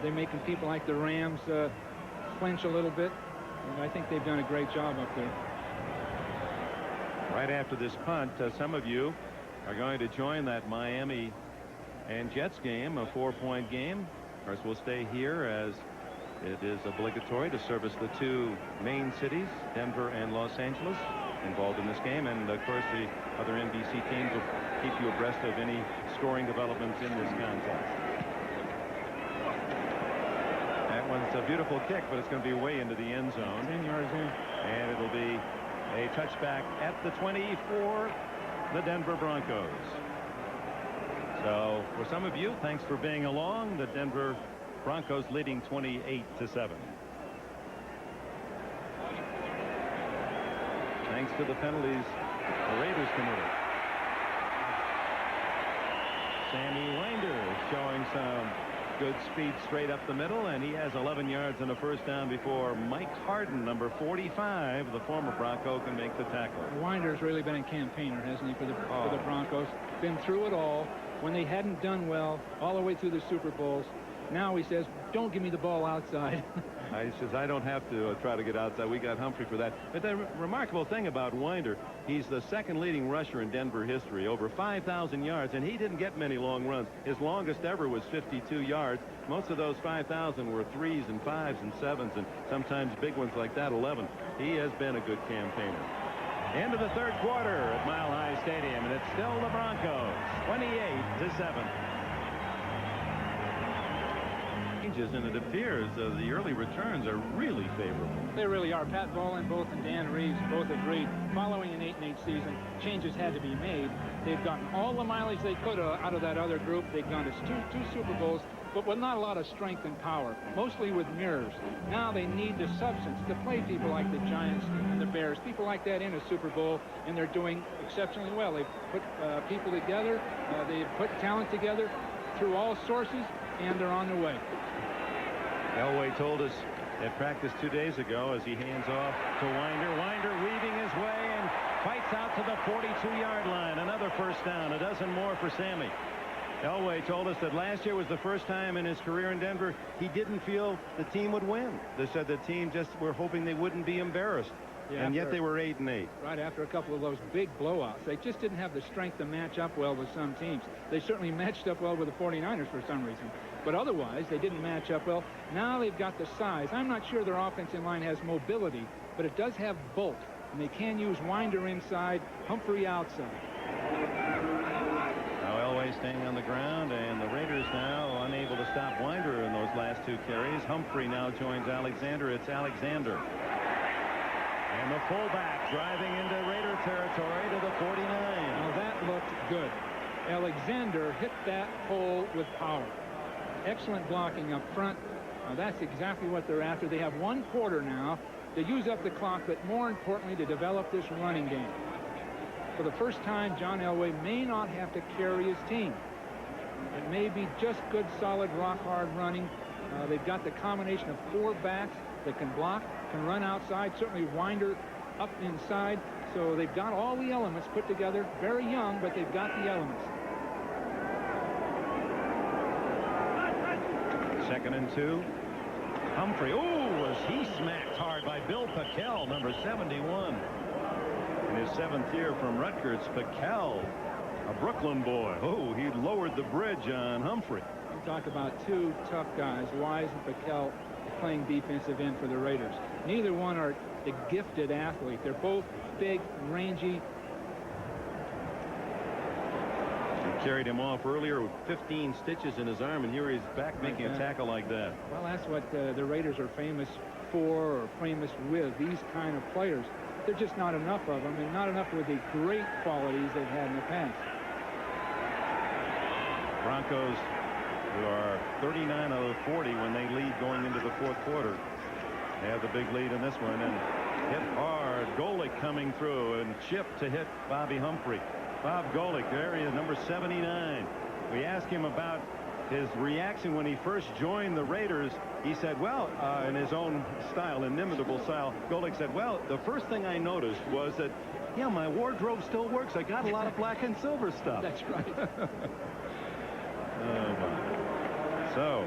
They're making people like the Rams flinch a little bit. And I think they've done a great job up there. Right after this punt, some of you are going to join that Miami and Jets game, a 4-point game. Of course, we'll stay here as it is obligatory to service the 2 main cities, Denver and Los Angeles, involved in this game. And, of course, the other NBC teams will keep you abreast of any scoring developments in this contest. That one's a beautiful kick, but it's going to be way into the end zone. 10 yards in. And it'll be a touchback at the 20 for the Denver Broncos. So for some of you, thanks for being along. The Denver Broncos leading 28-7. Thanks to the penalties the Raiders committed. Sammy Winder showing some good speed straight up the middle, and he has 11 yards and a first down before Mike Harden, number 45, the former Bronco, can make the tackle. Winder's really been a campaigner, hasn't he, for the Broncos? Been through it all. When they hadn't done well, all the way through the Super Bowls. Now he says, don't give me the ball outside. He says, I don't have to try to get outside. We got Humphrey for that. But the remarkable thing about Winder, he's the 2nd leading rusher in Denver history, over 5,000 yards, and he didn't get many long runs. His longest ever was 52 yards. Most of those 5,000 were 3s and 5s and 7s, and sometimes big ones like that, 11. He has been a good campaigner. End of the 3rd quarter at Mile High Stadium, and it's still the Broncos, 28-7. And it appears the early returns are really favorable. They really are. Pat Bowlen both and Dan Reeves both agreed. Following an 8-8 season, changes had to be made. They've gotten all the mileage they could out of that other group. They've gone to two Super Bowls, but with not a lot of strength and power, mostly with mirrors. Now they need the substance to play people like the Giants and the Bears, people like that in a Super Bowl, and they're doing exceptionally well. They've put people together. They've put talent together through all sources, and they're on their way. Elway told us at practice 2 days ago as he hands off to Winder. Winder weaving his way and fights out to the 42-yard line. Another first down. A dozen more for Sammy. Elway told us that last year was the first time in his career in Denver he didn't feel the team would win. They said the team just were hoping they wouldn't be embarrassed. Yeah, and yet they were 8-8. Right after a couple of those big blowouts. They just didn't have the strength to match up well with some teams. They certainly matched up well with the 49ers for some reason. But otherwise, they didn't match up well. Now they've got the size. I'm not sure their offensive line has mobility, but it does have bulk. And they can use Winder inside, Humphrey outside. Now Elway's staying on the ground, and the Raiders now unable to stop Winder in those last 2 carries. Humphrey now joins Alexander. It's Alexander. And the fullback driving into Raider territory to the 49. Now that looked good. Alexander hit that hole with power. Excellent blocking up front. Now that's exactly what they're after. They have 1 quarter now to use up the clock, but more importantly to develop this running game. For the first time, John Elway may not have to carry his team. It may be just good, solid, rock-hard running. They've got the combination of 4 backs that can block, can run outside, certainly Winder up inside. So they've got all the elements put together. Very young, but they've got the elements. 2nd and 2. Humphrey. Oh, was he smacked hard by Bill Pickel, number 71. In his 7th year from Rutgers, Pickel, a Brooklyn boy. Oh, he lowered the bridge on Humphrey. You talk about 2 tough guys, Wise and Pickel, playing defensive end for the Raiders. Neither one are a gifted athlete. They're both big, rangy. He carried him off earlier with 15 stitches in his arm, and here he's back making a tackle like that. Well, that's what the Raiders are famous for, or famous with, these kind of players. There's just not enough of them, and not enough with the great qualities they've had in the past. Broncos, who are 39 out of 40 when they lead going into the 4th quarter. They have the big lead in this one, and hit hard. Golick coming through, and chip to hit Bobby Humphrey. Bob Golick, there he is, number 79. We asked him about his reaction when he first joined the Raiders. He said, well, in his own style, inimitable style, Golick said, well, the first thing I noticed was that, yeah, my wardrobe still works. I got a lot of black and silver stuff. That's right. Oh, my. So,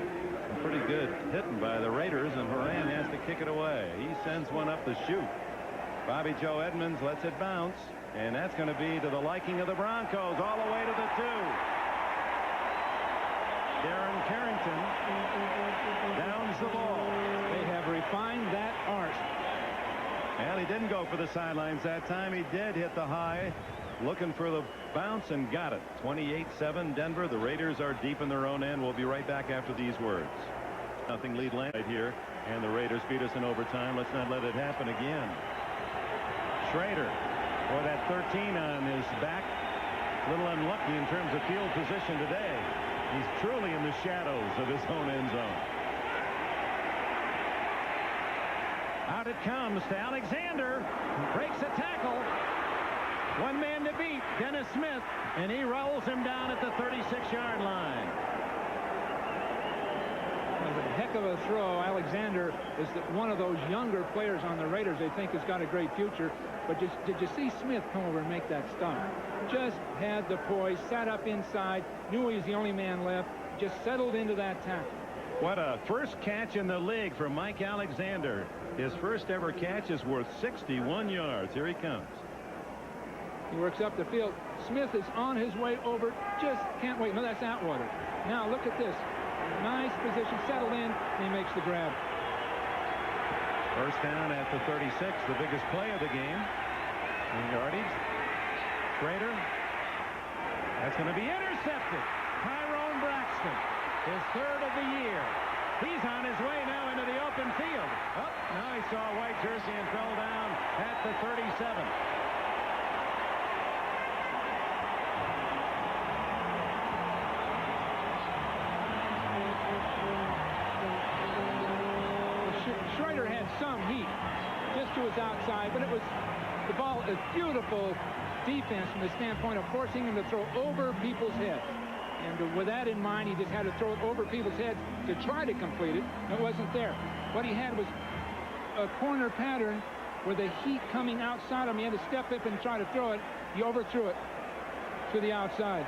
a pretty good hitting by the Raiders, and Horan has to kick it away. He sends one up the chute. Bobby Joe Edmonds lets it bounce, and that's going to be to the liking of the Broncos all the way to the 2. Darren Carrington downs the ball. They have refined that art. Well, he didn't go for the sidelines that time. He did hit the high, looking for the bounce, and got it. 28-7 Denver. The Raiders are deep in their own end. We'll be right back after these words. Nothing lead land right here, and the Raiders beat us in overtime. Let's not let it happen again. Schrader, boy, that 13 on his back. A little unlucky in terms of field position today. He's truly in the shadows of his own end zone. Out it comes to Alexander. Breaks a tackle. 1 man to beat, Dennis Smith, and he rolls him down at the 36-yard line. That was a heck of a throw. Alexander is one of those younger players on the Raiders they think has got a great future. But did you see Smith come over and make that stop? Just had the poise, sat up inside, knew he was the only man left, just settled into that tackle. What a first catch in the league for Mike Alexander. His first ever catch is worth 61 yards. Here he comes. He works up the field. Smith is on his way over. Just can't wait. No, that's Atwater. Now look at this. Nice position, settled in, and he makes the grab. First down at the 36, the biggest play of the game. In yardage. Schrader. That's going to be intercepted. Tyrone Braxton, his 3rd of the year. He's on his way now into the open field. Oh, now he saw a white jersey and fell down at the 37. Schrader had some heat just to his outside, but the ball is beautiful defense from the standpoint of forcing him to throw over people's heads. And with that in mind, he just had to throw it over people's heads to try to complete it. It wasn't there. What he had was a corner pattern with the heat coming outside of him. He had to step up and try to throw it. He overthrew it to the outside.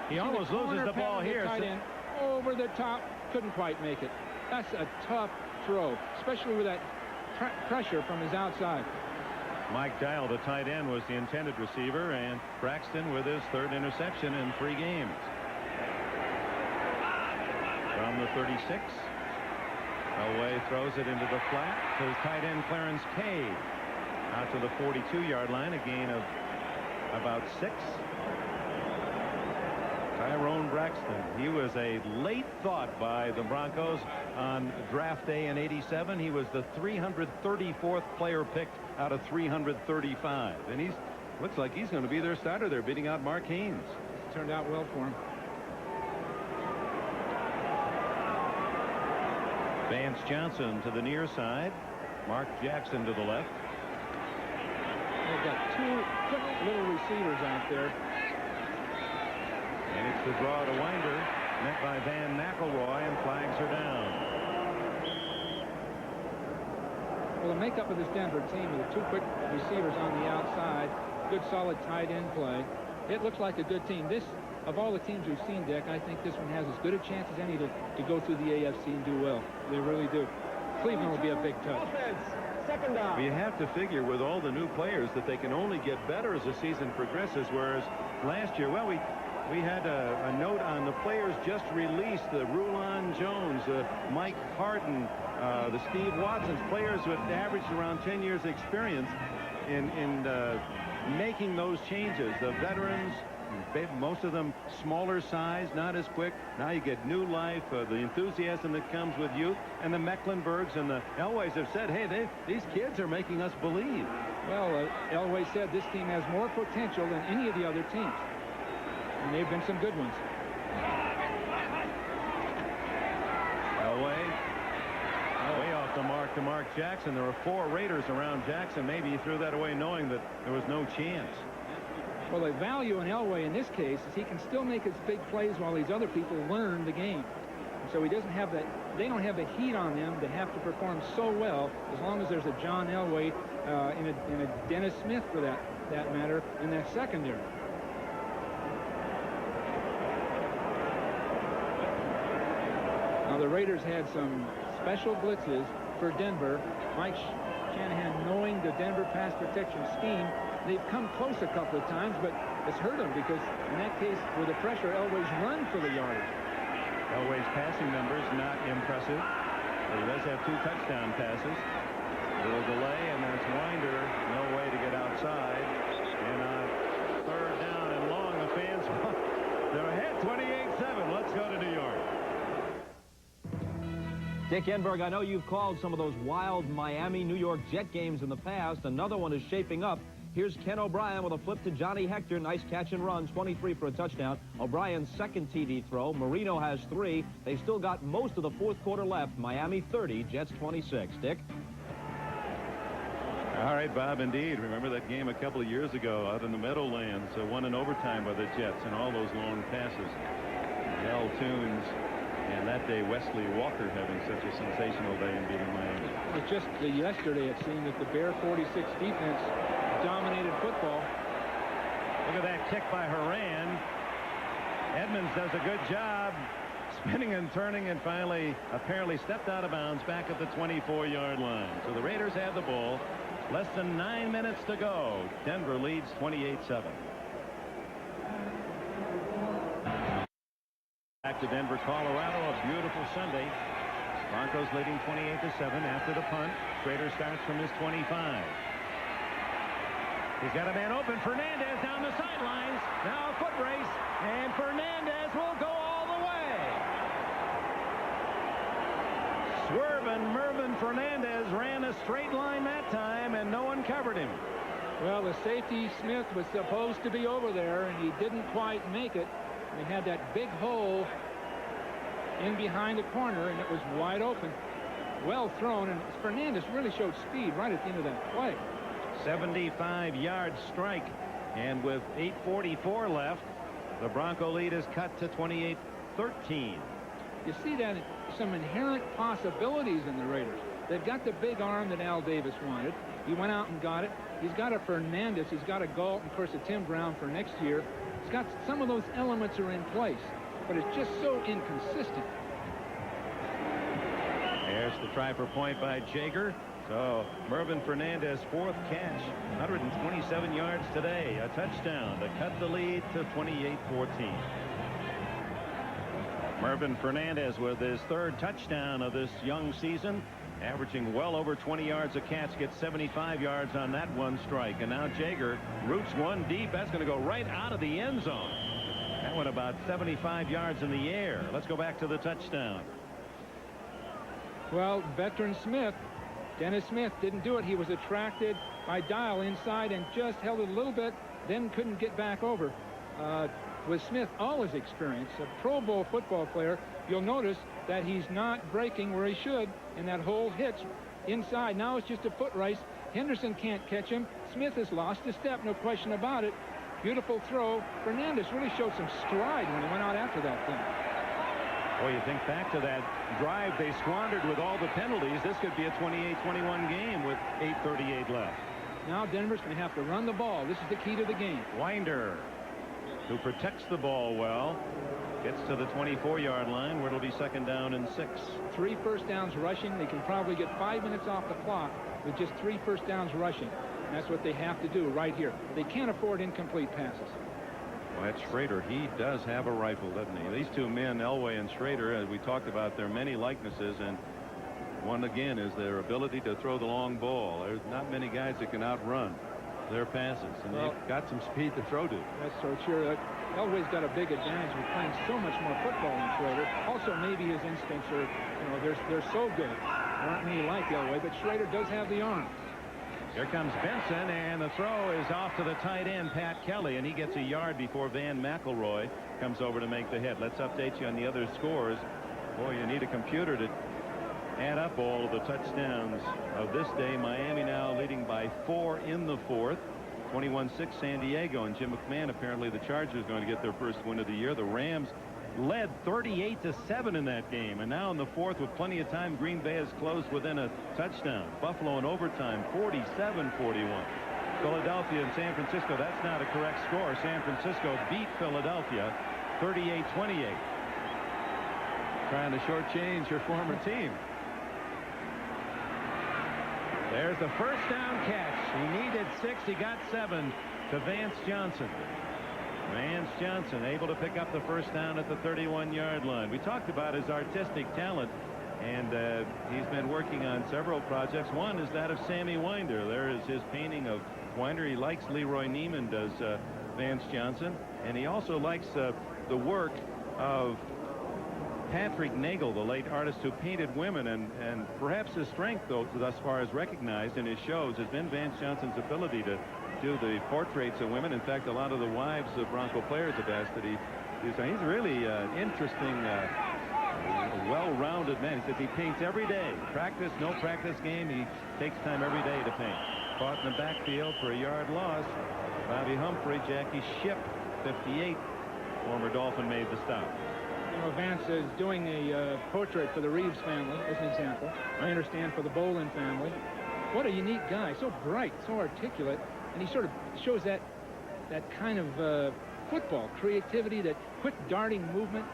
He almost loses the ball here. Tight end, over the top, couldn't quite make it. That's a tough throw, especially with that pressure from his outside. Mike Dial, the tight end, was the intended receiver, and Braxton with his 3rd interception in 3 games. From the 36, Elway throws it into the flat to tight end Clarence Cade. Out to the 42-yard line, a gain of about 6. Tyrone Braxton. He was a late thought by the Broncos on draft day in '87. He was the 334th player picked out of 335. And he's looks like he's going to be their starter. They're beating out Mark Haynes. It's turned out well for him. Vance Johnson to the near side. Mark Jackson to the left. They've got two quick little receivers out there. And it's the draw to Winder, met by Van McElroy, and flags her down. Well, the makeup of this Denver team with the two quick receivers on the outside, good solid tight end play. It looks like a good team. This, of all the teams we've seen, Dick, I think this one has as good a chance as any to go through the AFC and do well. They really do. Cleveland will be a big touch. Second down. Well, you have to figure with all the new players that they can only get better as the season progresses, whereas last year, well, we had a note on the players just released, the Rulon Jones, Mike Harden, the Steve Watsons, players with averaged around 10 years experience in making those changes. The veterans, most of them smaller size, not as quick. Now you get new life, the enthusiasm that comes with youth, and the Mecklenburgs and the Elways have said, hey, these kids are making us believe. Well, Elway said this team has more potential than any of the other teams. And they've been some good ones. Elway way off the mark to Mark Jackson. There were 4 Raiders around Jackson. Maybe he threw that away knowing that there was no chance. Well, the value in Elway in this case is he can still make his big plays while these other people learn the game. And so he doesn't have that. They don't have the heat on them to have to perform so well as long as there's a John Elway and a Dennis Smith, for that matter, in that secondary. Now, the Raiders had some special blitzes for Denver. Mike Shanahan, knowing the Denver pass protection scheme, they've come close a couple of times, but it's hurt them because in that case, with the pressure, Elway's run for the yardage. Elway's passing numbers not impressive. But he does have 2 touchdown passes. A little delay, and there's Winder. No way to get outside. And on 3rd down and long, the fans, they're ahead 28-7. Let's go to New York. Dick Enberg, I know you've called some of those wild Miami, New York Jet games in the past. Another one is shaping up. Here's Ken O'Brien with a flip to Johnny Hector. Nice catch and run, 23 for a touchdown. O'Brien's second TD throw. Marino has 3. They still got most of the 4th quarter left. Miami 30, Jets 26. Dick? All right, Bob, indeed. Remember that game a couple of years ago out in the Meadowlands, won in overtime by the Jets, and all those long passes. Mel Tunes, and that day Wesley Walker having such a sensational day in beating Miami. Well, just yesterday it seemed that the Bear 46 defense dominated football. Look at that kick by Horan. Edmonds does a good job spinning and turning, and finally apparently stepped out of bounds back at the 24-yard line. So the Raiders have the ball. Less than 9 minutes to go. Denver leads 28-7. Back to Denver, Colorado. A beautiful Sunday. Broncos leading 28-7 after the punt. Schrader starts from his 25. He's got a man open. Fernandez down the sidelines. Now a foot race, and Fernandez will go all the way. Swerving Mervyn Fernandez ran a straight line that time, and no one covered him. Well, the safety Smith was supposed to be over there, and he didn't quite make it. They had that big hole in behind the corner, and it was wide open. Well thrown, and Fernandez really showed speed right at the end of that play. 75-yard strike, and with 8:44 left, the Bronco lead is cut to 28-13. You see that some inherent possibilities in the Raiders. They've got the big arm that Al Davis wanted. He went out and got it. He's got a Fernandez. He's got a Galt, and of course a Tim Brown for next year. He's got some of those elements are in place, but it's just so inconsistent. There's the try for point by Jager. So Mervyn Fernandez, 4th catch, 127 yards today, a touchdown to cut the lead to 28-14. Mervyn Fernandez with his 3rd touchdown of this young season, averaging well over 20 yards a catch, gets 75 yards on that one strike. And now Jager roots one deep. That's going to go right out of the end zone. That one about 75 yards in the air. Let's go back to the touchdown. Well, veteran Smith, Dennis Smith, didn't do it. He was attracted by Dial inside and just held it a little bit, then couldn't get back over. With Smith, all his experience, a Pro Bowl football player, you'll notice that he's not breaking where he should, and that hole hits inside. Now it's just a foot race. Henderson can't catch him. Smith has lost a step, no question about it. Beautiful throw. Fernandez really showed some stride when he went out after that thing. Boy, you think back to that drive they squandered with all the penalties. This could be a 28-21 game with 8:38 left. Now Denver's going to have to run the ball. This is the key to the game. Winder, who protects the ball well, gets to the 24-yard line where it'll be 2nd down and 6. 3 first downs rushing. They can probably get 5 minutes off the clock with just 3 first downs rushing. And that's what they have to do right here. They can't afford incomplete passes. Well, that's Schrader. He does have a rifle, doesn't he? These two men, Elway and Schrader, as we talked about, there are many likenesses, and one again is their ability to throw the long ball. There's not many guys that can outrun their passes, and they've got some speed to throw to. That's so true. Elway's got a big advantage with playing so much more football than Schrader. Also, maybe his instincts are, they're so good. There aren't many like Elway, but Schrader does have the arm. Here comes Benson, and the throw is off to the tight end, Pat Kelly, and he gets a yard before Van McElroy comes over to make the hit. Let's update you on the other scores. Boy, you need a computer to add up all of the touchdowns of this day. Miami now leading by 4 in the 4th. 21-6 San Diego, and Jim McMahon, apparently the Chargers going to get their first win of the year. The Rams led 38-7 in that game, and now in the 4th with plenty of time, Green Bay has closed within a touchdown. Buffalo in overtime 47-41. Philadelphia and San Francisco, that's not a correct score. San Francisco beat Philadelphia 38-28. Trying to shortchange your former team. There's the first down catch. He needed 6. He got 7 to Vance Johnson. Vance Johnson able to pick up the first down at the 31-yard line. We talked about his artistic talent, and he's been working on several projects. One is that of Sammy Winder. There is his painting of Winder. He likes Leroy Neiman, does Vance Johnson, and he also likes the work of Patrick Nagel, the late artist who painted women, and perhaps his strength, though, thus far as recognized in his shows, has been Vance Johnson's ability to do the portraits of women. In fact, a lot of the wives of Bronco players have asked that he do so. He's really interesting, well-rounded man. He says he paints every day. Practice, no practice game. He takes time every day to paint. Caught in the backfield for a yard loss. Bobby Humphrey, Jackie Shipp, 58. Former Dolphin made the stop. Vance is doing a portrait for the Reeves family, as an example. I understand for the Bolin family. What a unique guy. So bright, so articulate. And he sort of shows that kind of football creativity, that quick darting movement.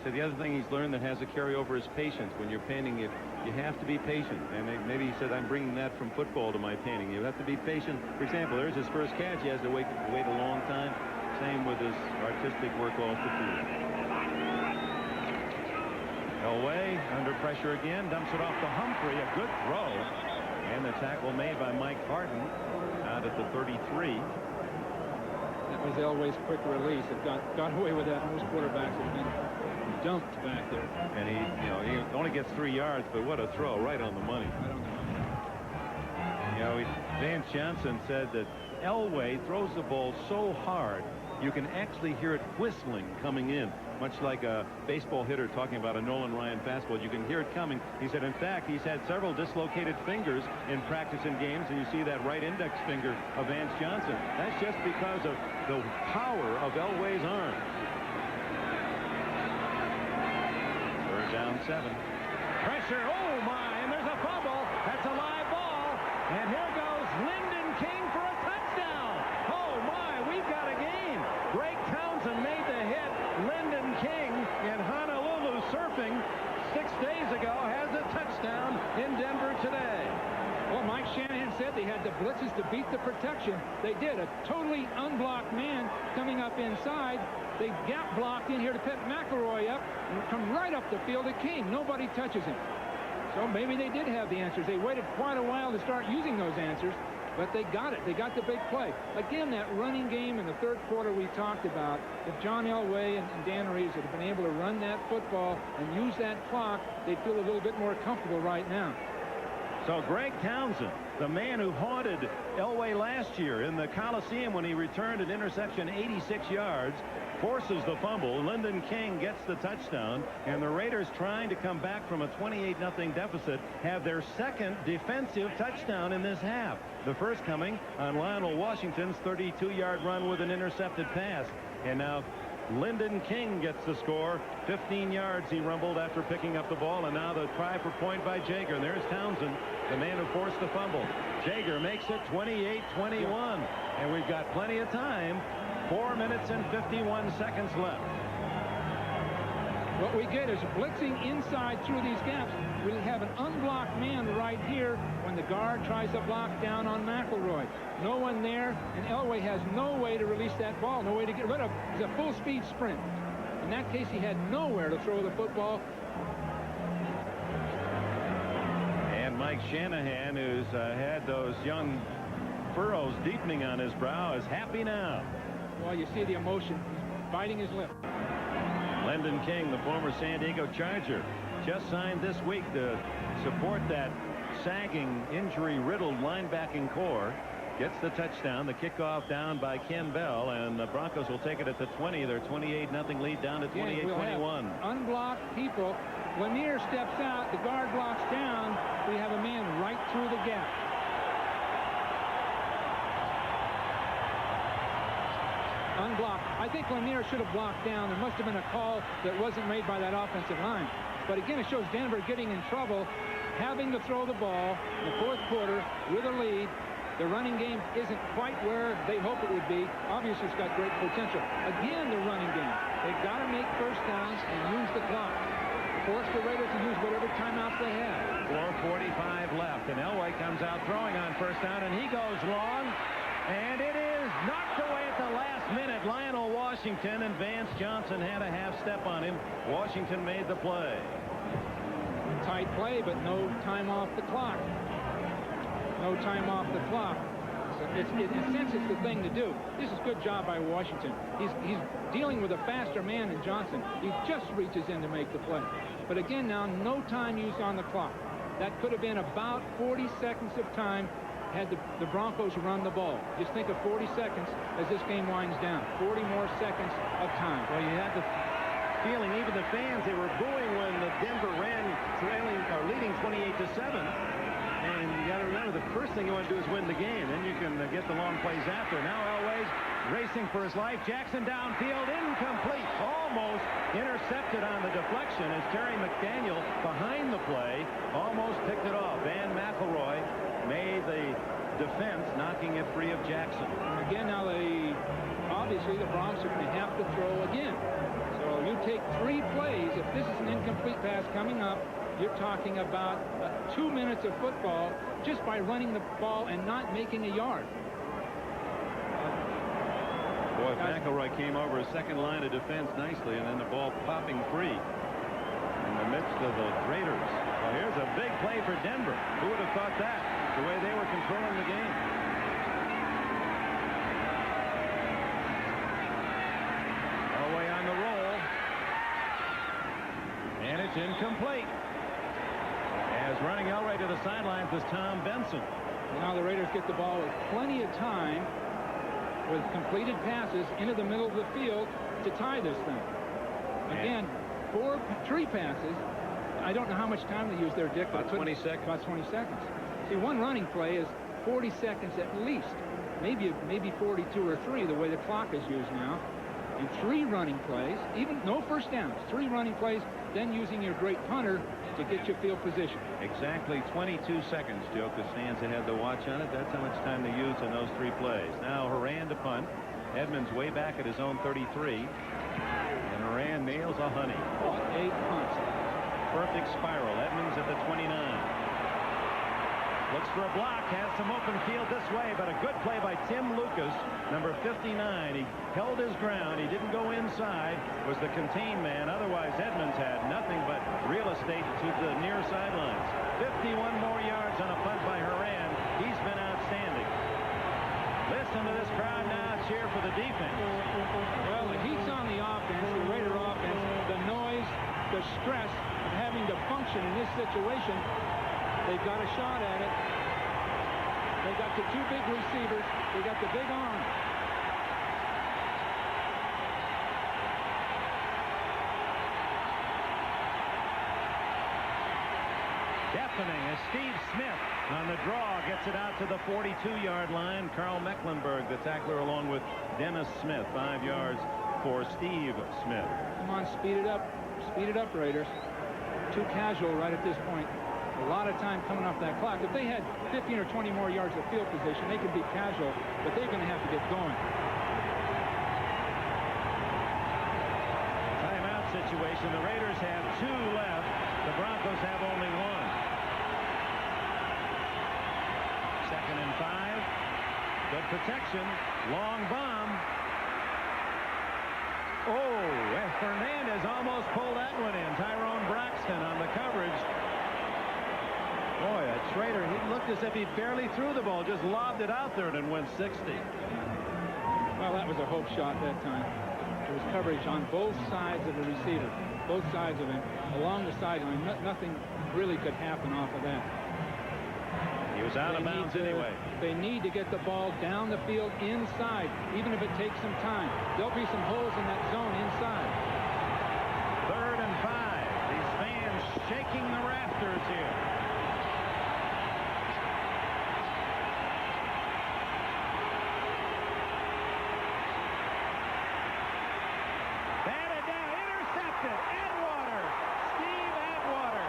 So the other thing he's learned that has a carryover is patience. When you're painting, you have to be patient. And maybe he said, I'm bringing that from football to my painting. You have to be patient. For example, there's his first catch. He has to wait a long time. Same with his artistic work off the field. Elway under pressure again, dumps it off to Humphrey. A good throw. And the tackle made by Mike Harden out at the 33. That was Elway's quick release. It got away with that. Most quarterbacks have been dumped back there. And he only gets 3 yards, but what a throw, right on the money. Right on the money. Vance Johnson said that Elway throws the ball so hard you can actually hear it whistling coming in, much like a baseball hitter talking about a Nolan Ryan fastball. You can hear it coming. He said, in fact, he's had several dislocated fingers in practice and games, and you see that right index finger of Vance Johnson. That's just because of the power of Elway's arm. 3rd down 7. Pressure, oh my, and there's a fumble. That's a live ball. And here goes Lyndon King for a touchdown. Oh my, we've got a game. Greg Townsend made the hit. Lyndon King in Honolulu surfing 6 days ago has a touchdown in Denver today. Well, Mike Shanahan said they had the blitzes to beat the protection. They did. A totally unblocked man coming up inside. They gap blocked in here to pick McElroy up and come right up the field at King. Nobody touches him. So maybe they did have the answers. They waited quite a while to start using those answers. but they got it. They got the big play. Again, that running game in the third quarter we talked about, if John Elway and Dan Reeves had been able to run that football and use that clock, they'd feel a little bit more comfortable right now. So Greg Townsend, the man who haunted Elway last year in the Coliseum when he returned an interception 86 yards, forces the fumble. Lyndon King gets the touchdown, and the Raiders, trying to come back from a 28-0 deficit, have their second defensive touchdown in this half. The first coming on Lionel Washington's 32-yard run with an intercepted pass. And now Lyndon King gets the score. 15 yards he rumbled after picking up the ball, and now the try for point by Jaeger. And there's Townsend, the man who forced the fumble. Jaeger makes it 28-21, and we've got plenty of time. 4 minutes and 51 seconds left. What we get is blitzing inside through these gaps. We'll have an unblocked man right here when the guard tries to block down on McElroy. No one there, and Elway has no way to release that ball, no way to get rid of. It's a full-speed sprint. In that case, he had nowhere to throw the football. And Mike Shanahan, who's had those young furrows deepening on his brow, is happy now. Well, you see the emotion. He's biting his lip. Lyndon King, the former San Diego Charger, just signed this week to support that sagging, injury-riddled linebacking core. Gets the touchdown. The kickoff down by Ken Bell, and the Broncos will take it at the 20. Their 28-0 lead down to 28-21. Unblocked people. Lanier steps out. The guard blocks down. We have a man right through the gap. Unblocked. I think Lanier should have blocked down. There must have been a call that wasn't made by that offensive line. But again, it shows Denver getting in trouble, having to throw the ball in the fourth quarter with a lead. The running game isn't quite where they hope it would be. Obviously, it's got great potential. Again, the running game. They've got to make first downs and use the clock. Force the Raiders to use whatever timeouts they have. 4:45 left, and Elway comes out throwing on first down, and he goes long. And it is knocked away at the last minute. Lionel Washington, and Vance Johnson had a half step on him. Washington made the play. Tight play, but no time off the clock. No time off the clock. So in a sense, it's the thing to do. This is a good job by Washington. He's dealing with a faster man than Johnson. He just reaches in to make the play. But again, now, no time used on the clock. That could have been about 40 seconds of time had the Broncos run the ball. Just think of 40 seconds as this game winds down. 40 more seconds of time. Well, you had the feeling, even the fans, they were booing when the Denver ran leading 28-7. And you got to remember, the first thing you want to do is win the game. Then you can get the long plays after. Now Elway's racing for his life. Jackson downfield, incomplete. Almost intercepted on the deflection as Terry McDaniel, behind the play, almost picked it off. Van McElroy made the defense, knocking it free of Jackson. Again, now obviously the Broncos are going to have to throw again. So you take 3 plays. If this is an incomplete pass coming up, you're talking about 2 minutes of football just by running the ball and not making a yard. Boy, McElroy came over a second line of defense nicely, and then the ball popping free in the midst of the Raiders. Well, here's a big play for Denver. Who would have thought that, the way they were controlling the game? Elway on the roll. And it's incomplete. As running Elway to the sidelines is Tom Benson. Now the Raiders get the ball with plenty of time with completed passes into the middle of the field to tie this thing. Again, 3 passes. I don't know how much time they use there, Dick. About 20 seconds. About 20 seconds. See, one running play is 40 seconds at least. Maybe 42 or 3, the way the clock is used now. And 3 running plays, even no first downs, 3 running plays, then using your great punter to get your field position. Exactly 22 seconds, Joe Costanza had the watch on it. That's how much time they used in those 3 plays. Now Horan to punt. Edmonds way back at his own 33. And Horan nails a honey. What a punt. Perfect spiral. Edmonds at the 29. Looks for a block, has some open field this way, but a good play by Tim Lucas, number 59. He held his ground. He didn't go inside, was the contained man. Otherwise, Edmonds had nothing but real estate to the near sidelines. 51 more yards on a punt by Horan. He's been outstanding. listen to this crowd now cheer for the defense. Well, the heat's on the offense, the Raider offense, the noise, the stress of having to function in this situation. They've got a shot at it. They got the two big receivers. They got the big arm. Deafening as Steve Smith on the draw gets it out to the 42-yard line. Carl Mecklenburg, the tackler, along with Dennis Smith. 5 yards for Steve Smith. Come on, speed it up. Speed it up, Raiders. Too casual right at this point. A lot of time coming off that clock. If they had 15 or 20 more yards of field position, they could be casual, but they're going to have to get going. Timeout situation. The Raiders have 2 left. The Broncos have only 1. 2nd and 5. Good protection. Long bomb. Oh, and Fernandez almost pulled that one in. Tyrone Braxton on the coverage. Boy, that Schrader, he looked as if he barely threw the ball, just lobbed it out there and then went 60. Well, that was a hope shot that time. There was coverage on both sides of the receiver, both sides of him, along the sideline. Nothing really could happen off of that. He was out of bounds anyway. They need to get the ball down the field inside, even if it takes some time. There'll be some holes in that zone inside. 3rd and 5. These fans shaking the rafters here. Batted down, intercepted. Atwater. Steve Atwater.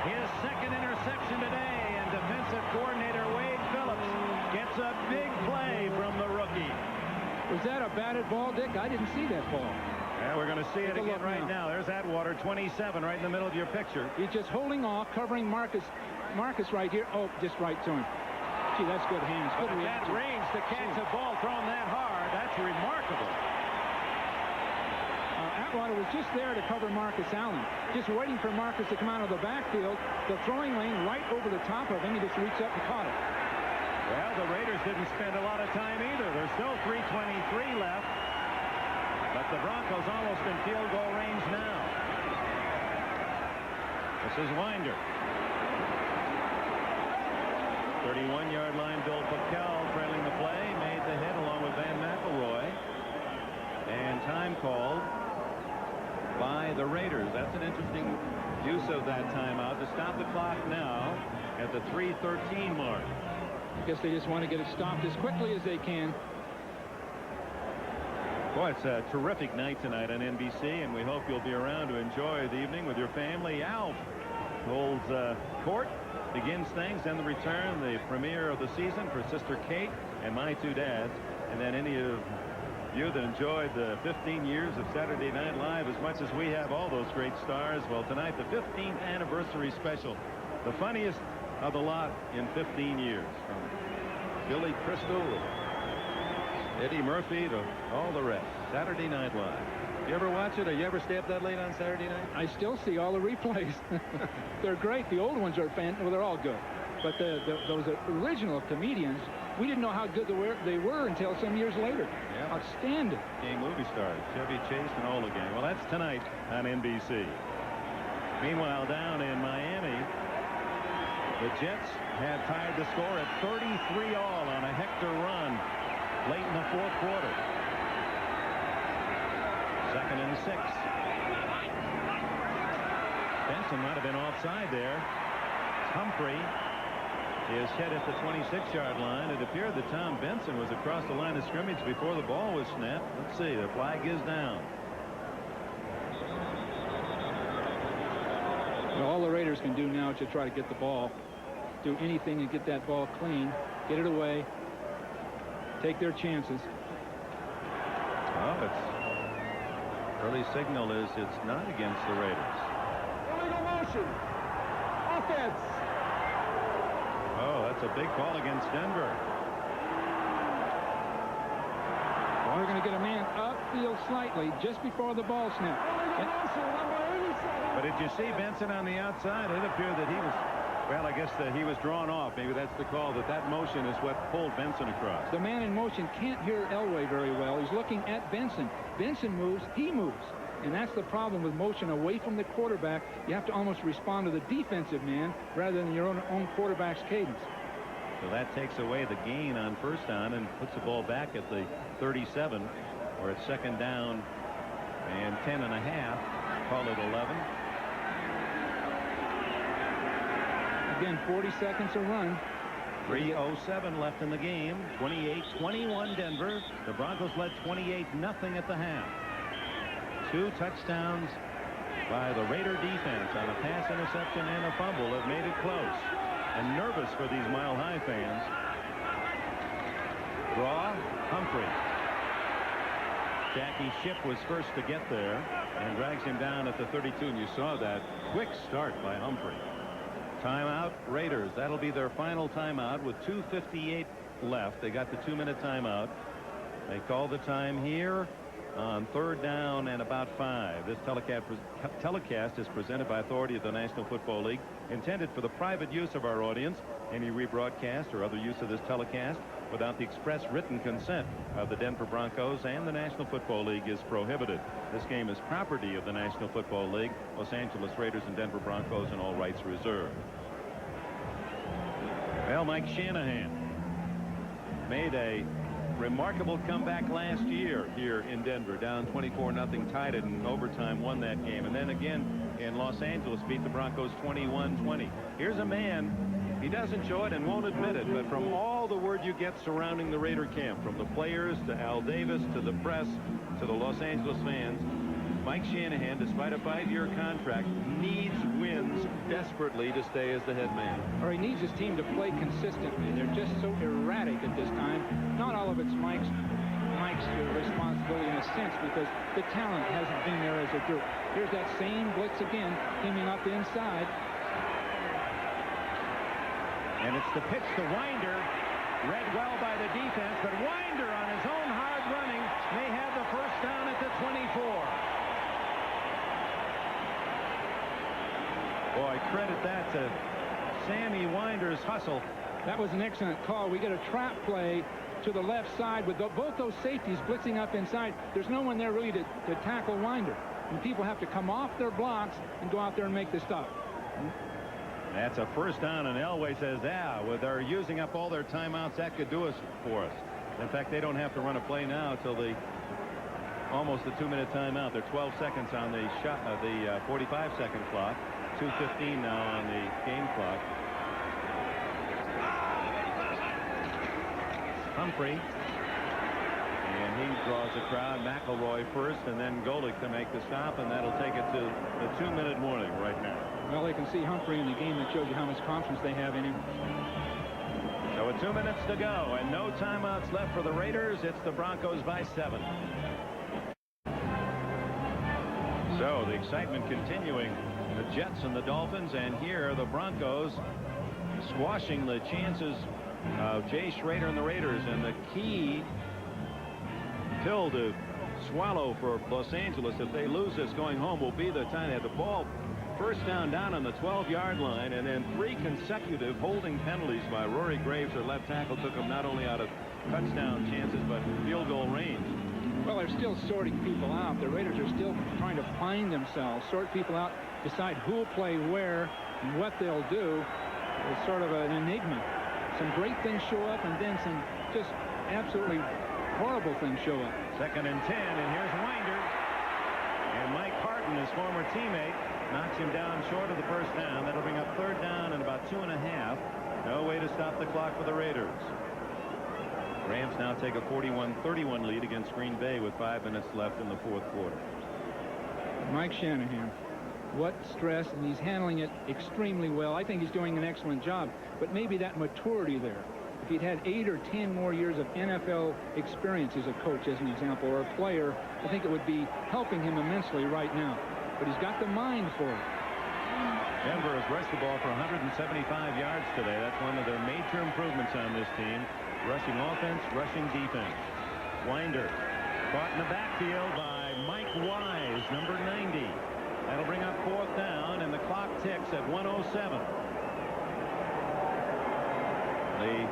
His 2nd interception today, and defensive coordinator Wade Phillips gets a big play from the rookie. Was that a batted ball, Dick? I didn't see that ball. Yeah, we're going to see it Take a again look right now. There's Atwater, 27, right in the middle of your picture. He's just holding off, covering Marcus right here. Oh, just right to him. Gee, that's good hands. Good But at that reaction. range to catch a ball thrown that hard, that's remarkable. Atwater was just there to cover Marcus Allen, just waiting for Marcus to come out of the backfield. The throwing lane right over the top of him. He just reached up and caught it. Well, the Raiders didn't spend a lot of time either. There's still 3:23 left. But the Broncos almost in field goal range now. This is Winder. 31-yard line, Bill Packel trailing the play, made the hit along with Van McElroy. And time called by the Raiders. That's an interesting use of that timeout to stop the clock now at the 3:13 mark. I guess they just want to get it stopped as quickly as they can. Boy, it's a terrific night tonight on NBC, and we hope you'll be around to enjoy the evening with your family. Alf holds court, begins things, then the return, the premiere of the season for Sister Kate and my 2 dads. And then any of you that enjoyed the 15 years of Saturday Night Live as much as we have all those great stars, well, tonight, the 15th anniversary special, the funniest of the lot in 15 years. From Billy Crystal, Eddie Murphy to all the rest. Saturday Night Live. You ever watch it, or you ever stay up that late on Saturday night? I still see all the replays. They're great. The old ones are well, they're all good. But those original comedians, we didn't know how good they were until some years later. Yeah. Outstanding. Game movie stars, Chevy Chase and Ola Gang. Well, that's tonight on NBC. Meanwhile, down in Miami, the Jets have tied the score at 33-all on a Hector run late in the 4th quarter. 2nd and 6. Benson might have been offside there. Humphrey is hit at the 26-yard line. It appeared that Tom Benson was across the line of scrimmage before the ball was snapped. Let's see. The flag is down. Well, all the Raiders can do now is to try to get the ball, do anything to get that ball clean, get it away, take their chances. Well, it's early signal is it's not against the Raiders. Illegal motion. Offense. Oh, that's a big call against Denver. We're going to get a man upfield slightly just before the ball snap. But did you see Benson on the outside? It appeared that he was, well, I guess that he was drawn off. Maybe that's the call, that motion is what pulled Benson across. The man in motion can't hear Elway very well. He's looking at Benson. Benson moves, he moves. And that's the problem with motion away from the quarterback. You have to almost respond to the defensive man rather than your own quarterback's cadence. So that takes away the gain on first down and puts the ball back at the 37, or it's second down and 10 and a half. Call it 11. Again, 40 seconds to run. 3:07 left in the game. 28-21 Denver. The Broncos led 28-0 at the half. 2 touchdowns by the Raider defense on a pass interception and a fumble have made it close. And nervous for these Mile High fans. Draw, Humphrey. Jackie Shipp was first to get there and drags him down at the 32. And you saw that quick start by Humphrey. Timeout, Raiders. That'll be their final timeout with 2:58 left. They got the 2-minute timeout. They call the time here on third down and about 5. This telecast is presented by authority of the National Football League, intended for the private use of our audience. Any rebroadcast or other use of this telecast without the express written consent of the Denver Broncos and the National Football League is prohibited. This game is property of the National Football League, Los Angeles Raiders and Denver Broncos, and all rights reserved. Well, Mike Shanahan made a remarkable comeback last year here in Denver, down 24-0, tied it in overtime, won that game, and then again in Los Angeles beat the Broncos 21-20. Here's a man, he doesn't show it and won't admit it, but from all the word you get surrounding the Raider camp, from the players to Al Davis to the press to the Los Angeles fans, Mike Shanahan, despite a 5-year contract, needs wins desperately to stay as the head man. Or he needs his team to play consistently. They're just so erratic at this time. Not all of it's Mike's responsibility in a sense, because the talent hasn't been there as a group. Here's that same blitz again, coming up inside. And it's the pitch to Winder, read well by the defense, but Winder on his own hard running may have the first down at the 24. Boy, credit that to Sammy Winder's hustle. That was an excellent call. We get a trap play to the left side with both those safeties blitzing up inside. There's no one there really to tackle Winder. And people have to come off their blocks and go out there and make the stop. That's a first down, and Elway says, yeah, well, they're using up all their timeouts. That could do us for us. In fact, they don't have to run a play now till almost the 2-minute timeout. They're 12 seconds on the 45-second clock. 2:15 now on the game clock. Humphrey, and he draws the crowd. McElroy first, and then Golick to make the stop, and that'll take it to the 2-minute warning right now. Well, they can see Humphrey in the game. That shows you how much confidence they have in him. So with 2 minutes to go and no timeouts left for the Raiders, it's the Broncos by 7. So the excitement continuing. The Jets and the Dolphins, and here the Broncos squashing the chances of Jay Schrader and the Raiders. And the key pill to swallow for Los Angeles if they lose this going home will be the time they have the ball first down on the 12-yard line, and then 3 consecutive holding penalties by Rory Graves, their left tackle, took them not only out of touchdown chances but field goal range. Well, they're still sorting people out. The Raiders are still trying to find themselves, sort people out, decide who will play where and what they'll do. It's sort of an enigma. Some great things show up, and then some just absolutely horrible things show up. 2nd and 10, and here's Winder. And Mike Harton, his former teammate, knocks him down short of the first down. That'll bring up 3rd down and about 2.5. No way to stop the clock for the Raiders. Rams now take a 41-31 lead against Green Bay with 5 minutes left in the 4th quarter. Mike Shanahan, what stress, and he's handling it extremely well. I think he's doing an excellent job, but maybe that maturity there. If he'd had 8 or 10 more years of NFL experience as a coach, as an example, or a player, I think it would be helping him immensely right now. But he's got the mind for it. Denver has rushed the ball for 175 yards today. That's one of their major improvements on this team. Rushing offense, rushing defense. Winder Caught in the backfield by Mike Wise, number 90. That'll bring up 4th down, and the clock ticks at 1:07. The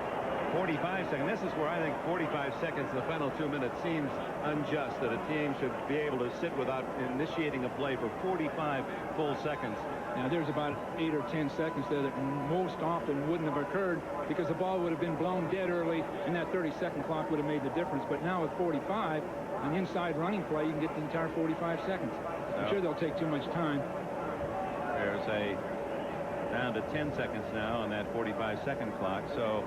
45 seconds. This is where I think 45 seconds in the final 2 minutes seems unjust, that a team should be able to sit without initiating a play for 45 full seconds. Now, there's about 8 or 10 seconds there that most often wouldn't have occurred because the ball would have been blown dead early, and that 30-second clock would have made the difference. But now with 45, an inside running play, you can get the entire 45 seconds. I'm sure they'll take too much time. There's a down to 10 seconds now on that 45-second clock. So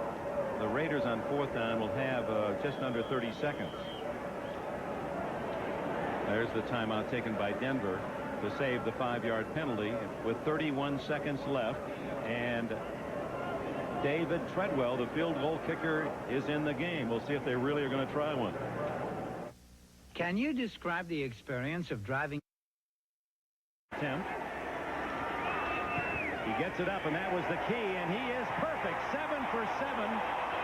the Raiders on 4th down will have just under 30 seconds. There's the timeout taken by Denver to save the 5-yard penalty with 31 seconds left. And David Treadwell, the field goal kicker, is in the game. We'll see if they really are going to try one. Can you describe the experience of driving? Attempt. He gets it up, and that was the key, and he is perfect. 7 for 7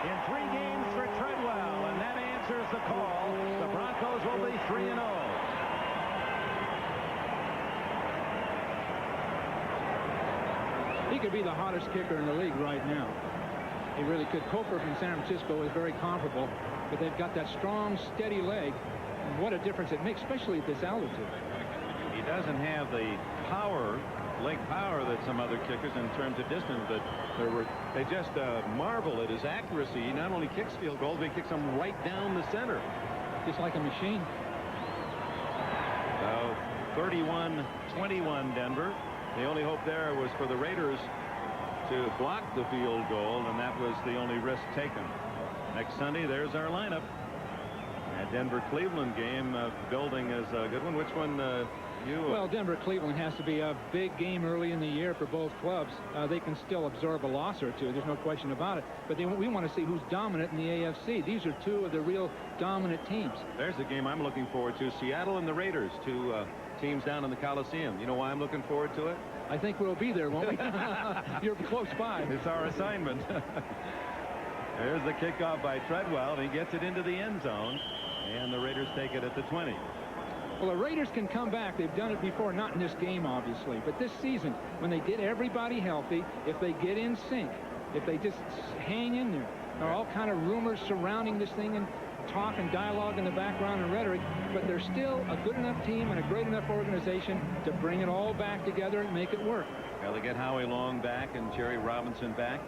in 3 games for Treadwell, and that answers the call. The Broncos will be 3-0. He could be the hottest kicker in the league right now. He really could. Cofer from San Francisco is very comparable, but they've got that strong, steady leg. And what a difference it makes, especially at this altitude. He doesn't have the leg power that some other kickers in terms of distance, but they just marvel at his accuracy. He not only kicks field goals, but he kicks them right down the center. Just like a machine. So 31-21 Denver. The only hope there was for the Raiders to block the field goal, and that was the only risk taken. Next Sunday, there's our lineup. That Denver-Cleveland game building is a good one. Which one Well, Denver-Cleveland has to be a big game early in the year for both clubs. They can still absorb a loss or two. There's no question about it. But we want to see who's dominant in the AFC. These are 2 of the real dominant teams. There's a game I'm looking forward to. Seattle and the Raiders, 2 teams down in the Coliseum. You know why I'm looking forward to it? I think we'll be there, won't we? You're close by. It's our assignment. There's the kickoff by Treadwell, and he gets it into the end zone, and the Raiders take it at the 20. Well, the Raiders can come back. They've done it before, not in this game, obviously, but this season, when they get everybody healthy, if they get in sync, if they just hang in there. There are all kind of rumors surrounding this thing and talk and dialogue in the background and rhetoric, but they're still a good enough team and a great enough organization to bring it all back together and make it work. Well, they get Howie Long back and Jerry Robinson back.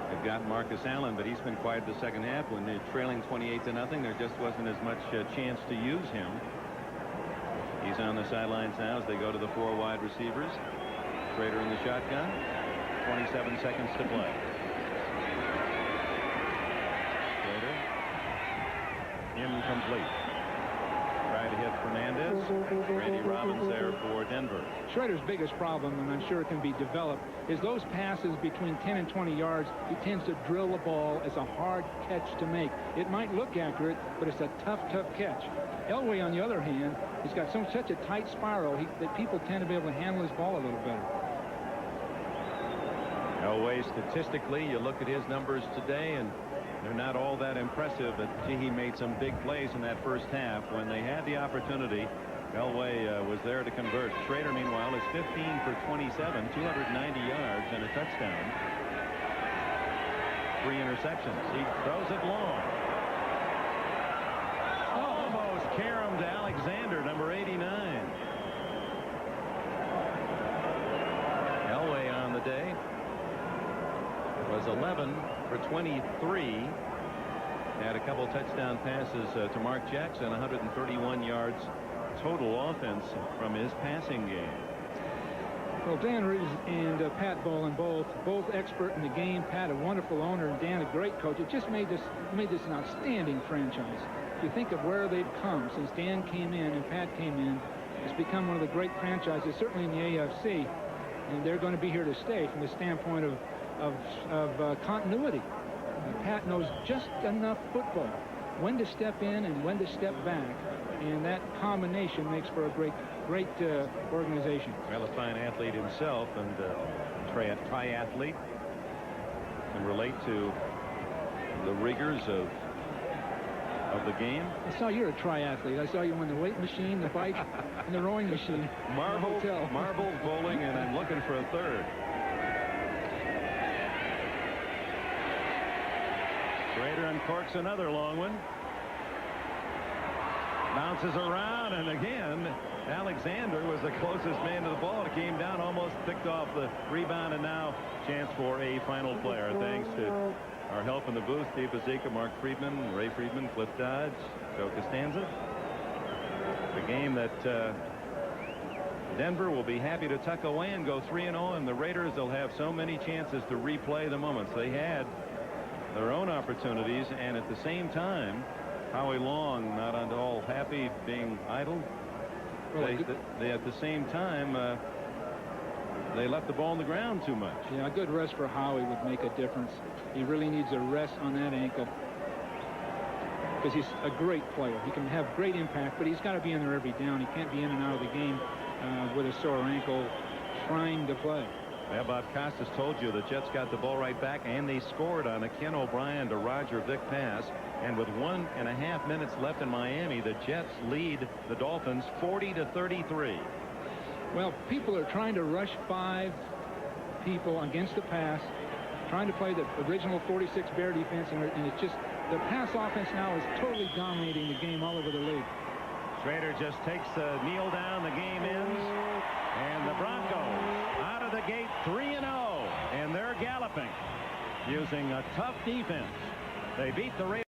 They've got Marcus Allen, but he's been quiet the second half. When they're trailing 28-0, there just wasn't as much chance to use him. He's on the sidelines now as they go to the 4 wide receivers. Schrader in the shotgun. 27 seconds to play. Schrader. Incomplete. Try to hit Fernandez. Randy Robbins there for Denver. Schrader's biggest problem, and I'm sure it can be developed, is those passes between 10 and 20 yards. He tends to drill the ball as a hard catch to make. It might look accurate, but it's a tough catch. Elway, on the other hand, he's got such a tight spiral that people tend to be able to handle his ball a little better. Elway, statistically, you look at his numbers today, and they're not all that impressive, but gee, he made some big plays in that first half. When they had the opportunity, Elway was there to convert. Schrader, meanwhile, is 15 for 27, 290 yards and a touchdown. 3 interceptions. He throws it long. Almost caromed to Alexander, number 89. Elway on the day was 11 for 23. Had a couple touchdown passes to Mark Jackson, 131 yards total offense from his passing game. Well, Dan Reeves and Pat Bowlen, both expert in the game. Pat, a wonderful owner, and Dan, a great coach. It just made this an outstanding franchise. If you think of where they've come since Dan came in and Pat came in, it's become one of the great franchises, certainly in the AFC, and they're going to be here to stay from the standpoint of continuity. Pat knows just enough football, when to step in and when to step back, and that combination makes for a great organization. Well, a fine athlete himself, and triathlete, can relate to the rigors of of the game. I saw you're a triathlete. I saw you on the weight machine, the bike, and the rowing machine. Marbles bowling, and I'm looking for a third. Schrader uncorks another long one. Bounces around, and again, Alexander was the closest man to the ball. It came down, almost picked off the rebound, and now chance for a final player. Thanks to our help in the booth, Steve Bazika, Mark Friedman, Ray Friedman, Cliff Dodge, Joe Costanza. The game that Denver will be happy to tuck away and go 3-0, and the Raiders, they'll have so many chances to replay the moments. They had their own opportunities, and at the same time, Howie Long not at all happy being idle. They at the same time they left the ball on the ground too much. Yeah, a good rest for Howie would make a difference. He really needs a rest on that ankle because he's a great player. He can have great impact, but he's got to be in there every down. He can't be in and out of the game with a sore ankle trying to play. Yeah, Bob Costas told you the Jets got the ball right back, and they scored on a Ken O'Brien to Roger Vick pass. And with 1.5 minutes left in Miami, the Jets lead the Dolphins 40-33. Well, people are trying to rush 5 people against the pass, trying to play the original 46 Bear defense, and it's just the pass offense now is totally dominating the game all over the league. Schrader just takes the kneel down. The game ends, and the Broncos out of the gate 3-0, and they're galloping using a tough defense. They beat the Raiders.